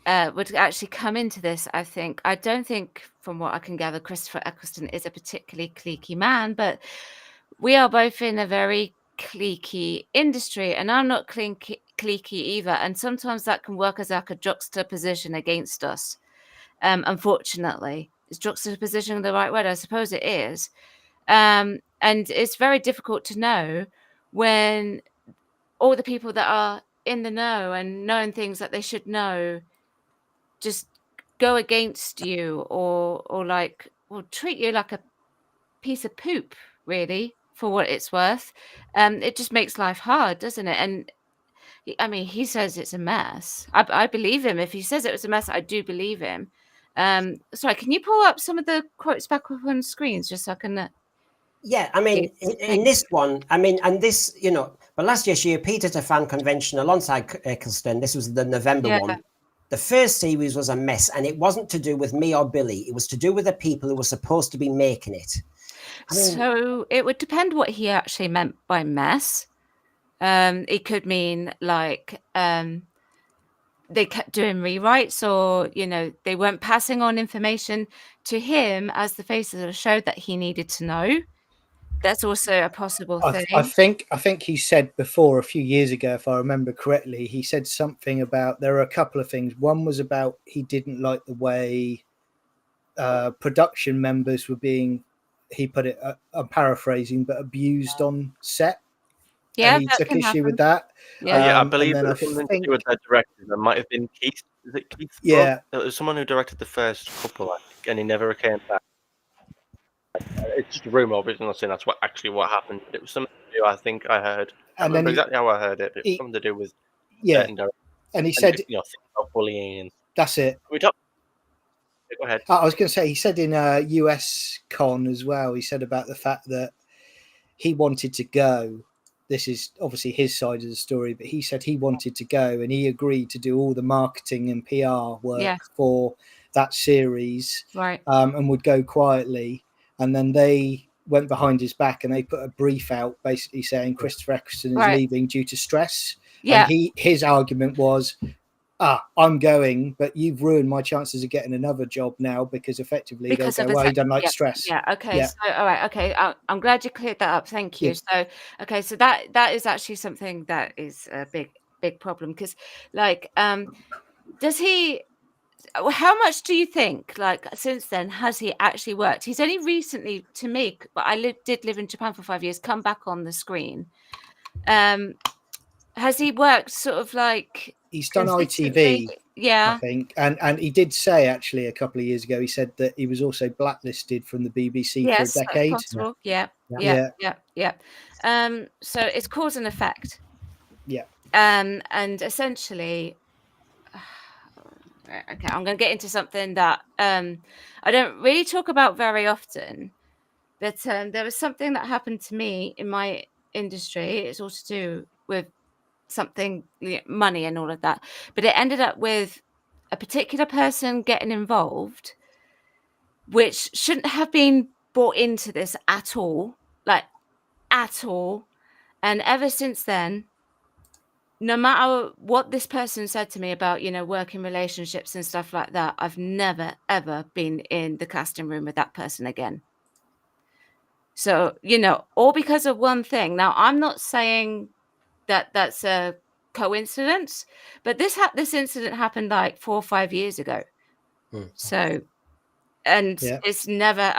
would actually come into this, I think. I don't think, from what I can gather, Christopher Eccleston is a particularly cliquey man, but we are both in a very cliquey industry, and I'm not cliquey either. And sometimes that can work as like a juxtaposition against us. Unfortunately, is juxtaposition the right word? I suppose it is. And it's very difficult to know when all the people that are in the know and knowing things that they should know just go against you or treat you like a piece of poop, really, for what it's worth. It just makes life hard, doesn't it? And I mean, he says it's a mess. I believe him. If he says it was a mess, I do believe him. Sorry, can you pull up some of the quotes back up on screens just so I can... Yeah, I mean, in this one, and this, but last year she appeared at a fan convention alongside Eccleston. This was the November one. The first series was a mess, and it wasn't to do with me or Billy. It was to do with the people who were supposed to be making it. So it would depend what he actually meant by mess. It could mean like they kept doing rewrites, or they weren't passing on information to him as the face of the show that he needed to know. That's also a possible thing. I think he said before, a few years ago, if I remember correctly, he said something about, there are a couple of things. One was about he didn't like the way production members were being, he put it, I'm paraphrasing, but abused on set. Yeah, and he took issue with that. I believe it was something to do with that director. That might have been Keith. Is it Keith? Yeah, it was someone who directed the first couple, I think, and he never came back. It's just a rumor, obviously. I'm not saying that's what happened. But it was something to do, I think I heard. I don't remember exactly how I heard it. But it was something to do with and he said, things about bullying. That's it. We talk. Go ahead. I was going to say, he said in US Con as well, he said about the fact that he wanted to go. This is obviously his side of the story, but he said he wanted to go and he agreed to do all the marketing and PR work for that series, Right. And would go quietly. And then they went behind his back and they put a brief out basically saying Christopher Eccleston is leaving due to stress. Yeah. And his argument was, I'm going, but you've ruined my chances of getting another job now because effectively they'll go, well, he doesn't like stress. Yeah. Okay. So, all right. Okay. I'm glad you cleared that up. Thank you. So, okay. So that is actually something that is a big problem because, like, does he? How much do you think, like, since then, has he actually worked? He's only recently, to me, but I did live in Japan for 5 years, come back on the screen. Has he worked sort of like he's done consistently? ITV, Yeah, I think, and he did say actually a couple of years ago, he said that he was also blacklisted from the BBC for a yes, that's decade. possible. Yeah. So it's cause and effect. Yeah. And essentially, okay, I'm going to get into something that I don't really talk about very often, but there was something that happened to me in my industry. It's all to do with something, money and all of that, but it ended up with a particular person getting involved, which shouldn't have been brought into this at all, like at all. And ever since then, no matter what this person said to me about, working relationships and stuff like that, I've never, ever been in the casting room with that person again. So, all because of one thing. Now, I'm not saying that that's a coincidence, but this incident happened like 4 or 5 years ago. So, and it's never,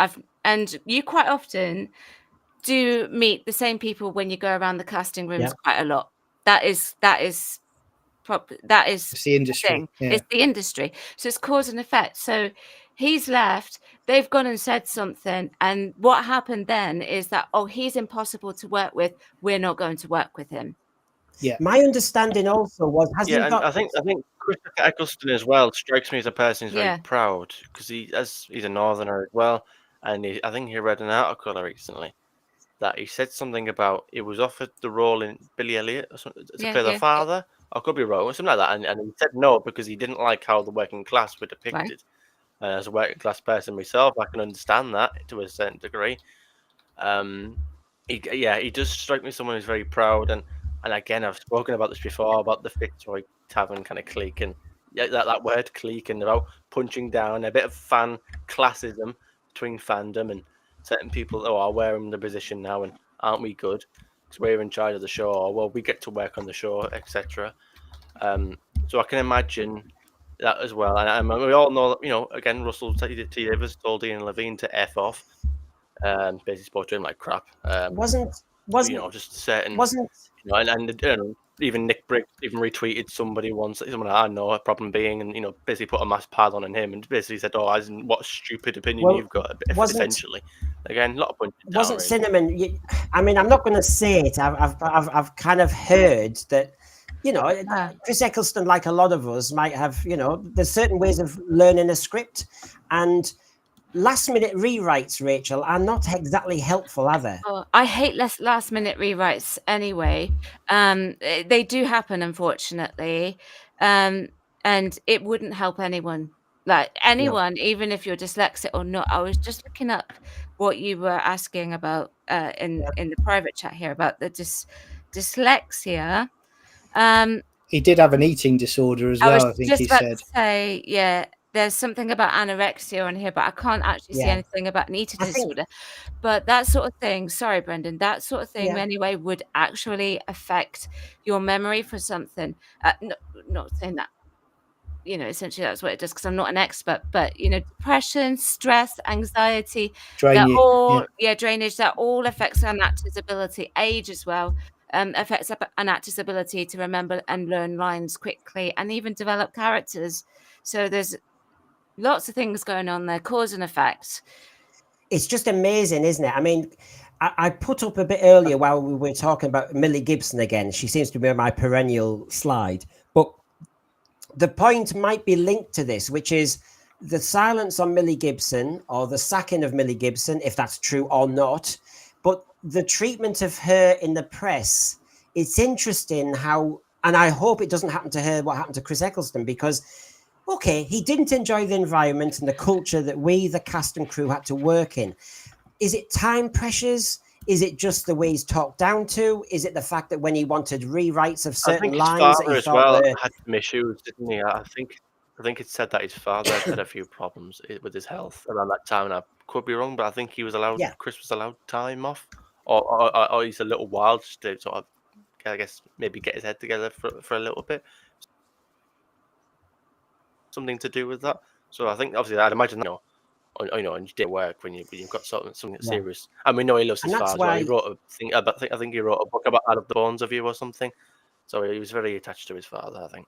and you quite often do meet the same people when you go around the casting rooms quite a lot. It's the industry. Thing. It's the industry. So it's cause and effect. So he's left, they've gone and said something, and what happened then is that, he's impossible to work with, we're not going to work with him. Yeah. My understanding also was, I think Christopher Eccleston as well strikes me as a person who's very proud because he's a northerner as well, and I think he read an article recently that he said something about he was offered the role in Billy Elliot or something, to play the father. I could be wrong, something like that, and he said no because he didn't like how the working class were depicted. As a working class person myself, I can understand that to a certain degree. He does strike me as someone who's very proud, and again, I've spoken about this before about the Fitzroy Tavern kind of clique, and that word clique, and about punching down, a bit of fan classism between fandom and certain people are wearing the position now, and aren't we good because we're in charge of the show, or well, we get to work on the show, etc. So I can imagine that as well, and we all know that, again, Russell T. Davis told Ian Levine to F off. Basically spoke to him like crap. Just certain, and even Nick Briggs even retweeted somebody once, someone I know, a problem being, and basically put a mass pad on him and basically said, what a stupid opinion you've got. Essentially, again, a lot of punching down. Wasn't Cinnamon? I'm not going to say it. I've kind of heard that. Chris Eccleston, like a lot of us, might have. There's certain ways of learning a script, and last-minute rewrites, Rachel, are not exactly helpful, are they? I hate last-minute rewrites anyway. They do happen, unfortunately, and it wouldn't help anyone. Like anyone, even if you're dyslexic or not. I was just looking up what you were asking about in the private chat here about the dyslexia. He did have an eating disorder as well, I think he said. To say, there's something about anorexia on here, but I can't actually see anything about an eating disorder. But that sort of thing, sorry, Brendan, that sort of thing anyway would actually affect your memory for something. Not saying that, essentially that's what it does because I'm not an expert, but, depression, stress, anxiety, drainage, that all affects an actor's ability, age as well. Affects an actor's ability to remember and learn lines quickly and even develop characters. So there's lots of things going on there, cause and effect. It's just amazing, isn't it? I mean, I put up a bit earlier while we were talking about Millie Gibson again. She seems to be on my perennial slide. But the point might be linked to this, which is the silence on Millie Gibson, or the sacking of Millie Gibson, if that's true or not, but the treatment of her in the press, it's interesting how, and I hope it doesn't happen to her what happened to Chris Eccleston, because, okay, he didn't enjoy the environment and the culture that we, the cast and crew, had to work in. Is it time pressures? Is it just the way he's talked down to? Is it the fact that when he wanted rewrites of I certain think his lines that father he as thought well were... had some issues, didn't he? I think it said that his father had a few problems with his health around that time, and I could be wrong, but I think he was allowed, Yeah. Chris was allowed time off, or he's a little while just to sort of, I guess, maybe get his head together for a little bit, something to do with that. So I think obviously I'd imagine, you know, and you did work when you've got something Yeah. serious. And we know he loves And his that's father as well. He why... wrote a thing. I think he wrote a book about Out of the Bones of You or something. So he was very attached to his father, I think.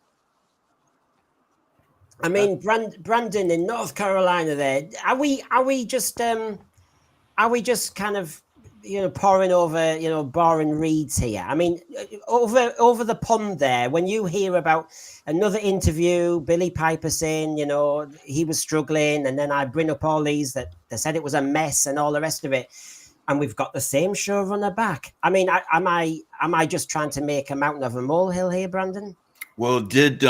I mean, Brandon in North Carolina. There, are we just kind of, you know, pouring over, you know, boring reads here? I mean, over the pond there, when you hear about another interview, Billy Piper saying, you know, he was struggling, and then I bring up all these that they said it was a mess and all the rest of it, and we've got the same showrunner back. I mean, am I just trying to make a mountain of a molehill here, Brandon? Well, did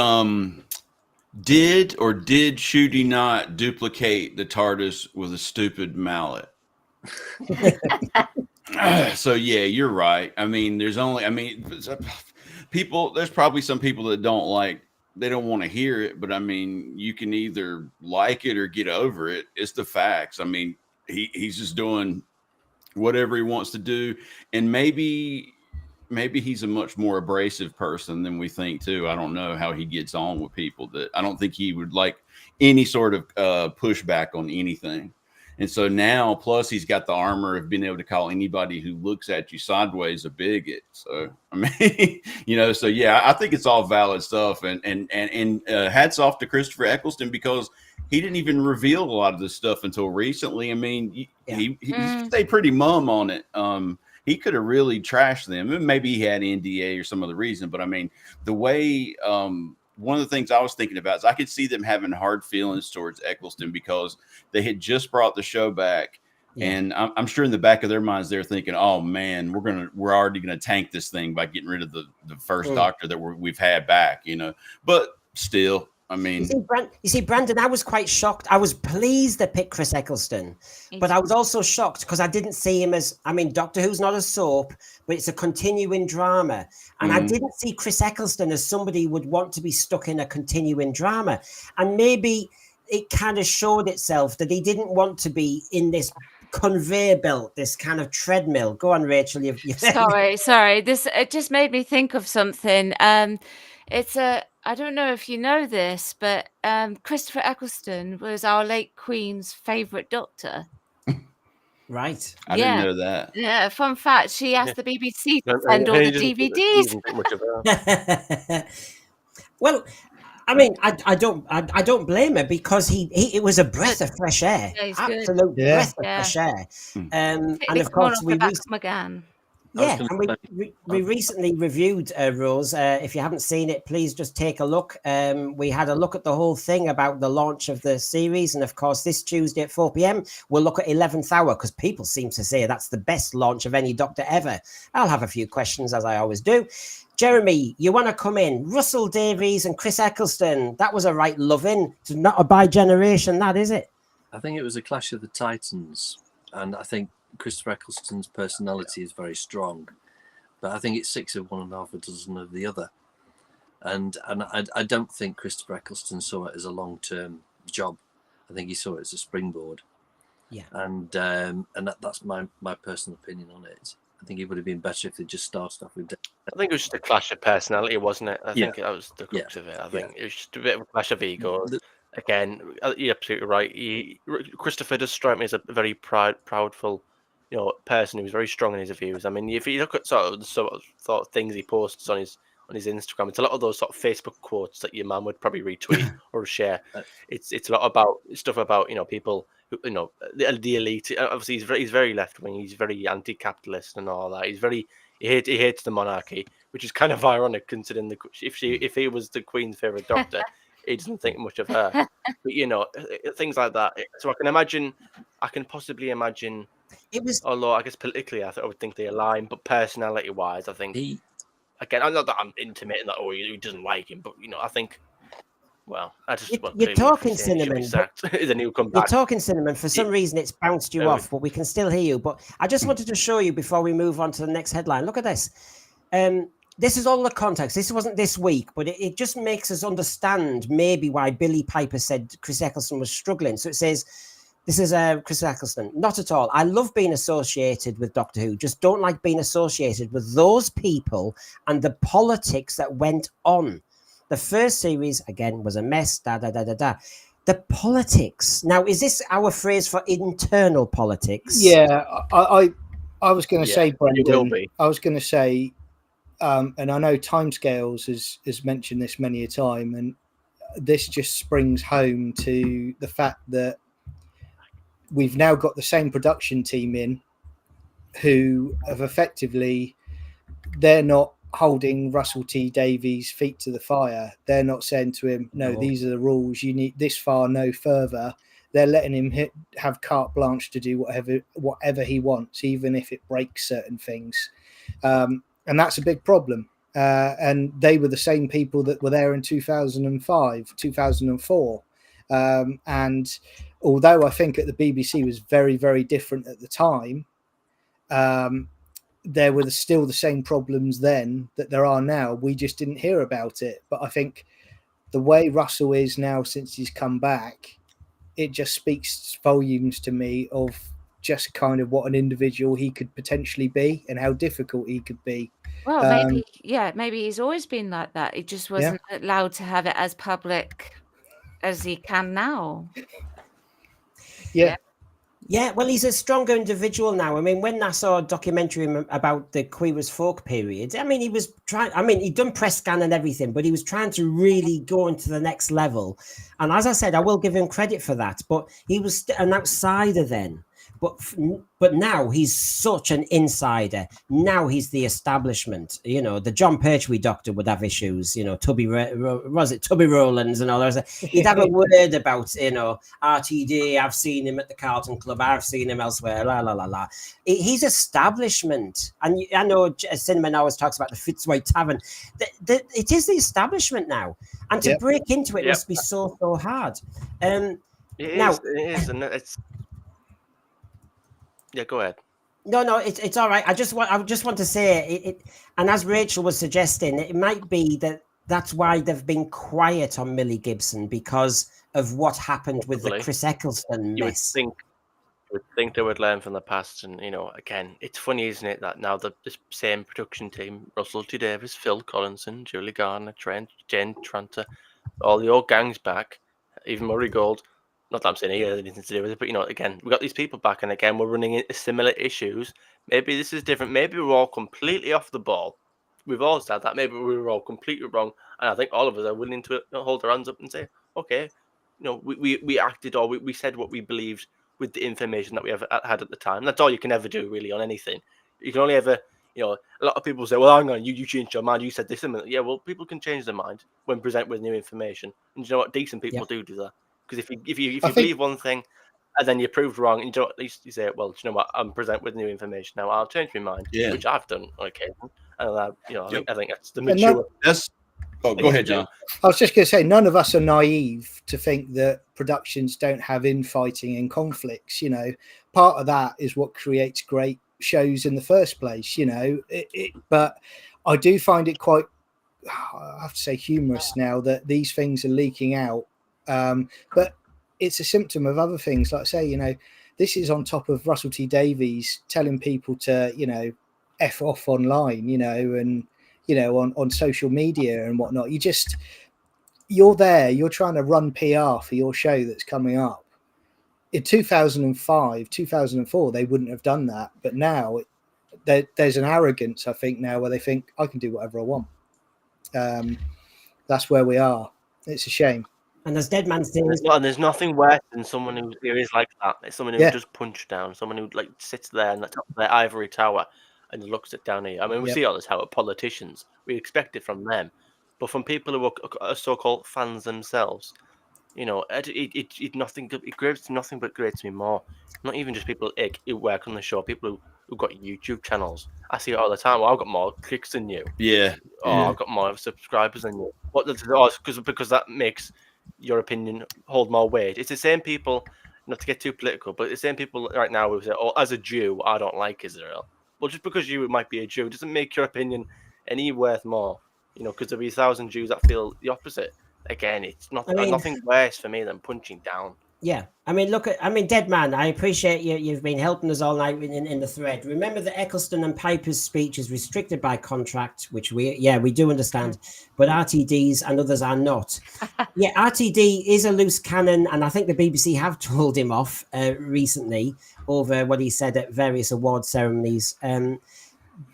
Shooty not duplicate the TARDIS with a stupid mallet? So yeah, you're right. I mean, there's probably some people that they don't want to hear it, but I mean, you can either like it or get over it. It's the facts. I mean, he's just doing whatever he wants to do, and maybe he's a much more abrasive person than we think too. I don't know how he gets on with people. That I don't think he would like any sort of pushback on anything. And so now, plus he's got the armor of being able to call anybody who looks at you sideways a bigot. So I mean, you know, so yeah, I think it's all valid stuff. And hats off to Christopher Eccleston, because he didn't even reveal a lot of this stuff until recently. I mean, he stayed pretty mum on it. He could have really trashed them. Maybe he had NDA or some other reason, but I mean, the way one of the things I was thinking about is I could see them having hard feelings towards Eccleston because they had just brought the show back. Yeah. And I'm sure in the back of their minds, they're thinking, oh man, we're already going to tank this thing by getting rid of the first Doctor that we've had back, you know, but still, I mean, you see, Brandon, I was quite shocked. I was pleased they picked Chris Eccleston, but I was also shocked because I didn't see him as, I mean, Doctor Who's not a soap, but it's a continuing drama. And I didn't see Chris Eccleston as somebody who would want to be stuck in a continuing drama. And maybe it kind of showed itself that he didn't want to be in this conveyor belt, this kind of treadmill. Go on, Rachel. Sorry. It just made me think of something. I don't know if you know this, but Christopher Eccleston was our late Queen's favourite Doctor. Right. I didn't know that. Yeah, fun fact. She asked the BBC to send all the DVDs. Well, I mean, I don't blame her, because it was a breath of fresh air. Yeah, absolute breath of fresh air. And of course we again. Yeah, and we recently reviewed Rose. If you haven't seen it, please just take a look. We had a look at the whole thing about the launch of the series, and of course this Tuesday at 4 p.m. we'll look at 11th Hour, because people seem to say that's the best launch of any Doctor ever. I'll have a few questions, as I always do. Jeremy, you want to come in? Russell Davies and Chris Eccleston. That was a right love-in. It's not a bi-generation, that, is it? I think it was a clash of the Titans, and I think Christopher Eccleston's personality is very strong, but I think it's 6 of one and half a dozen of the other. And I don't think Christopher Eccleston saw it as a long-term job. I think he saw it as a springboard. Yeah. And that's my personal opinion on it. I think it would have been better if they just started off with. I think it was just a clash of personality, wasn't it? I think that was the crux of it. I think it was just a bit of a clash of egos. Again, you're absolutely right. Christopher does strike me as a very proudful, you know, person who's very strong in his views. I mean, if you look at sort of things he posts on his Instagram, it's a lot of those sort of Facebook quotes that your mum would probably retweet or share. It's a lot about stuff about, you know, people who, you know, the elite. Obviously, he's very left wing. He's very anti-capitalist and all that. He hates the monarchy, which is kind of ironic considering if he was the Queen's favorite Doctor, he doesn't think much of her. But things like that. So I can possibly imagine. It was Although I guess politically, I would think they align, but personality-wise, I think He again, I'm not that I'm intimating that he doesn't like him, but I think. Well, I just you're clearly if he's talking saying he should be cinnamon, but sacked, then he'll come you're back. talking cinnamon. For some reason, it's bounced you Oh, off, but we can still hear you. But I just wanted to show you before we move on to the next headline. Look at this. This is all the context. This wasn't this week, but it just makes us understand maybe why Billy Piper said Chris Eccleston was struggling. So it says, this is Chris Eccleston. Not at all. I love being associated with Doctor Who. Just don't like being associated with those people and the politics that went on. The first series, again, was a mess. The politics. Now, is this our phrase for internal politics? Yeah, I was going to say, it will Brendan. be. I was going to say, and I know Timescales has mentioned this many a time, and this just springs home to the fact that we've now got the same production team in who have effectively, they're not holding Russell T Davies' feet to the fire. They're not saying to him, no, these are the rules. You need this far, no further. They're letting him have carte blanche to do whatever he wants, even if it breaks certain things. And that's a big problem. And they were the same people that were there in 2005, 2004. And although I think at the BBC was very, very different at the time, there were still the same problems then that there are now. We just didn't hear about it. But I think the way Russell is now since he's come back, it just speaks volumes to me of just kind of what an individual he could potentially be and how difficult he could be. Well, maybe he's always been like that. He just wasn't allowed to have it as public as he can now. Yeah, well, he's a stronger individual now. I mean, when I saw a documentary about the Queer as Folk period, I mean, he was trying, he'd done press scan and everything, but he was trying to really go into the next level. And as I said, I will give him credit for that, but he was an outsider then. But now he's such an insider. Now he's the establishment. The John Pertwee Doctor would have issues. Tubby Rowlands and all that. He'd have a word about RTD. I've seen him at the Carlton Club. I've seen him elsewhere. La la la la. He's establishment, and I know Cinnamon always talks about the Fitzroy Tavern. It is the establishment now, and to break into it must be so hard. It is, and it's. Yeah, go ahead. No, it's all right. I just want to say it, and as Rachel was suggesting, it might be that's why they've been quiet on Millie Gibson because of what happened with the Chris Eccleston mess. You would think they would learn from the past, and again, it's funny, isn't it, that now the same production team, Russell T Davies, Phil Collinson, Julie Garner, Jane Tranter, all the old gangs back, even Murray Gold. Not that I'm saying he has anything to do with it, but again, we got these people back, and again, we're running into similar issues. Maybe this is different. Maybe we're all completely off the ball. We've all said that. Maybe we were all completely wrong, and I think all of us are willing to hold our hands up and say, okay, we acted or we said what we believed with the information that we had at the time. That's all you can ever do, really, on anything. You can only ever, a lot of people say, well, hang on, you changed your mind. You said this. Yeah, well, people can change their mind when presented with new information. And you know what? Decent people do that. Because if you believe one thing and then you're proved wrong, and at least you say, well, do you know what? I'm presented with new information now. I'll change my mind, which I've done on occasion. And I think that's the mature. Go ahead, John. I was just going to say, none of us are naive to think that productions don't have infighting and conflicts. Part of that is what creates great shows in the first place. But I do find it quite, I have to say, humorous now that these things are leaking out. But it's a symptom of other things. Like I say, this is on top of Russell T Davies telling people to, F off online, and, on social media and whatnot. You're there, you're trying to run PR for your show that's coming up. In 2005, 2004, they wouldn't have done that. But now there's an arrogance, I think, now where they think I can do whatever I want. That's where we are. It's a shame. And as Dead Man says, there's nothing worse than someone who is like that. It's someone who just punch down, someone who sits there in the top of their ivory tower and looks it down here. I mean, we see all this how politicians. We expect it from them, But from people who are so-called fans themselves, you know, it nothing. It grates nothing but grates me more. Not even just people who work on the show, people who got YouTube channels. I see it all the time. Well, I've got more clicks than you. Yeah. Oh, Yeah. I've got more subscribers than you. What? Because that makes your opinion hold more weight. It's the same people. Not to get too political, but the same people right now who say, "Oh, as a Jew, I don't like Israel." Well, just because you might be a Jew doesn't make your opinion any worth more. You know, because there'll be 1,000 Jews that feel the opposite. Again, it's not I mean- nothing worse for me than punching down. Yeah, I mean, Dead Man, I appreciate you. You've been helping us all night in the thread. Remember that Eccleston and Piper's speech is restricted by contract, which we do understand, but RTD's and others are not. Yeah, RTD is a loose cannon, and I think the BBC have told him off recently over what he said at various award ceremonies.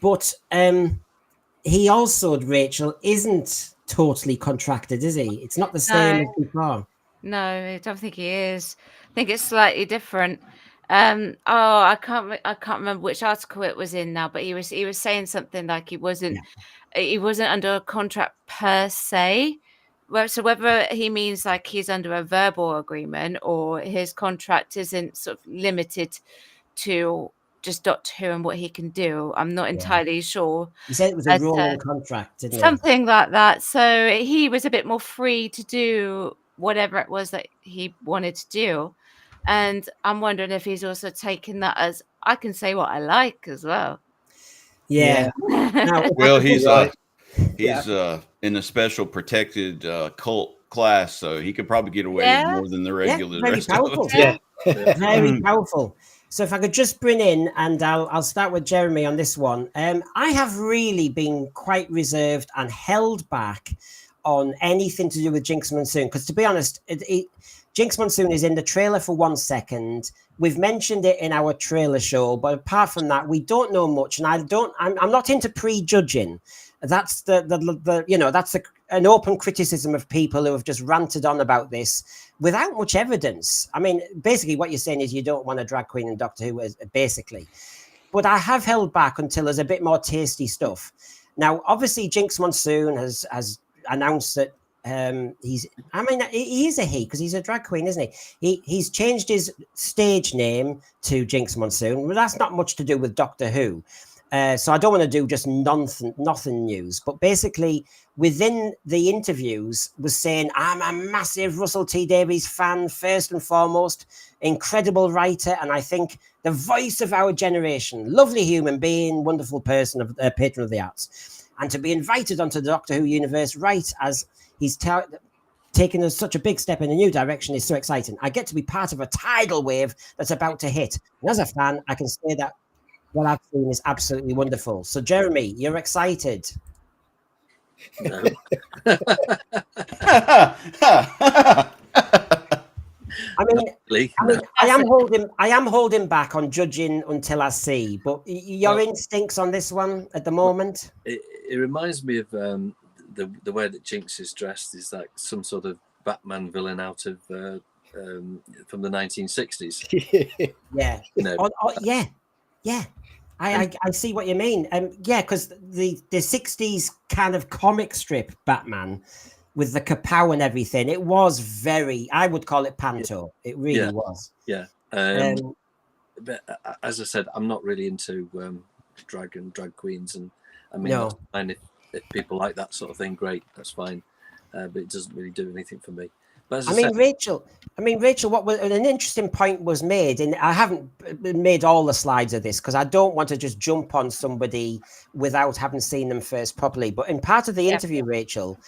But he also, Rachel, isn't totally contracted, is he? It's not the same No. as before. No, I don't think he is. I think it's slightly different. I can't remember which article it was in now, but he was saying something like he wasn't under a contract per se. Well, so whether he means like he's under a verbal agreement or his contract isn't sort of limited to just Doctor Who and what he can do, I'm not entirely sure. He said it was a But, rolling contract, didn't he? something like that. So he was a bit more free to do whatever it was that he wanted to do. And I'm wondering if he's also taken that as I can say what I like as well. Yeah. Now, Well, he's Right. in a special protected cult class, so he could probably get away Yeah. with more than the regular very rest of powerful. us. Yeah. Very powerful. So if I could just bring in, and I'll start with Jeremy on this one. I have really been quite reserved and held back on anything to do with Jinx Monsoon, because to be honest, Jinx Monsoon is in the trailer for 1 second. We've mentioned it in our trailer show, but apart from that, we don't know much, and I'm not into prejudging. That's that's an open criticism of people who have just ranted on about this without much evidence. I mean, basically what you're saying is you don't want a drag queen in Doctor Who, basically. But I have held back until there's a bit more tasty stuff. Now, obviously, Jinx Monsoon has announced that he is a he, because he's a drag queen, isn't he? He's changed his stage name to Jinx Monsoon, but that's not much to do with Doctor Who. So I don't want to do just nothing news, but basically within the interviews was saying, I'm a massive Russell T Davies fan, first and foremost, incredible writer, and I think the voice of our generation, lovely human being, wonderful person, patron of the arts, and to be invited onto the Doctor Who universe right as he's taken such a big step in a new direction is so exciting. I get to be part of a tidal wave that's about to hit. And as a fan, I can say that what I've seen is absolutely wonderful. So, Jeremy, you're excited. No. I mean, Lee, I am holding back on judging until I see. But your instincts on this one at the moment? it reminds me of the way that Jinx is dressed is like some sort of Batman villain out of from the 1960s. Yeah. You know, Yeah. I see what you mean. Yeah, because the 60s kind of comic strip Batman with the kapow and everything, it was I would call it panto. It really was. Yeah. But as I said, I'm not really into drag and drag queens, and I mean, that's fine if people like that sort of thing, great, that's fine. But it doesn't really do anything for me. But as I said, Rachel, what was an interesting point was made, and I haven't made all the slides of this because I don't want to just jump on somebody without having seen them first properly. But in part of the interview, Rachel,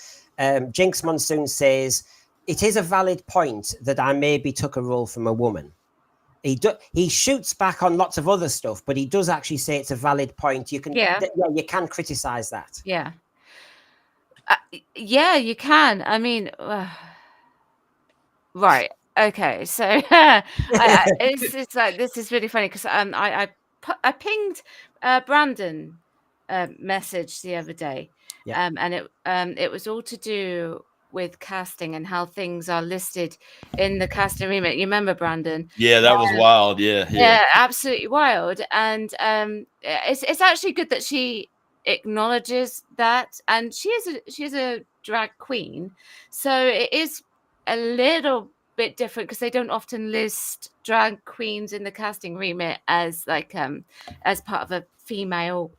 Jinx Monsoon says it is a valid point that I maybe took a role from a woman. He shoots back on lots of other stuff, but he does actually say it's a valid point. You can you can criticize that. Yeah. Yeah, you can. I mean, right. Okay. So it's like, this is really funny because I pinged Brandon a message the other day, and it was all to do with casting and how things are listed in the casting remit. You remember, Brandon? Yeah, that was wild. Yeah, absolutely wild. And it's actually good that she acknowledges that, and she's a drag queen, so it is a little bit different because they don't often list drag queens in the casting remit as like as part of a female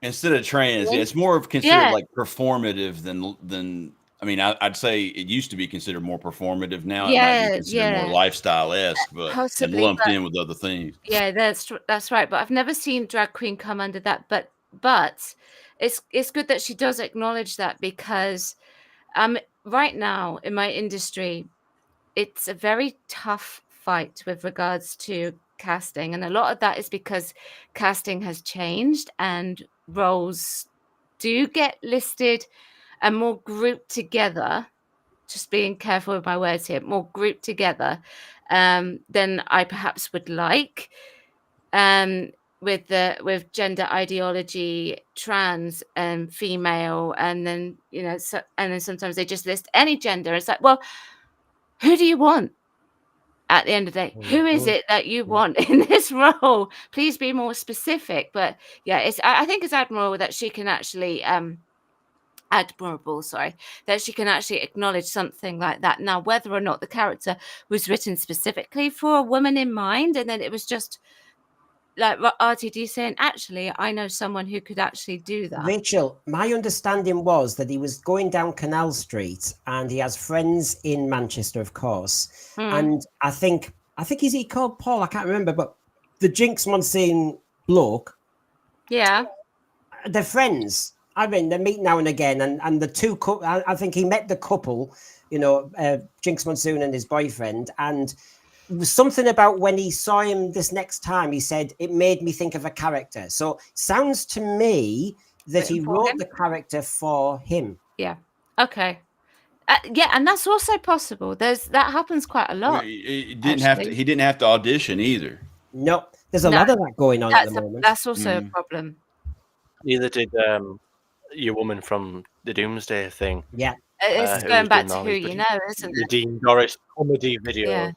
Instead of trans, yeah, it's more of considered like performative than. I mean, I'd say it used to be considered more performative. Now it might be considered more lifestyle-esque, but and possibly, lumped in with other things. yeah, that's right. But I've never seen drag queen come under that. But it's good that she does acknowledge that, because right now in my industry, it's a very tough fight with regards to casting, and a lot of that is because casting has changed and roles do get listed and more grouped together. Just being careful with my words here, more grouped together than I perhaps would like. With gender ideology, trans and female, and then and then sometimes they just list any gender. It's like, well, who do you want? At the end of the day, who is it that you want in this role? Please be more specific. But yeah, I think it's admirable that she can actually that she can actually acknowledge something like that. Now, whether or not the character was written specifically for a woman in mind, and then it was just like RTD saying, actually, I know someone who could actually do that. Rachel, my understanding was that he was going down Canal Street and he has friends in Manchester, of course. And I think is he called Paul? I can't remember, but the Jinx Monsoon bloke. Yeah. They're friends. I mean, they meet now and again, and the two I think he met the couple, Jinx Monsoon and his boyfriend, and it was something about when he saw him this next time, he said, it made me think of a character. So sounds to me that he wrote the character for him. Yeah. Okay. Yeah, and that's also possible. That happens quite a lot. He didn't have to audition either. No, there's a lot of that going on at the moment. That's also a problem. Neither did your woman from the Doomsday thing. Yeah. It's going back to Who You Know, isn't it? The Dean Doris comedy video. Yeah.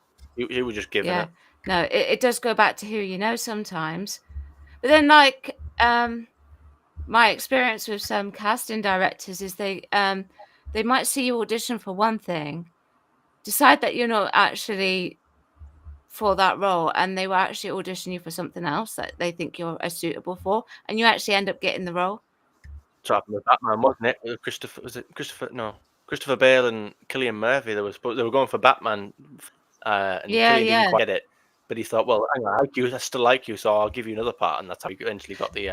He was just giving it. No, it does go back to Who You Know sometimes. But then, like, my experience with some casting directors is they might see you audition for one thing, decide that you're not actually for that role, and they will actually audition you for something else that they think you're suitable for, and you actually end up getting the role. It's happened with Batman, wasn't it? Christopher Bale and Cillian Murphy. They were going for Batman. And Cillian didn't quite get it, but he thought, well, hang on, I still like you, so I'll give you another part, and that's how he eventually got the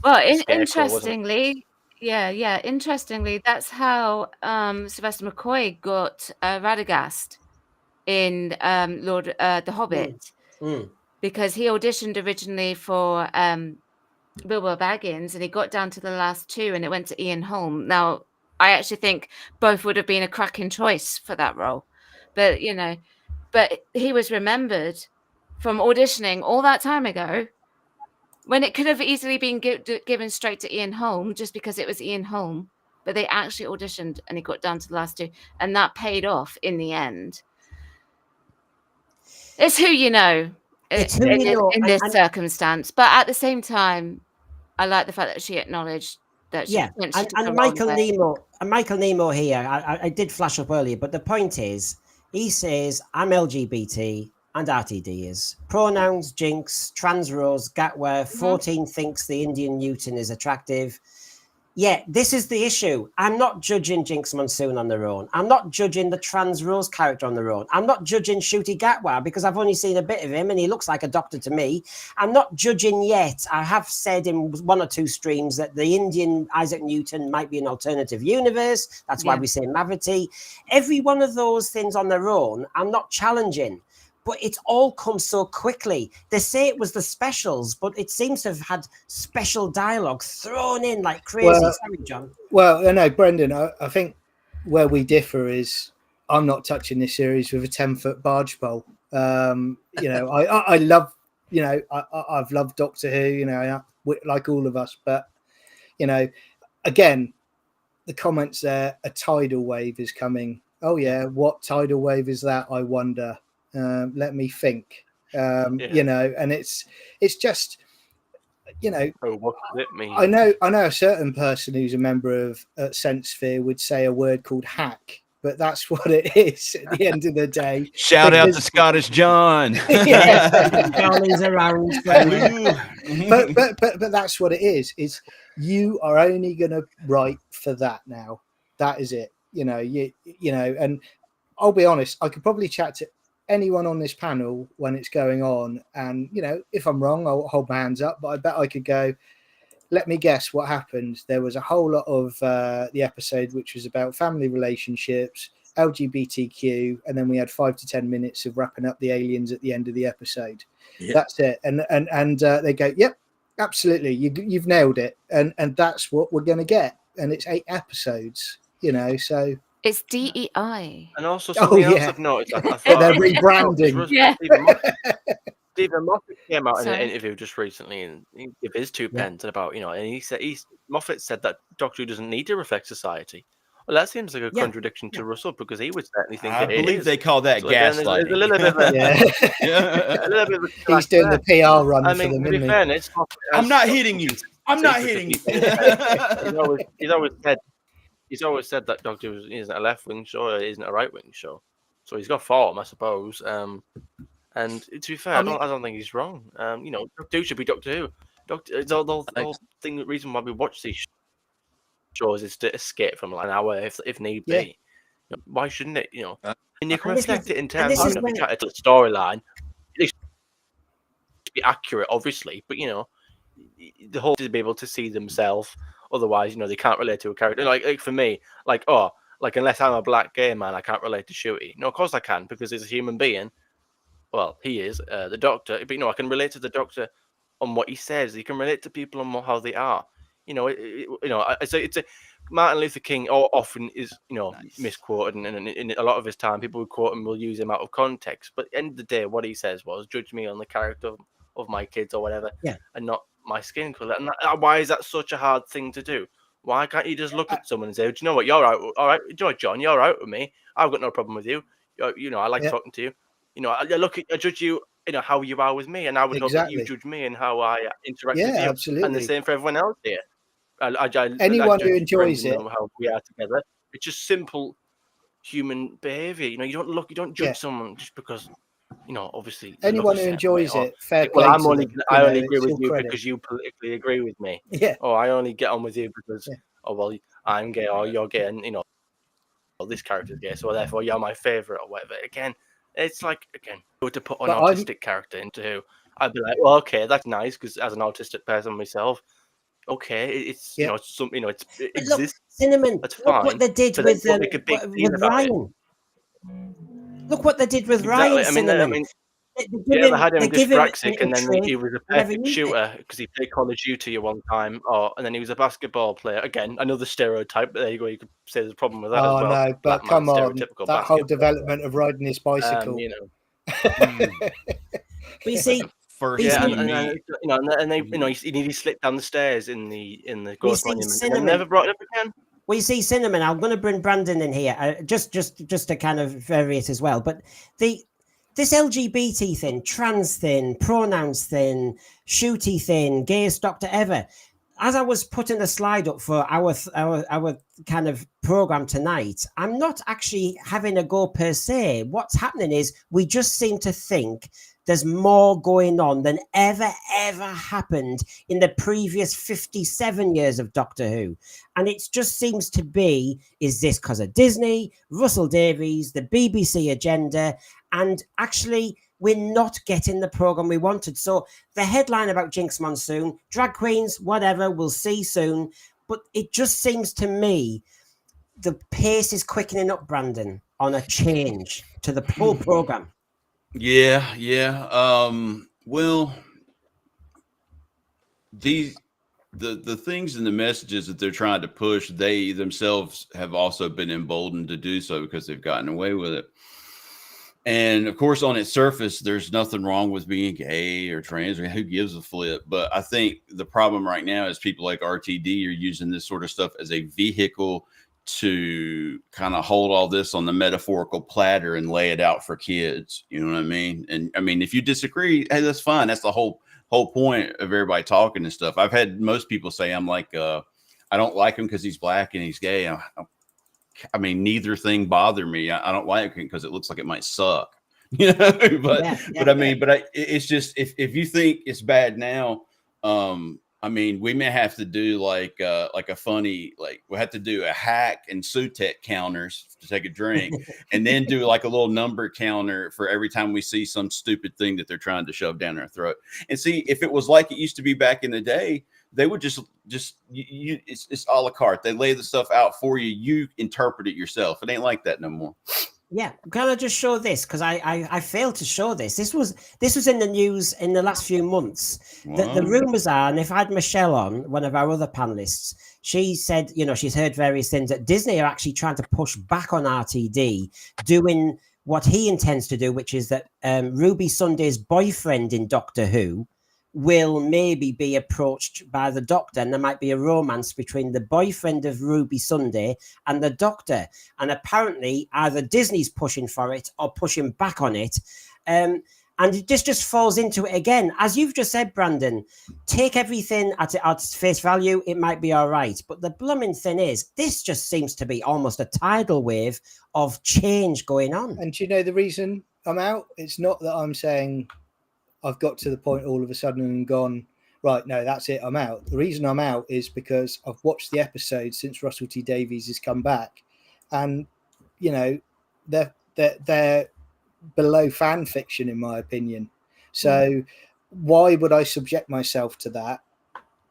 well, interestingly, interestingly, that's how Sylvester McCoy got Radagast in The Hobbit, because he auditioned originally for Bilbo Baggins, and he got down to the last two, and it went to Ian Holm. Now, I actually think both would have been a cracking choice for that role, but but he was remembered from auditioning all that time ago, when it could have easily been given straight to Ian Holm just because it was Ian Holm. But they actually auditioned, and he got down to the last two, and that paid off in the end. It's Who You Know. In this circumstance, but at the same time, I like the fact that she acknowledged that she and Michael Nemo here. I did flash up earlier, but the point is, he says, I'm LGBT and RTD is. Pronouns, Jinx, trans Rose, Gatwa, 14 thinks the Indian Newton is attractive. Yeah, this is the issue. I'm not judging Jinx Monsoon on their own. I'm not judging the trans Rose character on their own. I'm not judging Ncuti Gatwa because I've only seen a bit of him and he looks like a doctor to me. I'm not judging yet. I have said in one or two streams that the Indian Isaac Newton might be an alternative universe. That's why we say Mavity. Every one of those things on their own, I'm not challenging. But it's all come so quickly. They say it was the specials, but it seems to have had special dialogue thrown in like crazy. Well, Sorry, John. Well, no, Brendan, I think where we differ is I'm not touching this series with a 10-foot barge pole. I love, I've loved Doctor Who, like all of us. But, again, the comments there, a tidal wave is coming. Oh, yeah, what tidal wave is that, I wonder? Let me think. And it's just you know, Oh, what does it mean? I know a certain person who's a member of Sensesphere would say a word called hack, but that's what it is at the end of the day. Shout out to Because- Scottish John. Darling's around. but that's what it is. It's you are only going to write for that now. That is it. You know, you know, and I'll be honest, I could probably chat to anyone on this panel when it's going on, and you know, if I'm wrong, I'll hold my hands up, but I bet I could go, let me guess what happened. There was a whole lot of the episode which was about family relationships, LGBTQ, and then we had 5 to 10 minutes of wrapping up the aliens at the end of the episode. Yeah. That's it. And they go, yep, absolutely, you've nailed it, and that's what we're going to get. And it's 8 episodes, you know, so It's DEI. And also something else yeah. I've noticed. I Yeah, they're thought- rebranding. Yeah. Stephen Moffat came out in an Sorry. interview just recently and he gave his 2 Yeah. pence about, you know, and Moffat said that Doctor Who doesn't need to reflect society. Well, that seems like a Yeah. contradiction to Russell because he would certainly think I that it believe is. they call that So again, there's gaslighting. a little bit of a, Yeah. a little bit of a He's clash doing there. the PR run I for mean, them, to be isn't he? fairness, Moffat I'm has not got hitting you. some I'm not secretive hitting you. people. He's always said that Doctor Who isn't a left wing show, it isn't a right wing show. So he's got form, I suppose. And to be fair, I I mean- don't think he's wrong. You know, Doctor Who should be Doctor Who. It's the whole thing. The reason why we watch these shows is to escape from like an hour if need Yeah. be. You know, why shouldn't it? You know, Uh, and you can and this is- reflect it in and terms this of is the when- storyline. It should be accurate, obviously, but you know, the whole to be able to see themselves. Otherwise, you know, they can't relate to a character. Like for me, like unless I'm a black gay man, I can't relate to Shooty. No, of course I can because he's a human being. Well, he is the Doctor, but you know, I can relate to the Doctor on what he says. You can relate to people on how they are. You know, you know, it's a Martin Luther King often is, you know, misquoted, and in a lot of his time, people would quote him, will use him out of context. But at the end of the day, what he says was, "Judge me on the character of my kids or whatever, Yeah. and not my skin color." And why is that such a hard thing to do? Why can't you just look at someone and say, "Do you know what? You're all right. Do you know what, John? You're out with me. I've got no problem with you. You know, I like Yeah. talking to you. You know, I judge you, you know, how you are with me, and I would hope that you Exactly. judge me and how I interact Yeah, with you, and the absolutely. same for everyone else here. I Anyone who judge enjoys Brendan it. on how we are together. It's just simple human behavior. You know, you don't judge Yeah. someone just because, you know, obviously they look Anyone a who certain enjoys way, or, it, fair well, play I'm to only them, I you only know, agree it's with all you credit. because you politically agree with me. Yeah. Or I only get on with you because, Yeah. oh well, I'm gay or you're gay, and you know, well, this character's gay, so therefore you're my favorite or whatever. Again, it's like to put an But I'm- autistic character into Who, I'd be like, well, okay, that's nice because as an autistic person myself, okay, it's Yeah. you know, it's some, you know, it But look, exists. Cinnamon, That's look fine. what they did But then with, don't make a big deal about it. Ryan. Look what they did with Exactly. Ryan, Cinnamon. They Yeah, they had him give him dyspraxic, and then trait, he was a whatever perfect you think. shooter because he played Call of Duty at one time, and then he was a basketball player. Again, another stereotype. But there you go. You could say there's a problem with that Oh as well. no, but Black man, come on, stereotypical that whole basketball development of riding his bicycle. player. You know, But you see, First Yeah, yeah, we and meet. you know, and they, you know, he slipped down the stairs in the Ghost see Monument, and Cinnamon. they never brought it up again. well, you see, Cinnamon, I'm going to bring Brandon in here, just to kind of vary it as well. But this LGBT thing, trans thing, pronouns thing, shooty thing, gayest doctor ever. As I was putting the slide up for our kind of program tonight, I'm not actually having a go per se. What's happening is we just seem to think there's more going on than ever happened in the previous 57 years of Doctor Who. And it just seems to be, is this because of Disney, Russell Davies, the BBC agenda? And actually, we're not getting the program we wanted. So the headline about Jinx Monsoon, drag queens, whatever, we'll see soon. But it just seems to me the pace is quickening up, Brandon, on a change to the whole program. Yeah. Well, the things and the messages that they're trying to push, they themselves have also been emboldened to do so because they've gotten away with it. And of course, on its surface, there's nothing wrong with being gay or trans, or who gives a flip. But I think the problem right now is people like RTD are using this sort of stuff as a vehicle to kind of hold all this on the metaphorical platter and lay it out for kids. You know what I mean? And I mean, if you disagree, hey, that's fine. That's the whole whole point of everybody talking and stuff. I've had most people say I'm like, I don't like him because he's black and he's gay. I mean, neither thing bother me. I don't like it because it looks like it might suck, you know. But it's just if you think it's bad now, I mean, we may have to do like a funny, like we'll have to do a hack and Sutek counters to take a drink, and then do like a little number counter for every time we see some stupid thing that they're trying to shove down our throat. And see, if it was like it used to be back in the day, they would just it's a la carte. They lay the stuff out for you. You interpret it yourself. It ain't like that no more. Yeah, can I just show this? Because I failed to show this. This was in the news in the last few months. Wow. The rumors are, and if I had Michelle on, one of our other panelists, she said, you know, she's heard various things that Disney are actually trying to push back on RTD, doing what he intends to do, which is that Ruby Sunday's boyfriend in Doctor Who will maybe be approached by the Doctor, and there might be a romance between the boyfriend of Ruby Sunday and the Doctor. And apparently either Disney's pushing for it or pushing back on it. And this just falls into it again. As you've just said, Brandon, take everything at face value. It might be all right. But the blooming thing is, this just seems to be almost a tidal wave of change going on. And do you know the reason I'm out? It's not that I'm saying I've got to the point all of a sudden and gone, right, no, that's it, I'm out. The reason I'm out is because I've watched the episodes since Russell T Davies has come back, and you know, they're below fan fiction in my opinion. So why would I subject myself to that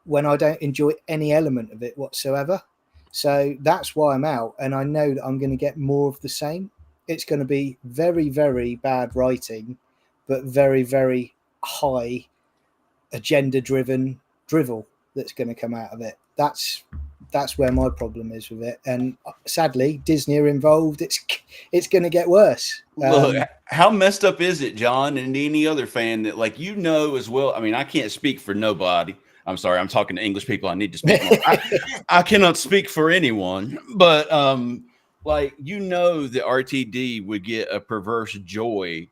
when I don't enjoy any element of it whatsoever? So that's why I'm out, and I know that I'm going to get more of the same. It's going to be very, very bad writing, but very, very high agenda driven drivel that's going to come out of it. That's where my problem is with it, and sadly Disney are involved. It's going to get worse. Look, how messed up is it, John, and any other fan that, like, you know as well, I mean, I can't speak for nobody. I'm sorry, I'm talking to English people. I need to speak more. I cannot speak for anyone, but like, you know, the RTD would get a perverse joy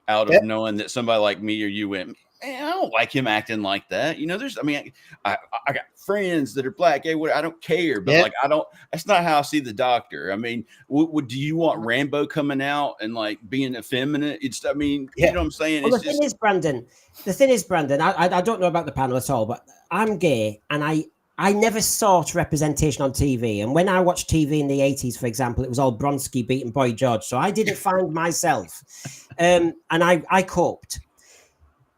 out of knowing that somebody like me or you went, man, I don't like him acting like that. You know, I mean, I got friends that are black, gay, I don't care, but like, that's not how I see the Doctor. I mean, do you want Rambo coming out and like being effeminate? I mean, you know what I'm saying? Well, the thing is, Brandon, I don't know about the panel at all, but I'm gay, and I never sought representation on TV. And when I watched TV in the 80s, for example, it was all Bronski beating Boy George. So I didn't find myself. And I coped.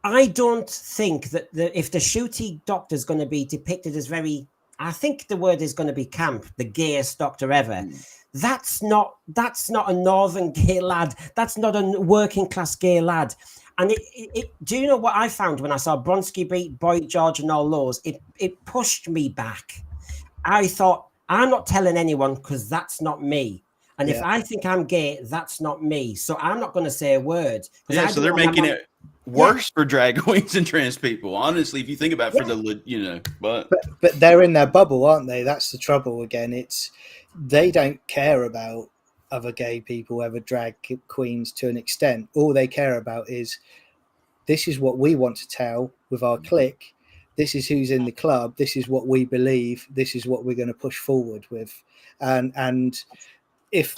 I don't think that if the shooty Doctor is going to be depicted as I think the word is going to be camp, the gayest Doctor ever. That's not a northern gay lad. That's not a working class gay lad. And do you know what I found when I saw Bronski beat Boy George and all those? It pushed me back. I thought, I'm not telling anyone because that's not me. And if I think I'm gay, that's not me. So I'm not going to say a word. Yeah, so they're making it worse for drag queens and trans people. Honestly, if you think about it, for the, you know, but they're in their bubble, aren't they? That's the trouble again. They don't care about other gay people, other drag queens to an extent. All they care about is, this is what we want to tell with our clique. This is who's in the club. This is what we believe. This is what we're going to push forward with. And if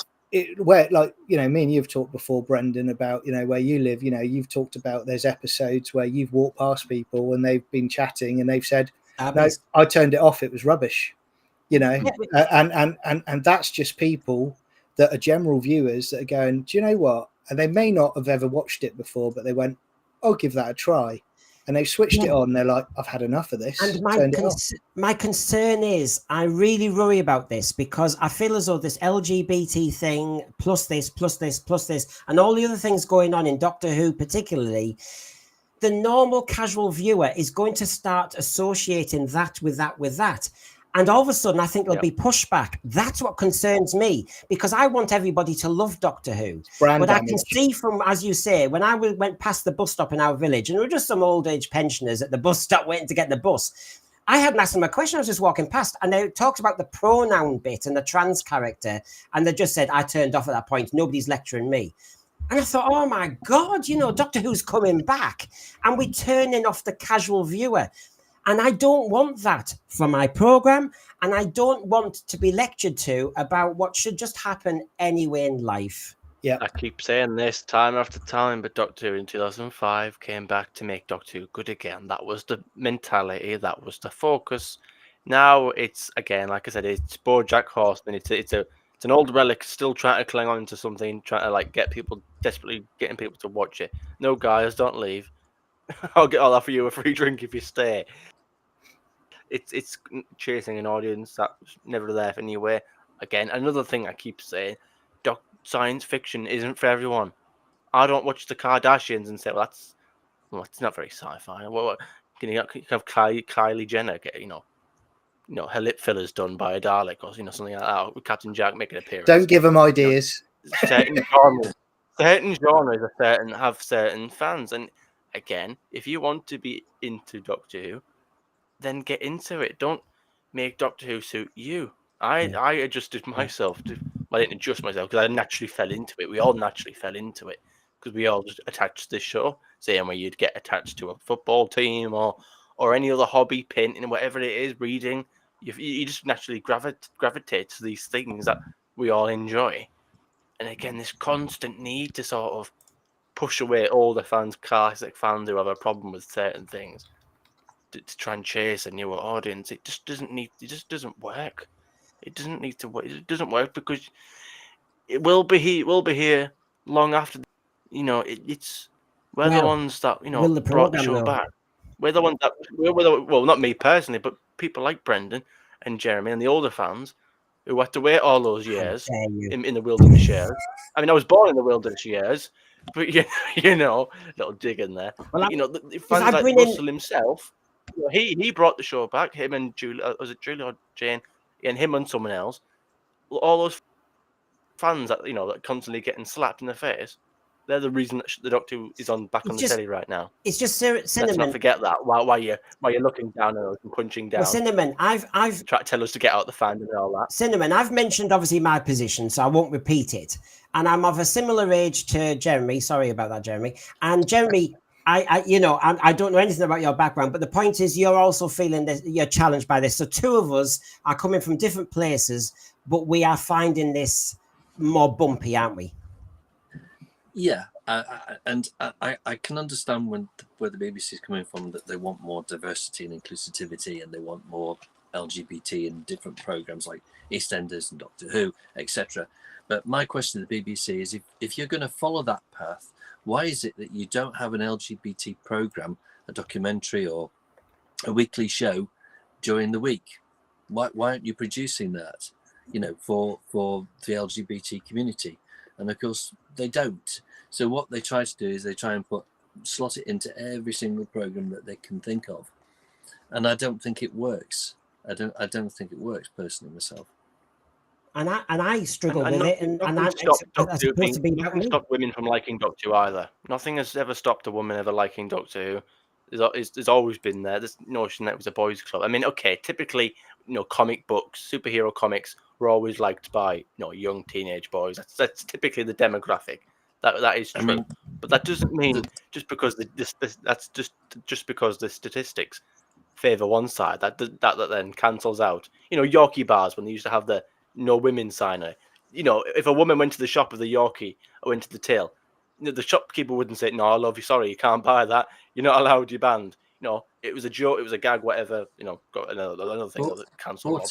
where, like, you know, me and you've talked before, Brendan, about, you know, where you live, you know, you've talked about there's episodes where you've walked past people and they've been chatting and they've said, no, I turned it off. It was rubbish, you know, and that's just people that are general viewers that are going, do you know what? And they may not have ever watched it before, but they went, I'll give that a try. And they've switched it on. They're like, I've had enough of this. And my concern is, I really worry about this, because I feel as though this LGBT thing, plus this, and all the other things going on in Doctor Who particularly, the normal casual viewer is going to start associating that with that. And all of a sudden, I think there'll be pushback. That's what concerns me, because I want everybody to love Doctor Who. But I can see from, as you say, when I went past the bus stop in our village, and there were just some old age pensioners at the bus stop waiting to get the bus. I hadn't asked them a question. I was just walking past, and they talked about the pronoun bit and the trans character. And they just said, I turned off at that point. Nobody's lecturing me. And I thought, oh my God, Doctor Who's coming back. And we're turning off the casual viewer. And I don't want that for my program. And I don't want to be lectured to about what should just happen anyway in life. Yeah. I keep saying this time after time, but Doctor Who in 2005 came back to make Doctor Who good again. That was the mentality. That was the focus. Now it's, again, like I said, it's BoJack Horseman. It's an old relic, still trying to cling on to something, trying to like get people desperately getting people to watch it. No, guys, don't leave. I'll offer you a free drink if you stay. It's chasing an audience that's never there anyway. Again, another thing I keep saying, science fiction isn't for everyone. I don't watch the Kardashians and say, well, it's not very sci-fi. Well, can you have Kylie Jenner get her lip fillers done by a Dalek or something like that, with Captain Jack making an appearance? Don't give them ideas. Certain genres have certain fans, and again, if you want to be into Doctor Who, then get into it. Don't make Doctor Who suit you. I adjusted myself I didn't adjust myself because I naturally fell into it. We all naturally fell into it because we all just attached to this show. Same way you'd get attached to a football team or any other hobby, painting, whatever it is, reading. You just naturally gravitate to these things that we all enjoy. And again, this constant need to sort of push away all the classic fans who have a problem with certain things to try and chase a newer audience. It just doesn't work. It doesn't need to work. It doesn't work because it will be here long after. We're the ones that will the brought the program, show though? back. We're the ones that well, not me personally, but people like Brendan and Jeremy and the older fans who had to wait all those years How dare you. in the wilderness years. I mean, I was born in the wilderness years, but little dig in there. Well, But, the fans like Russell himself, he brought the show back. Him and Julie, was it Julie or Jane? And him and someone else. All those fans that that constantly getting slapped in the face. They're the reason that the Doctor Who is back on the telly right now. It's just Let's Cinnamon. not forget that. While you're looking down at us and punching down. Well, Cinnamon, I've try to tell us to get out the fandom and all that. Cinnamon, I've mentioned obviously my position, so I won't repeat it. And I'm of a similar age to Jeremy. Sorry about that, Jeremy. And Jeremy, I don't know anything about your background, but the point is you're also feeling that you're challenged by this. So two of us are coming from different places, but we are finding this more bumpy, aren't we? Yeah, and I can understand where the BBC is coming from, that they want more diversity and inclusivity, and they want more LGBT in different programs like EastEnders and Doctor Who, etc. But my question to the BBC is, if you're going to follow that path, why is it that you don't have an LGBT program, a documentary or a weekly show during the week? Why aren't you producing that, for the LGBT community? And of course they don't. So what they try to do is they try and slot it into every single program that they can think of, and I don't think it works. I don't think it works personally myself. And I struggle with it, and nothing stopped women from liking Doctor Who either. Nothing has ever stopped a woman ever liking Doctor Who. There's always been there. This notion that it was a boys' club. I mean, okay, typically, comic books, superhero comics were always liked by young teenage boys. That's typically the demographic. That is true. But that doesn't mean just because just because the statistics favor one side that then cancels out. Yorkie bars, when they used to have the no women sign. If a woman went to the shop with a Yorkie or went to the till, the shopkeeper wouldn't say, "No, I love you. Sorry, you can't buy that. You're not allowed. You're banned." It was a joke. It was a gag. Whatever. Got another thing that cancelled.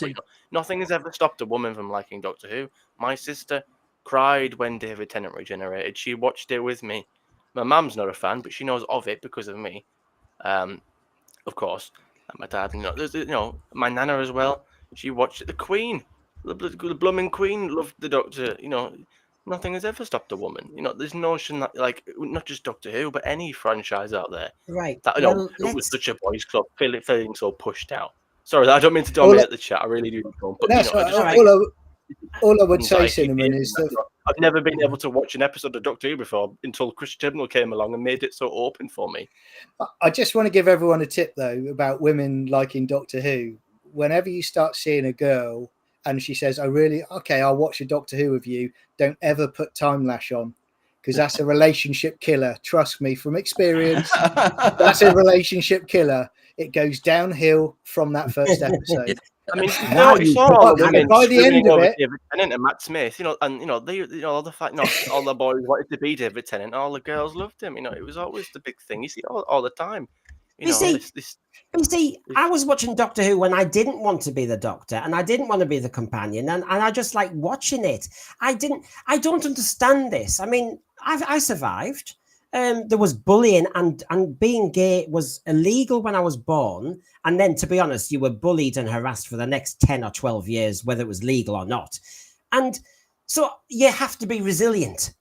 Nothing has ever stopped a woman from liking Doctor Who. My sister cried when David Tennant regenerated. She watched it with me. My mum's not a fan, but she knows of it because of me. Of course, and my dad. My nana as well. She watched it. The Queen. The blooming Queen loved the Doctor. Nothing has ever stopped a woman. There's notion that, like, not just Doctor Who, but any franchise out there, right? That it was such a boys' club, feeling so pushed out. Sorry, I don't mean to dominate the chat. I really do. But that's all I would say, Cinnamon, is that I've never been able to watch an episode of Doctor Who before until Chris Chibnall came along and made it so open for me. I just want to give everyone a tip though about women liking Doctor Who. Whenever you start seeing a girl and she says, I'll watch a Doctor Who with you, don't ever put Time Lash on, because that's a relationship killer. Trust me from experience. That's a relationship killer. It goes downhill from that first episode. I mean, Wow, you you saw all the put- women by the end screaming of over it- David Tennant and Matt Smith, and all the fact, all the boys wanted to be David Tennant, all the girls loved him. It was always the big thing. You see all the time. You see, this You see, I was watching Doctor Who when I didn't want to be the Doctor and I didn't want to be the companion, and I just like watching it. I don't understand this. I mean, I survived. There was bullying, and being gay was illegal when I was born. And then, to be honest, you were bullied and harassed for the next 10 or 12 years, whether it was legal or not. And so you have to be resilient.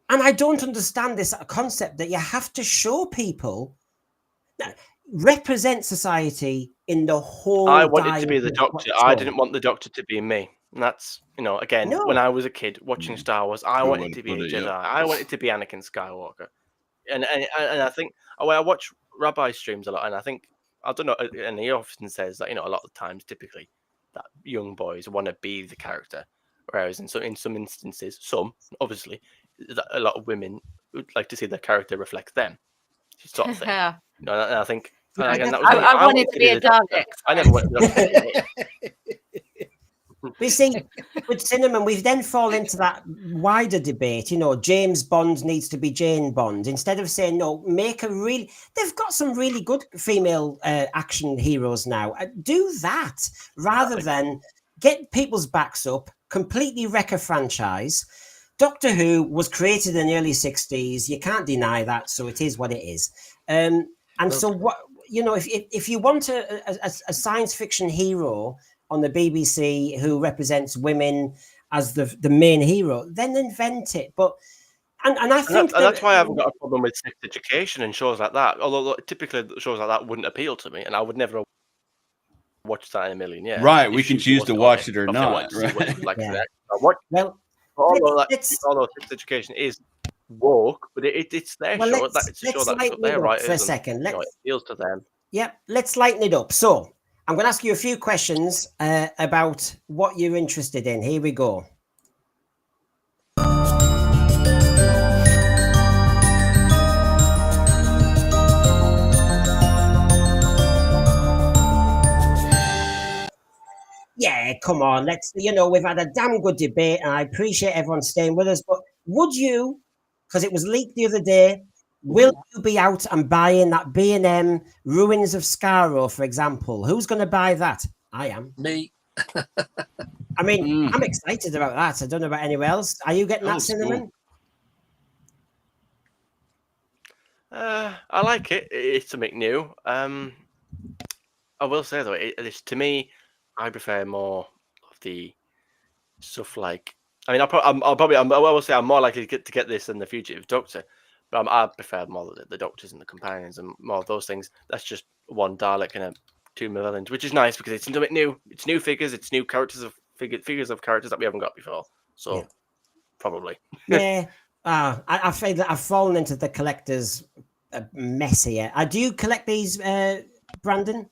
And I don't understand this concept that you have to show people that represent society in the whole. I wanted to be the Doctor. I spectrum. didn't want the Doctor to be me. And that's, again, No. when I was a kid watching Star Wars, I Good way wanted to to be a put it, Jedi. yeah. I wanted to be Anakin Skywalker. And I think, I watch Rabbi streams a lot, and I think, I don't know, and he often says that, a lot of times, typically, that young boys want to be the character. Whereas in some instances, obviously, a lot of women would like to see the character reflect them. Sort of thing. Yeah. And I think, Yeah, and again, that was me. I wanted to be a the Doctor. Dalek. I never wanted to be We see with Cinnamon, we've then fallen into that wider debate. James Bond needs to be Jane Bond. Instead of saying, no, make a really... They've got some really good female action heroes now. Do that rather than get people's backs up, completely wreck a franchise. Doctor Who was created in the early 60s. You can't deny that, so it is what it is. So what... if you want a science fiction hero on the BBC who represents women as the main hero, then invent it. But I think that's why I haven't got a problem with sex education and shows like that. Although typically shows like that wouldn't appeal to me, and I would never watch that in a million years. Right, we can choose to watch it or If I not. wanted to see what it's like Yeah. there. I watch. well, Although let's- sex education is woke, but it's their Well, show. let's It's a show that lighten got their it up writers for a and, second. it appeals to them. Yep, let's lighten it up. So I'm going to ask you a few questions about what you're interested in. Here we go. Yeah, come on. We've had a damn good debate and I appreciate everyone staying with us. But would you, because it was leaked the other day, will you be out and buying that B&M Ruins of Skaro, for example? Who's going to buy that? I am. Me. I mean, I'm excited about that. I don't know about anyone else. Are you getting that, Oh, Cinnamon? I like it. It's something new. I will say though, to me, I prefer more of the stuff like. I mean, I will say I'm more likely to get this than the Fugitive Doctor, but I prefer more the Doctors and the Companions and more of those things. That's just one Dalek and a two villains, which is nice because it's a bit new. It's new figures. It's new characters of figures of characters that we haven't got before. So Yeah. probably. Yeah. I feel that I've fallen into the collector's mess here. Do you collect these, Brandon?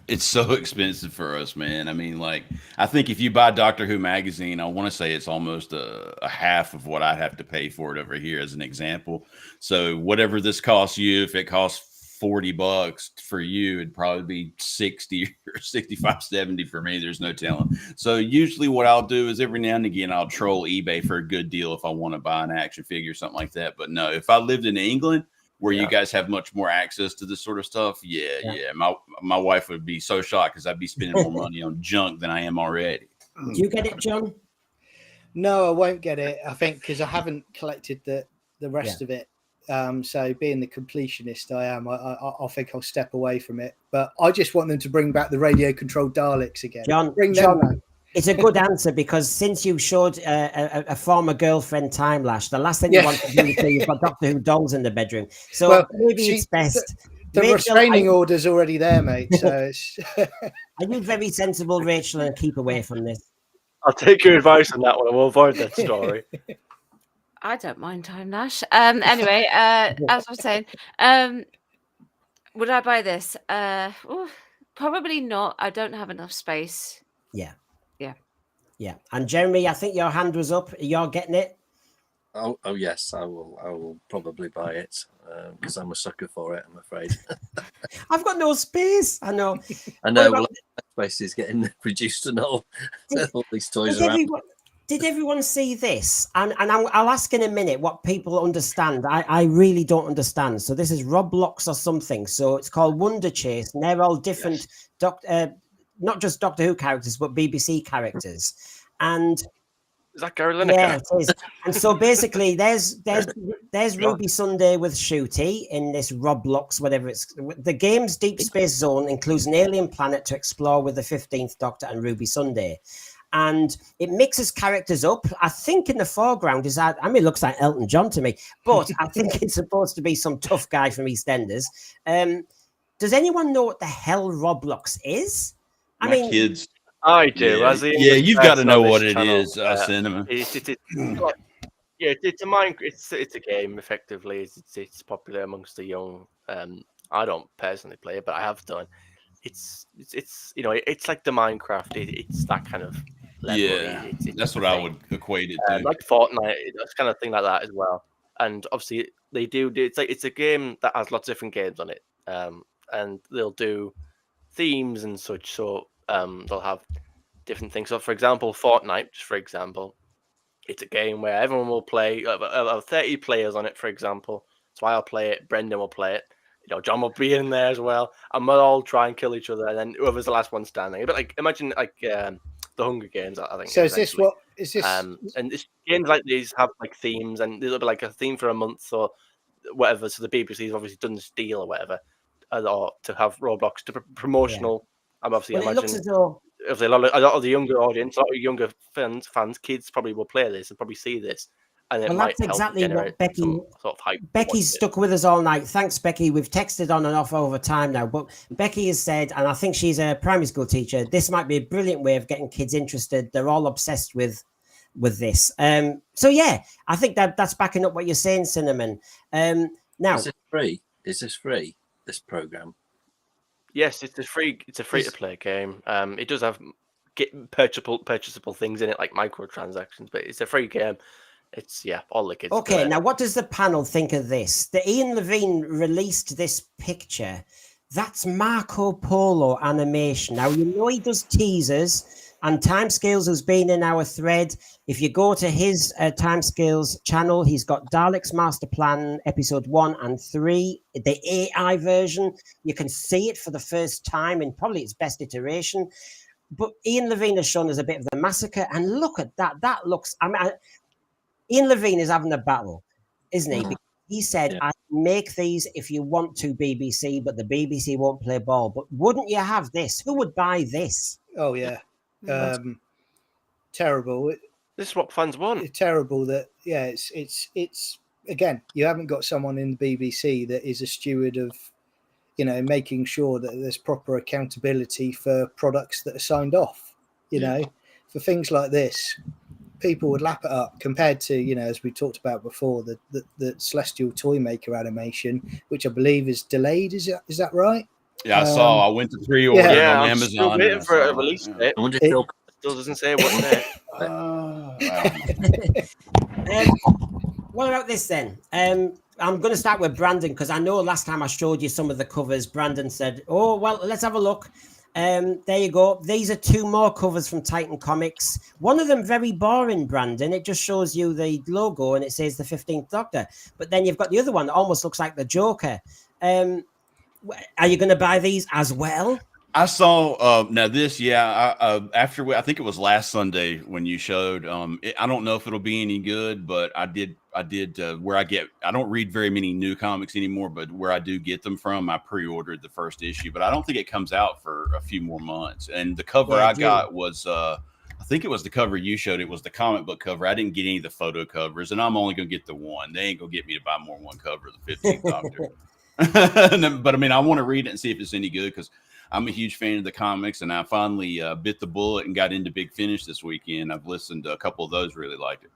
It's so expensive for us, man. I mean, I think if you buy Doctor Who magazine, I want to say it's almost a half of what I'd have to pay for it over here as an example. So whatever this costs you, if it costs $40 for you, it'd probably be 60 or 65, 70 for me. There's no telling. So usually what I'll do is every now and again, I'll troll eBay for a good deal if I want to buy an action figure or something like that. But no, if I lived in England, where you guys have much more access to this sort of stuff. Yeah. My wife would be so shocked because I'd be spending more money on junk than I am already. Do you get it, John? No, I won't get it. I think because I haven't collected the rest of it. So being the completionist I am, I think I'll step away from it. But I just want them to bring back the radio-controlled Daleks again. Bring them back. It's a good answer because since you showed a former girlfriend time lash, the last thing you want to do is say you've got Doctor Who dolls in the bedroom. So maybe it's best. The restraining order's already there, mate. So are you very sensible, Rachel, and keep away from this? I'll take your advice on that one. I will avoid that story. I don't mind time lash. Anyway, as I was saying, would I buy this? Probably not. I don't have enough space. Yeah. And Jeremy, I think your hand was up. You're getting it. Oh yes, I will. I will probably buy it because I'm a sucker for it. I'm afraid. I've got no space. I know. I know. Well, space is getting reduced and all these toys around. Did everyone see this? And I'll ask in a minute what people understand. I really don't understand. So this is Roblox or something. So it's called Wonder Chase, and they're all different, not just Doctor Who characters, but BBC characters. And is that Gary Lineker? Yeah, it is. And so basically, there's Ruby Sunday with Shooty in this Roblox, whatever it's. The game's Deep Space Zone includes an alien planet to explore with the 15th Doctor and Ruby Sunday. And it mixes characters up. I think in the foreground is that, it looks like Elton John to me, but I think it's supposed to be some tough guy from EastEnders. Does anyone know what the hell Roblox is? My kids. I do. Yeah, as the you've got to know what it channel, is, Cinnamon. It's a game. Effectively, it's popular amongst the young. I don't personally play it, but I have done. It's like the Minecraft. It's that kind of level. Yeah, that's what I would equate it to. Like Fortnite, it's kind of thing like that as well. And obviously they do. It's a game that has lots of different games on it. And they'll do themes and such. So they'll have different things. So for example, Fortnite, it's a game where everyone will play. 30 players on it, for example. So I'll play it. Brendan will play it. John will be in there as well, and we'll all try and kill each other, and then whoever's the last one standing. But imagine the Hunger Games, I think. So is this? And games like these have themes, and there'll be a theme for a month or whatever. So the BBC's obviously done this deal or whatever, or to have Roblox to promotional. Yeah. Obviously, well, imagine. It looks as though a lot of the younger audience, a lot of younger fans, kids probably will play this and probably see this. And it might that's exactly what Becky. Some sort of hype. Becky's stuck with us all night. Thanks, Becky. We've texted on and off over time now, but Becky has said, and I think she's a primary school teacher, this might be a brilliant way of getting kids interested. They're all obsessed with this. So yeah, I think that's backing up what you're saying, Cinnamon. Now, is it free? Is this free? This program? Yes, it's a free to play game. It does have purchasable things in it, like microtransactions, but it's a free game. It's all the kids. Okay, now what does the panel think of this? The Ian Levine released this picture. That's Marco Polo animation. Now he does teasers, and Timescales has been in our thread. If you go to his Timescales channel, he's got Dalek's Master Plan episode 1 and 3, the AI version. You can see it for the first time in probably its best iteration. But Ian Levine has shown us a bit of the massacre, and look at that. That looks. Ian Levine is having a battle, isn't he? Because he said, I make these if you want to, BBC, but the BBC won't play ball. But wouldn't you have this? Who would buy this? Oh, yeah. Terrible. This is what fans want. It's terrible that, it's again, you haven't got someone in the BBC that is a steward of, making sure that there's proper accountability for products that are signed off, for things like this. People would lap it up compared to, as we talked about before, the Celestial Toymaker animation, which I believe is delayed. Is that right? Yeah, I saw. I went to pre-order on I'm Amazon. Still waiting for a release date. I wonder if it still doesn't say what's there. What about this then? I'm going to start with Brandon, because I know last time I showed you some of the covers, Brandon said, "Oh, well, let's have a look." There you go. These are 2 more covers from Titan Comics. One of them very boring, Brandon. It just shows you the logo and it says the 15th Doctor. But then you've got the other one that almost looks like the Joker. Are you going to buy these as well? I saw now this, after I think it was last Sunday when you showed. I don't know if it'll be any good, but I did where I don't read very many new comics anymore, but where I do get them from, I pre-ordered the first issue, but I don't think it comes out for a few more months. And the cover I got was I think it was the cover you showed. It was the comic book cover. I didn't get any of the photo covers, and I'm only gonna get the one. They ain't gonna get me to buy more than one cover of the 15th Doctor. But I mean, I want to read it and see if it's any good, because I'm a huge fan of the comics, and I finally bit the bullet and got into Big Finish this weekend. I've listened to a couple of those, really liked it.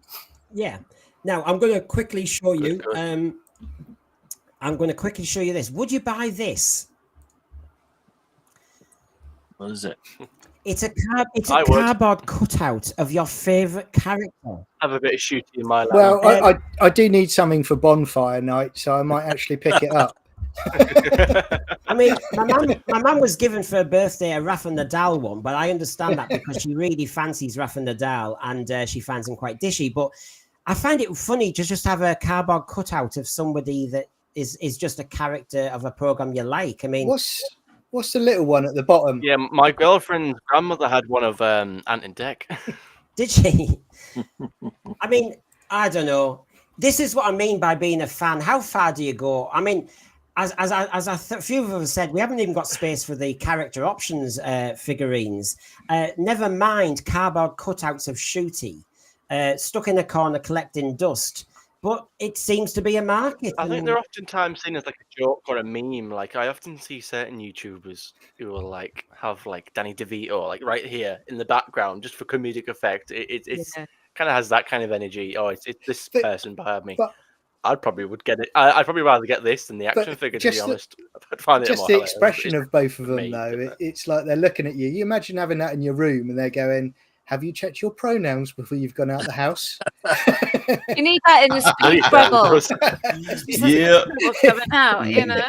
Yeah. Now I'm going to quickly show you. I'm going to quickly show you this. Would you buy this? What is it? It's a I would. cardboard cutout of your favourite character. Have a bit of shooting in my life. Well, I do need something for bonfire night, so I might actually pick it up. I mean, my mum was given for her birthday a Rafa Nadal one, but I understand that because she really fancies Rafa Nadal and she finds him quite dishy. But I find it funny to just have a cardboard cutout of somebody that is just a character of a program you like. I mean, what's the little one at the bottom? Yeah, my girlfriend's grandmother had one of Ant and Dec. Did she? I mean, I don't know. This is what I mean by being a fan. How far do you go? I mean, as a few of us said, we haven't even got space for the character options figurines. Never mind cardboard cutouts of Shooty stuck in a corner collecting dust. But it seems to be a market. I think they're oftentimes seen as like a joke or a meme. Like I often see certain YouTubers who will like have like Danny DeVito like right here in the background just for comedic effect. It's kind of has that kind of energy. Oh, it's this person behind me. I probably would get it. I'd probably rather get this than the action figure, to be honest. I'd find it just more the hilarious, expression of both of them, me, though. It's like they're looking at you. You imagine having that in your room and they're going, "Have you checked your pronouns before you've gone out the house?" You need that in the speech bubble. Yeah. Coming out, you know.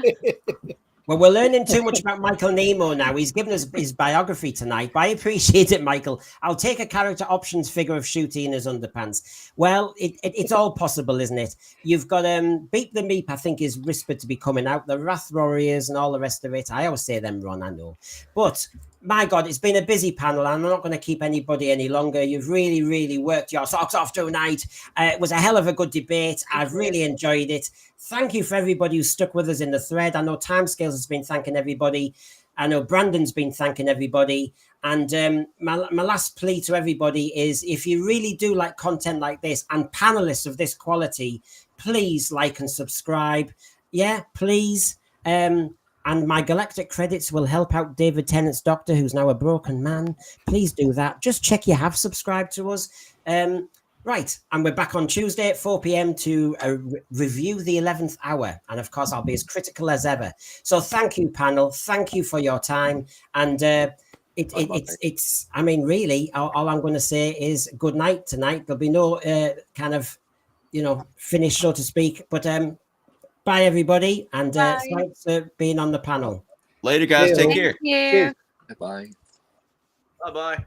Well, we're learning too much about Michael Nemo now. He's given us his biography tonight, but I appreciate it, Michael. I'll take a character options figure of Shooty in his underpants. Well, it's all possible, isn't it? You've got Beep the Meep, I think, is whispered to be coming out. The Wrath Warriors and all the rest of it. I always say them, Ron, I know. But my God, it's been a busy panel, and I'm not going to keep anybody any longer. You've really, really worked your socks off tonight. It was a hell of a good debate. I've really enjoyed it. Thank you for everybody who stuck with us in the thread. I know Timescales has been thanking everybody. I know Brandon's been thanking everybody. And my last plea to everybody is if you really do like content like this and panelists of this quality, please like and subscribe. Yeah, please. And my galactic credits will help out David Tennant's doctor, who's now a broken man. Please do that. Just check you have subscribed to us. Right, and we're back on Tuesday at 4 p.m. to review the 11th hour. And of course, I'll be as critical as ever. So thank you, panel. Thank you for your time. And it's, I mean, really, all I'm going to say is good night tonight. There'll be no kind of, finish, so to speak. But bye, everybody. And thanks for being on the panel. Later, guys. Take care. Yeah. Bye. Bye-bye.